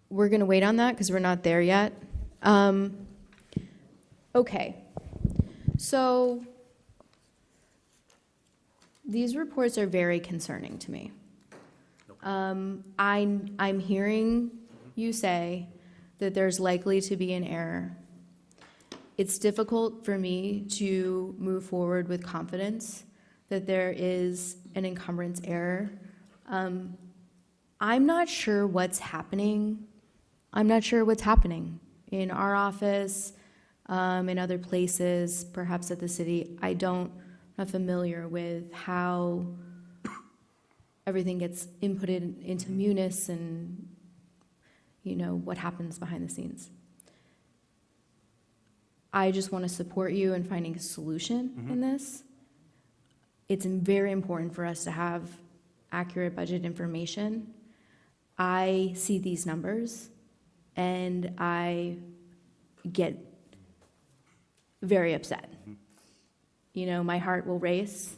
we're going to wait on that because we're not there yet. Okay, so these reports are very concerning to me. I'm hearing you say that there's likely to be an error. It's difficult for me to move forward with confidence that there is an encumbrance error. I'm not sure what's happening. I'm not sure what's happening in our office, in other places, perhaps at the city. I'm not familiar with how everything gets inputted into Munis and, what happens behind the scenes. I just want to support you in finding a solution in this. It's very important for us to have accurate budget information. I see these numbers and I get very upset. My heart will race,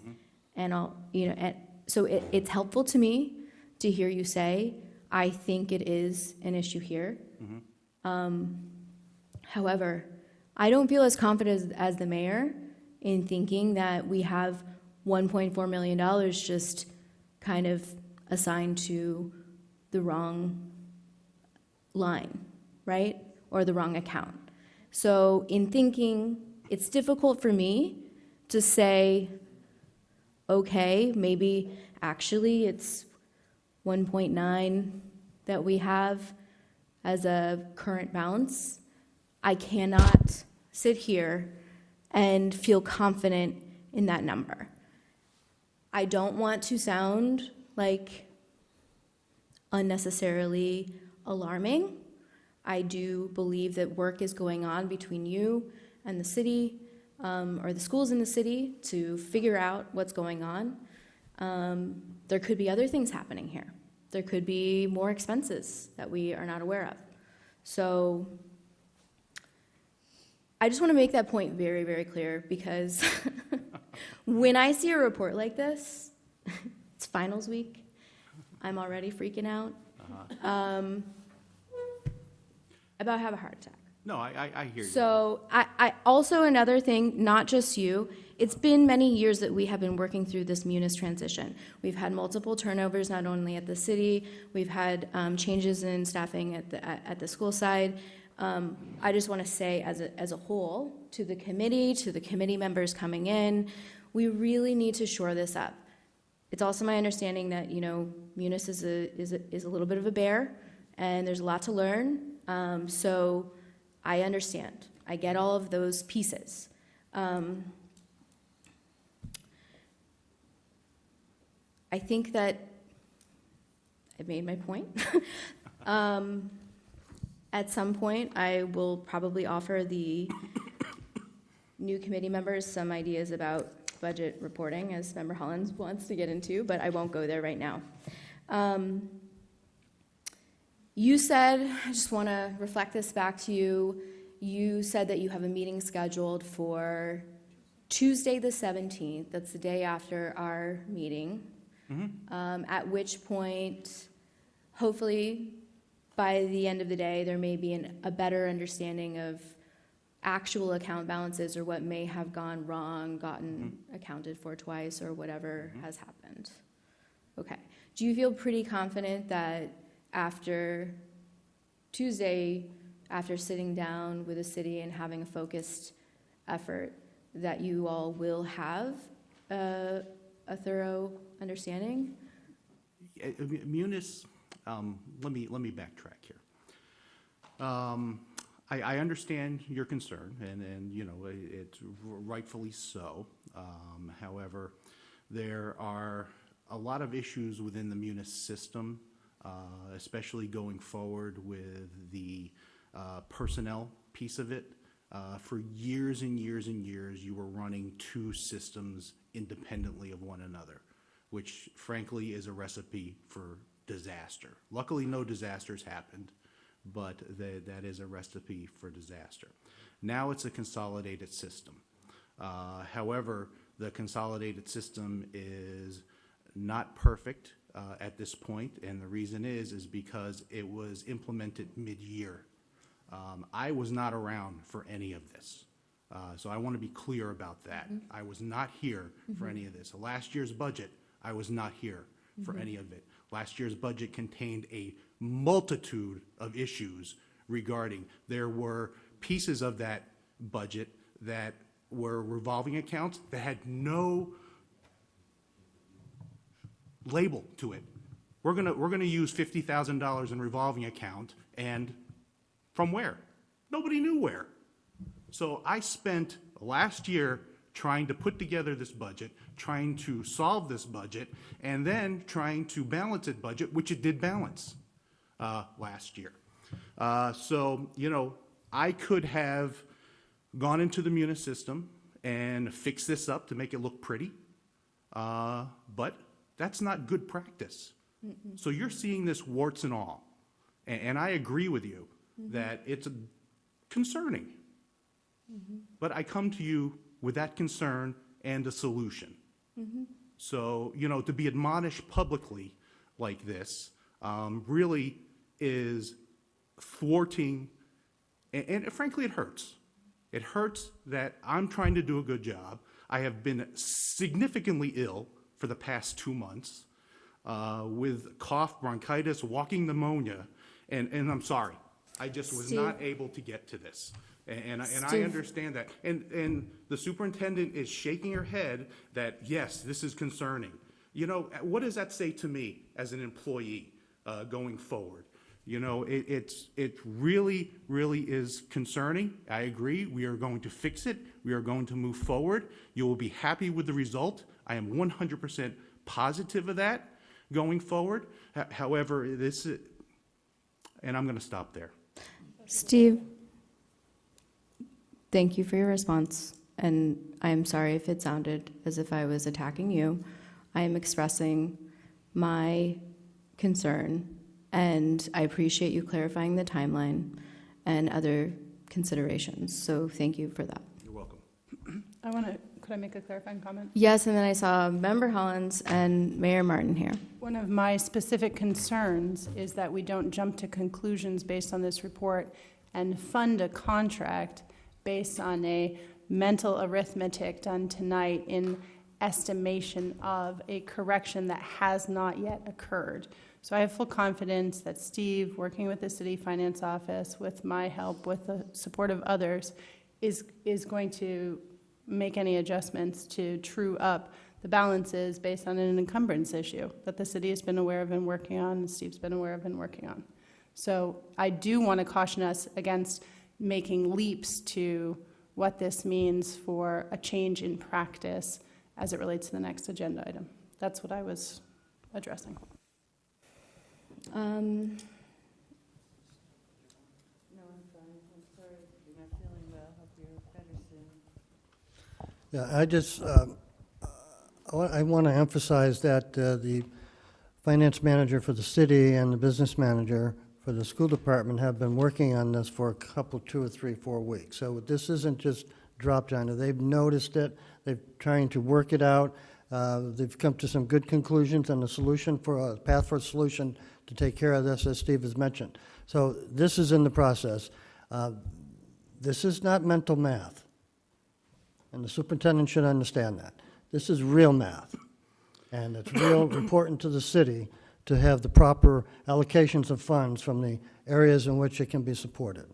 and so it's helpful to me to hear you say, I think it is an issue here. However, I don't feel as confident as the mayor in thinking that we have $1.4 million just kind of assigned to the wrong line, right? Or the wrong account. So in thinking, it's difficult for me to say, okay, maybe actually it's 1.9 that we have as a current balance. I cannot sit here and feel confident in that number. I don't want to sound like unnecessarily alarming. I do believe that work is going on between you and the city, or the schools in the city, to figure out what's going on. There could be other things happening here. There could be more expenses that we are not aware of. So I just want to make that point very, very clear, because when I see a report like this, it's finals week, I'm already freaking out. About to have a heart attack. No, I hear you. So I also, another thing, not just you, it's been many years that we have been working through this munis transition. We've had multiple turnovers, not only at the city, we've had changes in staffing at the school side. I just want to say, as a whole, to the committee members coming in, we really need to shore this up. It's also my understanding that, you know, munis is a little bit of a bear, and there's a lot to learn. So I understand. I get all of those pieces. I think that I've made my point. At some point, I will probably offer the new committee members some ideas about budget reporting, as Member Hollins wants to get into, but I won't go there right now. You said, I just want to reflect this back to you, you said that you have a meeting scheduled for Tuesday the 17th, that's the day after our meeting, at which point, hopefully, by the end of the day, there may be a better understanding of actual account balances or what may have gone wrong, gotten accounted for twice, or whatever has happened. Okay. Do you feel pretty confident that after Tuesday, after sitting down with the city and having a focused effort, that you all will have a thorough understanding? Munis, let me backtrack here. I understand your concern, and you know, it's rightfully so. However, there are a lot of issues within the munis system, especially going forward with the personnel piece of it. For years and years and years, you were running two systems independently of one another, which frankly is a recipe for disaster. Luckily, no disasters happened, but that is a recipe for disaster. Now it's a consolidated system. However, the consolidated system is not perfect at this point, and the reason is because it was implemented mid-year. I was not around for any of this, so I want to be clear about that. I was not here for any of this. Last year's budget, I was not here for any of it. Last year's budget contained a multitude of issues regarding. There were pieces of that budget that were revolving accounts that had no label to it. We're gonna use $50,000 in revolving account, and from where? Nobody knew where. So I spent last year trying to put together this budget, trying to solve this budget, and then trying to balance it budget, which it did balance last year. So, you know, I could have gone into the munis system and fixed this up to make it look pretty, but that's not good practice. So you're seeing this warts and all, and I agree with you that it's concerning. But I come to you with that concern and a solution. So, you know, to be admonished publicly like this really is thwarting, and frankly, it hurts. It hurts that I'm trying to do a good job. I have been significantly ill for the past 2 months with cough, bronchitis, walking pneumonia, and I'm sorry. I just was not able to get to this. And I understand that. And the superintendent is shaking her head that, yes, this is concerning. You know, what does that say to me as an employee going forward? You know, it really, really is concerning. I agree. We are going to fix it. We are going to move forward. You will be happy with the result. I am 100% positive of that going forward. However, this is, and I'm going to stop there. Steve, thank you for your response, and I'm sorry if it sounded as if I was attacking you. I am expressing my concern, and I appreciate you clarifying the timeline and other considerations. So thank you for that. You're welcome. Could I make a clarifying comment? Yes, and then I saw Member Hollins and Mayor Martin here. One of my specific concerns is that we don't jump to conclusions based on this report and fund a contract based on a mental arithmetic done tonight in estimation of a correction that has not yet occurred. So I have full confidence that Steve, working with the city finance office, with my help, with the support of others, is going to make any adjustments to true up the balances based on an encumbrance issue that the city has been aware of and working on, and Steve's been aware of and working on. So I do want to caution us against making leaps to what this means for a change in practice as it relates to the next agenda item. That's what I was addressing. Yeah, I want to emphasize that the finance manager for the city and the business manager for the school department have been working on this for a couple, 2 or 3, 4 weeks. So this isn't just dropped on it. They've noticed it. They're trying to work it out. They've come to some good conclusions and a solution for a path for a solution to take care of this, as Steve has mentioned. So this is in the process. This is not mental math. And the superintendent should understand that. This is real math. And it's real important to the city to have the proper allocations of funds from the areas in which it can be supported.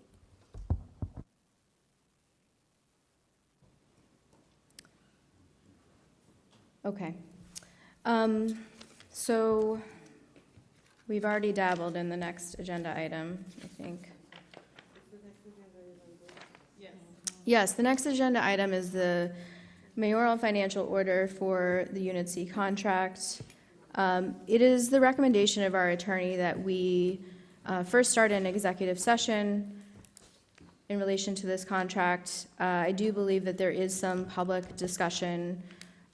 Okay. So we've already dabbled in the next agenda item, I think. Yes, the next agenda item is the mayoral financial order for the Unit C contract. It is the recommendation of our attorney that we first start an executive session in relation to this contract. I do believe that there is some public discussion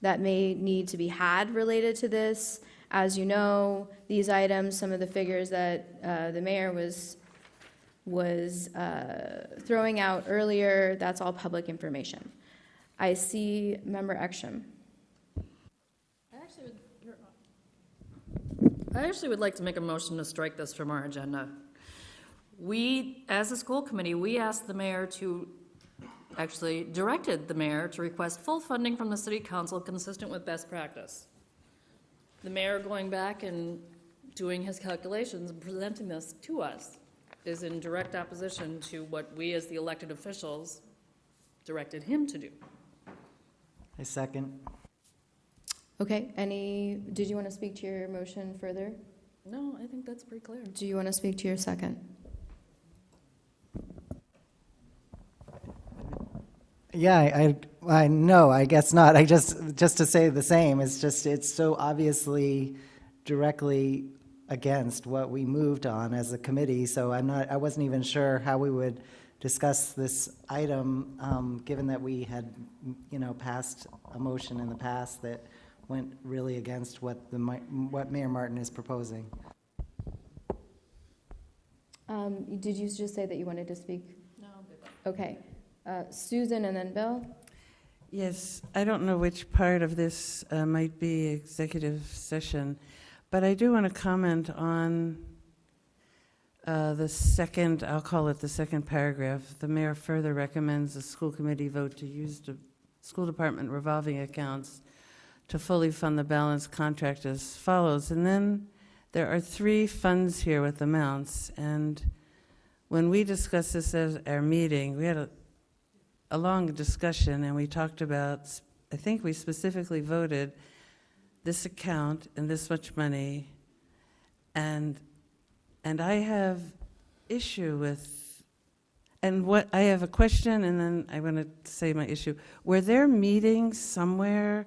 that may need to be had related to this. As you know, these items, some of the figures that the mayor was throwing out earlier, that's all public information. I see Member Ekstrom. I actually would like to make a motion to strike this from our agenda. We, as a school committee, we asked the mayor to, actually directed the mayor to request full funding from the city council consistent with best practice. The mayor going back and doing his calculations and presenting this to us is in direct opposition to what we as the elected officials directed him to do. I second. Okay, did you want to speak to your motion further? No, I think that's pretty clear. Do you want to speak to your second? Yeah, I know, I guess not. I just to say the same, it's so obviously directly against what we moved on as a committee, so I wasn't even sure how we would discuss this item, given that we had, passed a motion in the past that went really against what Mayor Martin is proposing. Did you just say that you wanted to speak? No. Okay. Susan and then Bill? Yes, I don't know which part of this might be executive session, but I do want to comment on the second, I'll call it the second paragraph. The mayor further recommends the school committee vote to use the school department revolving accounts to fully fund the balance contract as follows. And then there are 3 funds here with amounts. And when we discussed this at our meeting, we had a long discussion, and we talked about, I think we specifically voted this account and this much money. And I have issue with, and what I have a question, and then I want to say my issue. Were there meetings somewhere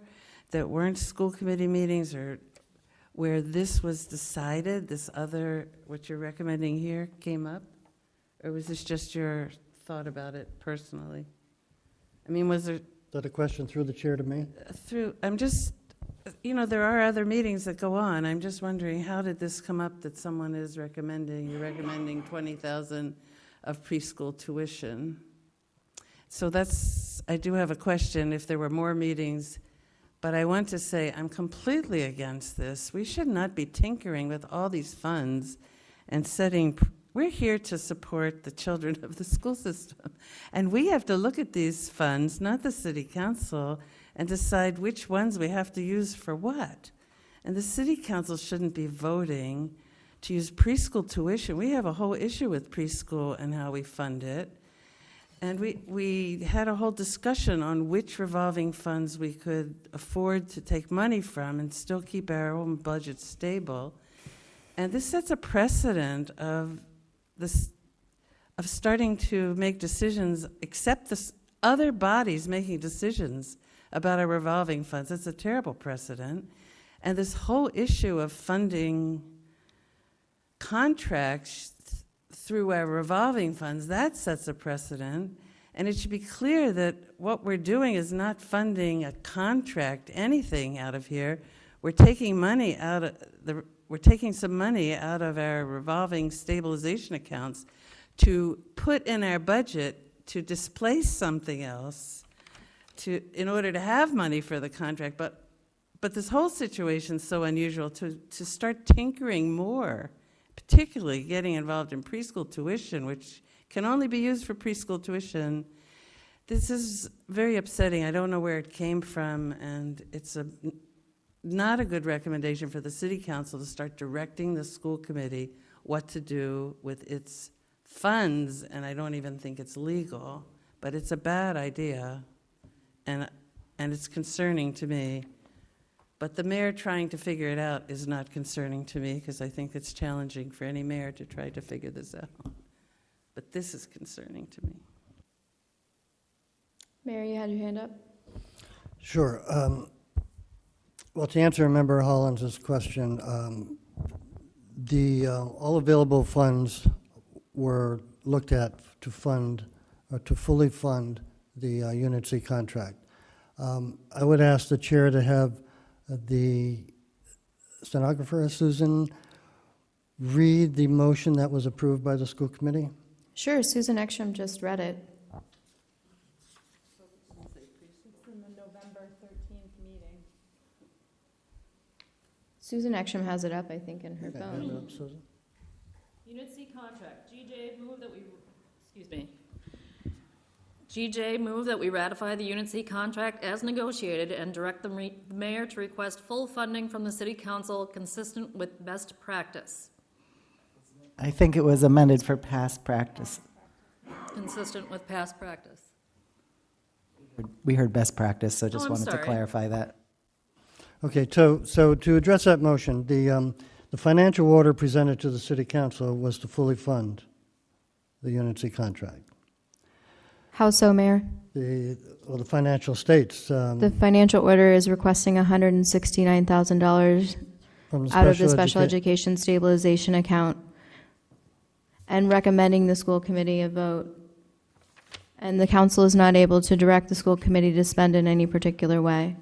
that weren't school committee meetings, or where this was decided, this other, what you're recommending here, came up? Or was this just your thought about it personally? I mean, was there... Is that a question through the chair to me? I'm just, there are other meetings that go on. I'm just wondering, how did this come up that someone is recommending, you're recommending $20,000 of preschool tuition? So I do have a question, if there were more meetings, but I want to say I'm completely against this. We should not be tinkering with all these funds and we're here to support the children of the school system. And we have to look at these funds, not the city council, and decide which ones we have to use for what. And the city council shouldn't be voting to use preschool tuition. We have a whole issue with preschool and how we fund it. And we had a whole discussion on which revolving funds we could afford to take money from and still keep our own budget stable. And this sets a precedent of starting to make decisions, accept the other bodies making decisions about our revolving funds. It's a terrible precedent. And this whole issue of funding contracts through our revolving funds, that sets a precedent. And it should be clear that what we're doing is not funding a contract, anything out of here. We're taking some money out of our revolving stabilization accounts to put in our budget to displace something else in order to have money for the contract. But this whole situation is so unusual to start tinkering more, particularly getting involved in preschool tuition, which can only be used for preschool tuition. This is very upsetting. I don't know where it came from, and it's not a good recommendation for the city council to start directing the school committee what to do with its funds, and I don't even think it's legal, but it's a bad idea, and it's concerning to me. But the mayor trying to figure it out is not concerning to me, because I think it's challenging for any mayor to try to figure this out. But this is concerning to me. Mayor, you had your hand up? Sure. Well, to answer Member Hollins' question, all available funds were looked at to fully fund the Unit C contract. I would ask the chair to have the stenographer, Susan, read the motion that was approved by the school committee. Sure, Susan Ekstrom just read it. It's in the November 13th meeting. Susan Ekstrom has it up, I think, in her Okay, phone. hand it up, Susan. Unit C contract, GJ, move that we ratify the Unit C contract as negotiated and direct the mayor to request full funding from the city council consistent with best practice. I think it was amended for past practice. Consistent with past practice. We heard best practice, so just I'm wanted to sorry. clarify that. Okay, so to address that motion, the financial order presented to the city council was to fully fund the Unit C contract. How so, Mayor? The financial states. The financial order is requesting $169,000 out of the special education stabilization account and recommending the school committee a vote. And the council is not able to direct the school committee to spend in any particular way.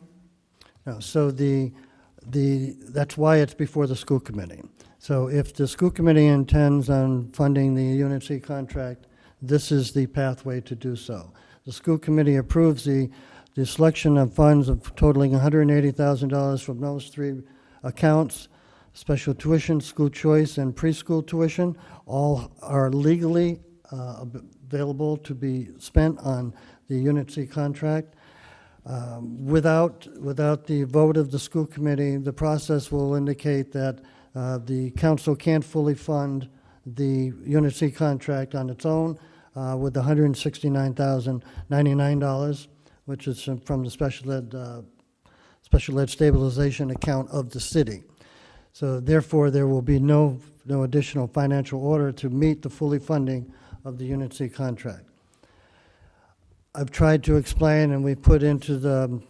No, so that's why it's before the school committee. So if the school committee intends on funding the Unit C contract, this is the pathway to do so. The school committee approves the selection of funds of totaling $180,000 from those three accounts: special tuition, school choice, and preschool tuition. All are legally available to be spent on the Unit C contract. Without the vote of the school committee, the process will indicate that the council can't fully fund the Unit C contract on its own with $169,099, which is from the special ed stabilization account of the city. So therefore, there will be no additional financial order to meet the fully funding of the Unit C contract. I've tried to explain, and we put into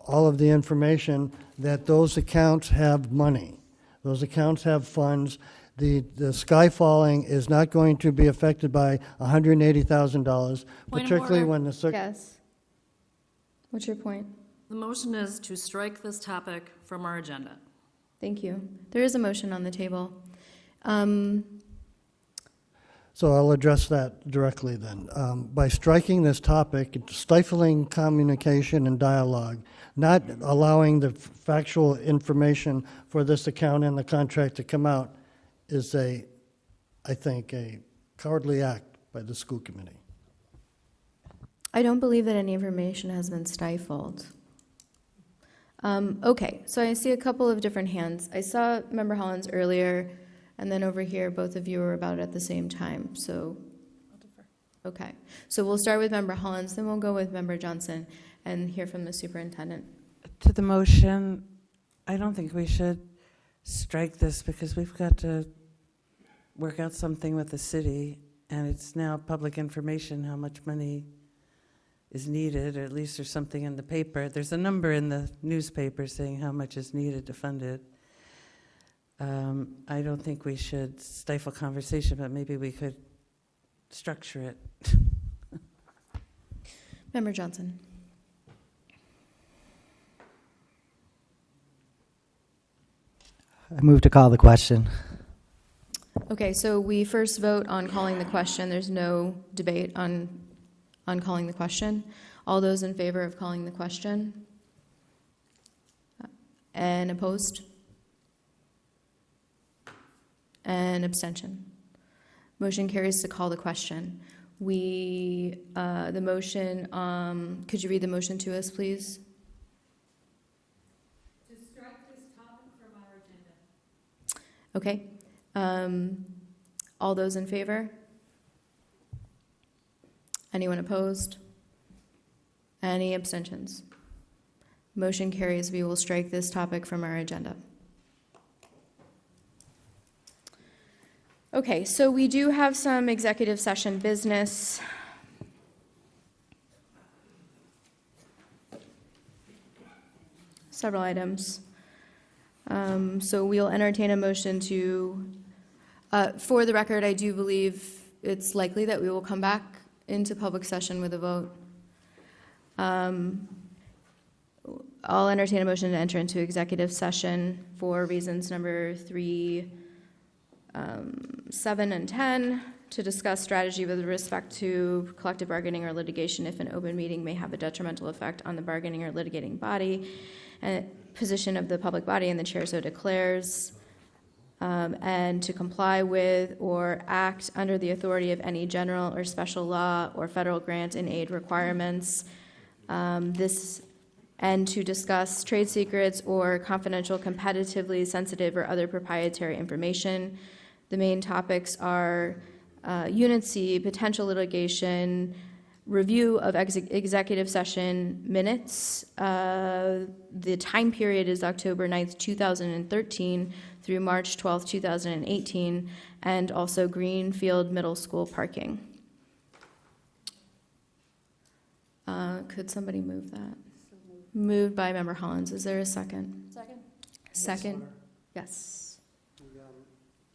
all of the information, that those accounts have money. Those accounts have funds. The sky falling is not going to be affected by $180,000, particularly when the Yes. What's your point? The motion is to strike this topic from our agenda. Thank you. There is a motion on the table. So I'll address that directly then. By striking this topic, it's stifling communication and dialogue, not allowing the factual information for this account and the contract to come out is I think, a cowardly act by the school committee. I don't believe that any information has been stifled. Okay, so I see a couple of different hands. I saw Member Hollins earlier, and then over here, both of you were about at the same time, so. Okay, so we'll start with Member Hollins, then we'll go with Member Johnson and hear from the superintendent. To the motion, I don't think we should strike this because we've got to work out something with the city, and it's now public information how much money is needed, or at least there's something in the paper. There's a number in the newspaper saying how much is needed to fund it. I don't think we should stifle conversation, but maybe we could structure it. Member Johnson. I move to call the question. Okay, so we first vote on calling the question. There's no debate on calling the question. All those in favor of calling the question? And opposed? And abstention? Motion carries to call the question. The motion, could you read the motion to us, please? To strike this topic from our agenda. Okay. All those in favor? Anyone opposed? Any abstentions? Motion carries. We will strike this topic from our agenda. Okay, so we do have some executive session business. Several items. So we'll entertain a motion to, for the record, I do believe it's likely that we will come back into public session with a vote. I'll entertain a motion to enter into executive session for reasons number 3, 7, and 10, to discuss strategy with respect to collective bargaining or litigation if an open meeting may have a detrimental effect on the bargaining or litigating body, and position of the public body, and the chair so declares, and to comply with or act under the authority of any general or special law or federal grant and aid requirements, and to discuss trade secrets or confidential, competitively sensitive, or other proprietary information. The main topics are Unit C, potential litigation, review of executive session minutes. The time period is October 9th, 2013 through March 12th, 2018, and also Greenfield Middle School parking. Could somebody move that? Moved by Member Hollins. Is there a second? Second. Second? Yes.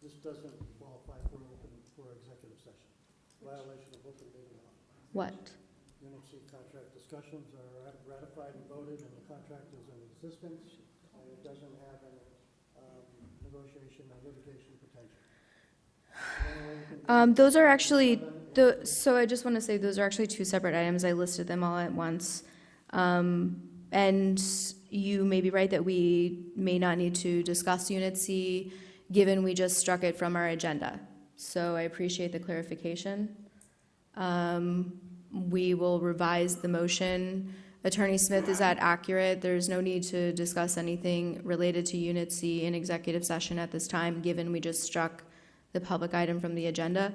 This doesn't qualify for executive session. Violation of open meeting law. What? Unit C contract discussions are ratified and voted, and the contract is in existence, and it doesn't have any negotiation or litigation potential. Those are actually, so I just want to say those are actually two separate items. I listed them all at once. And you may be right that we may not need to discuss Unit C, given we just struck it from our agenda. So I appreciate the clarification. We will revise the motion. Attorney Smith, is that accurate? There's no need to discuss anything related to Unit C in executive session at this time, given we just struck the public item from the agenda?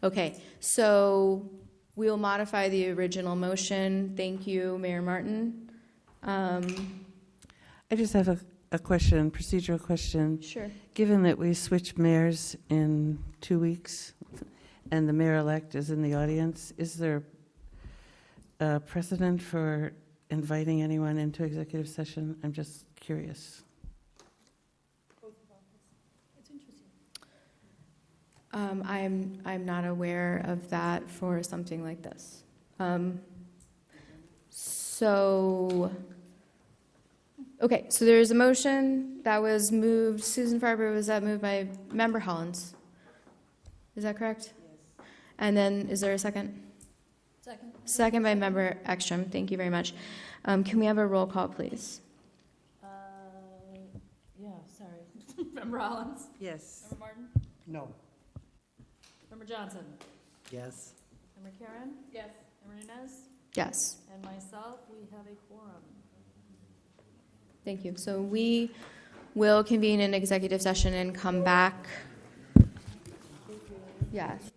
Okay, so we'll modify the original motion. Thank you, Mayor Martin. I just have a question, procedural question. Sure. Given that we switch mayors in 2 weeks and the mayor-elect is in the audience, is there a precedent for inviting anyone into executive session? I'm just curious. I'm not aware of that for something like this. Okay, so there's a motion that was moved. Susan Farber, was that moved by Member Hollins? Is that correct? Yes. And then, is there a second? Second. Second by Member Ekstrom. Thank you very much. Can we have a roll call, please? Yeah, sorry. Member Rollins? Yes. Member Martin? No. Member Johnson? Yes. Member Karen? Yes. Member Nunez? Yes. And myself, we have a quorum. Thank you. So we will convene an executive session and come back. Yes.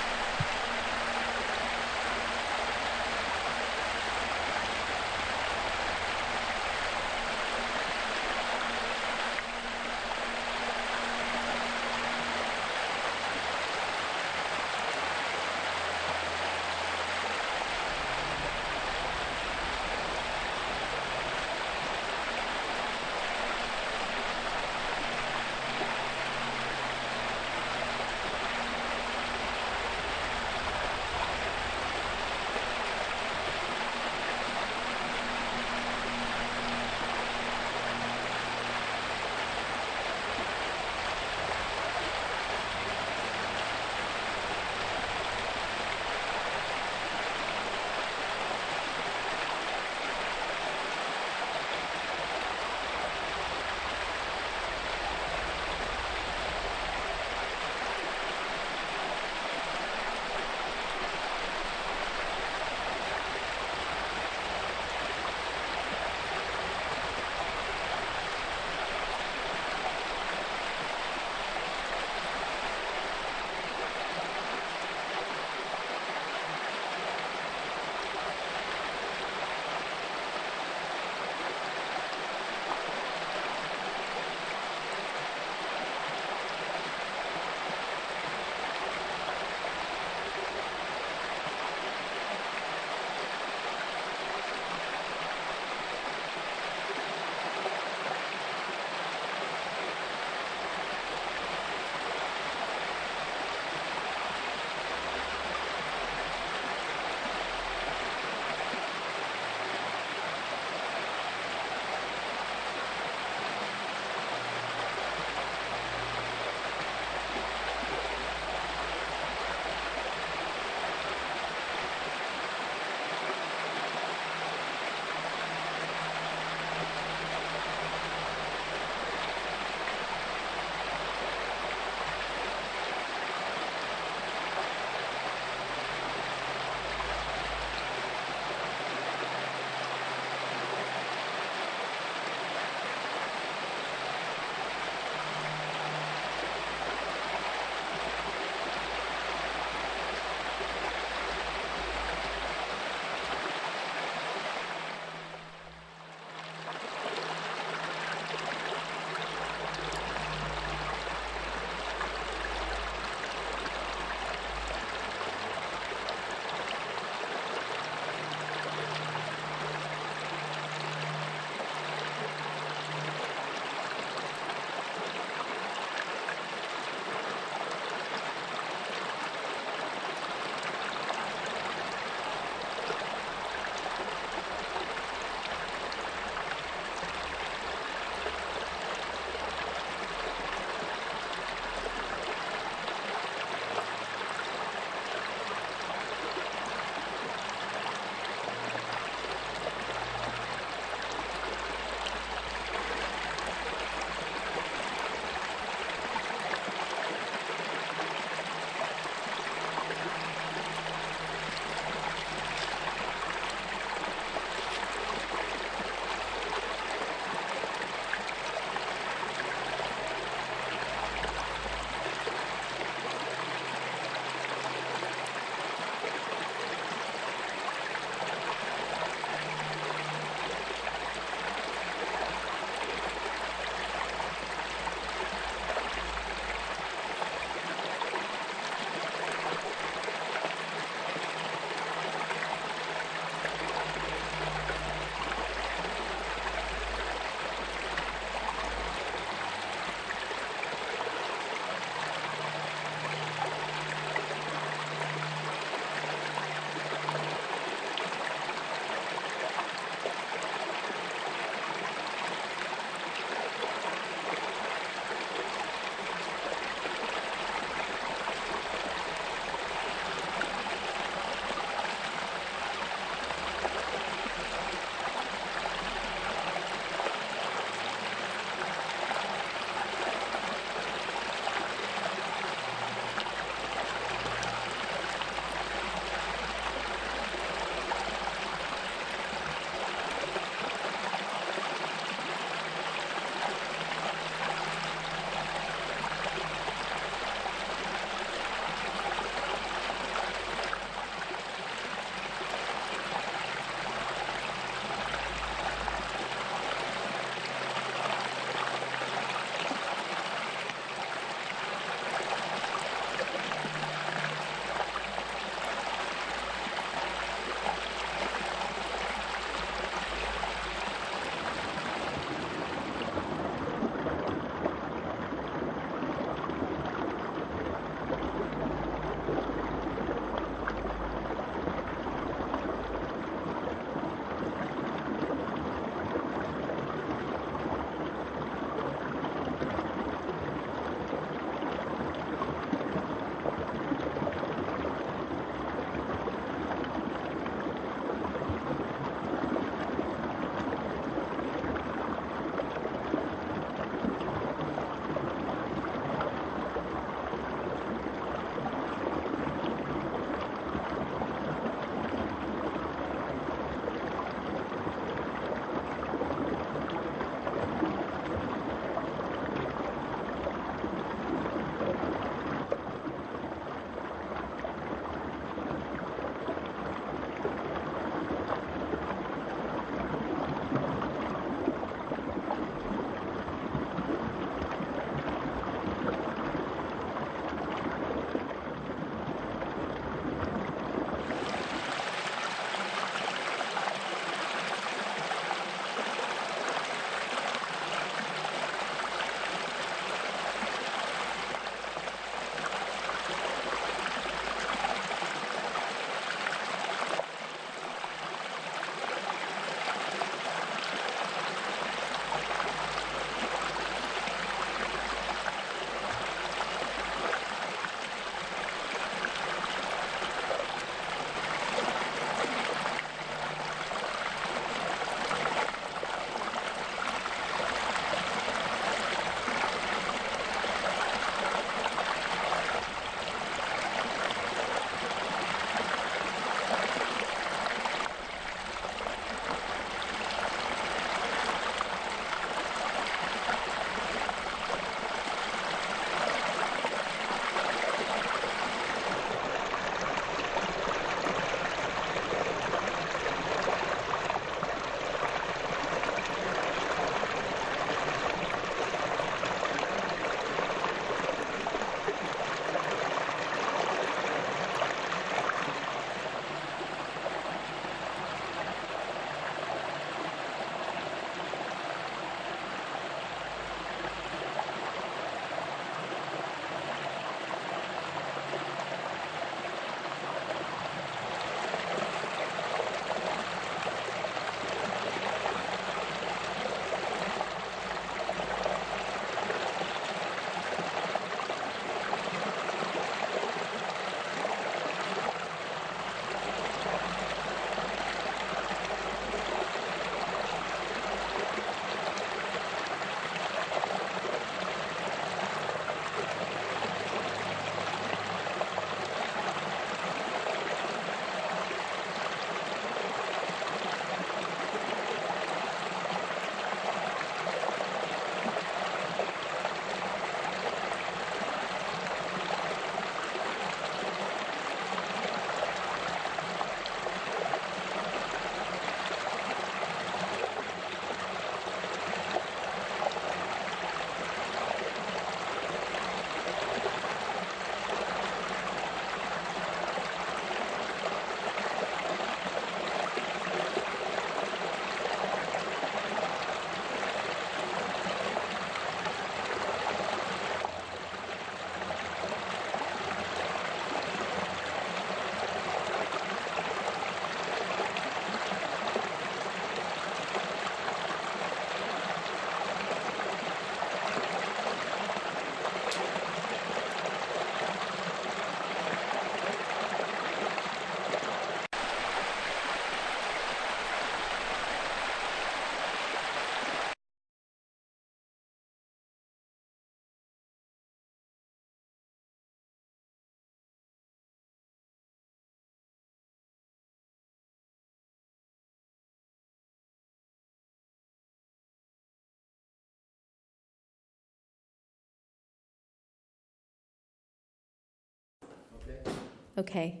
Okay.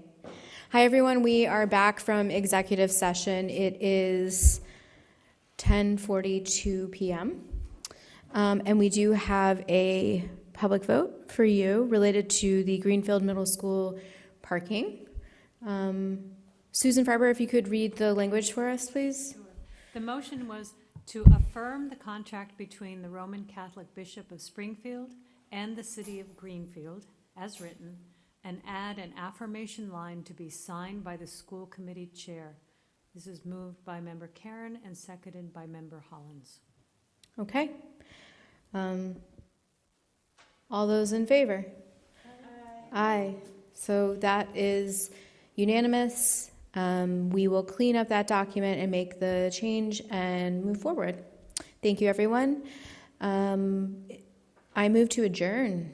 Hi, everyone. We are back from executive session. It is 10:42 p.m. And we do have a public vote for you related to the Greenfield Middle School parking. Susan Farber, if you could read the language for us, please. Sure. The motion was to affirm the contract between the Roman Catholic Bishop of Springfield and the City of Greenfield, as written, and add an affirmation line to be signed by the school committee chair. This is moved by Member Karen and seconded by Member Hollins. Okay. All those in favor? Aye. So that is unanimous. We will clean up that document and make the change and move forward. Thank you, everyone. I move to adjourn.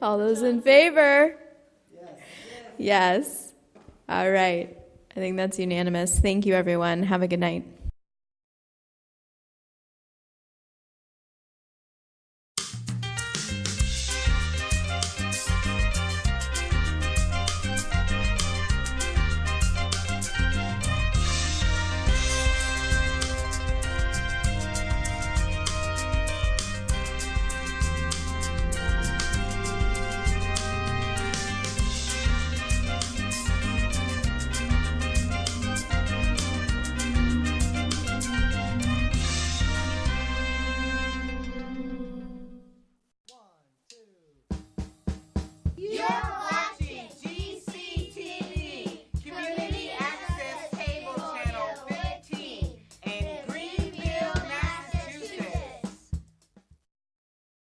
All those in favor? Yes. All right. I think that's unanimous. Thank you, everyone. Have a good night.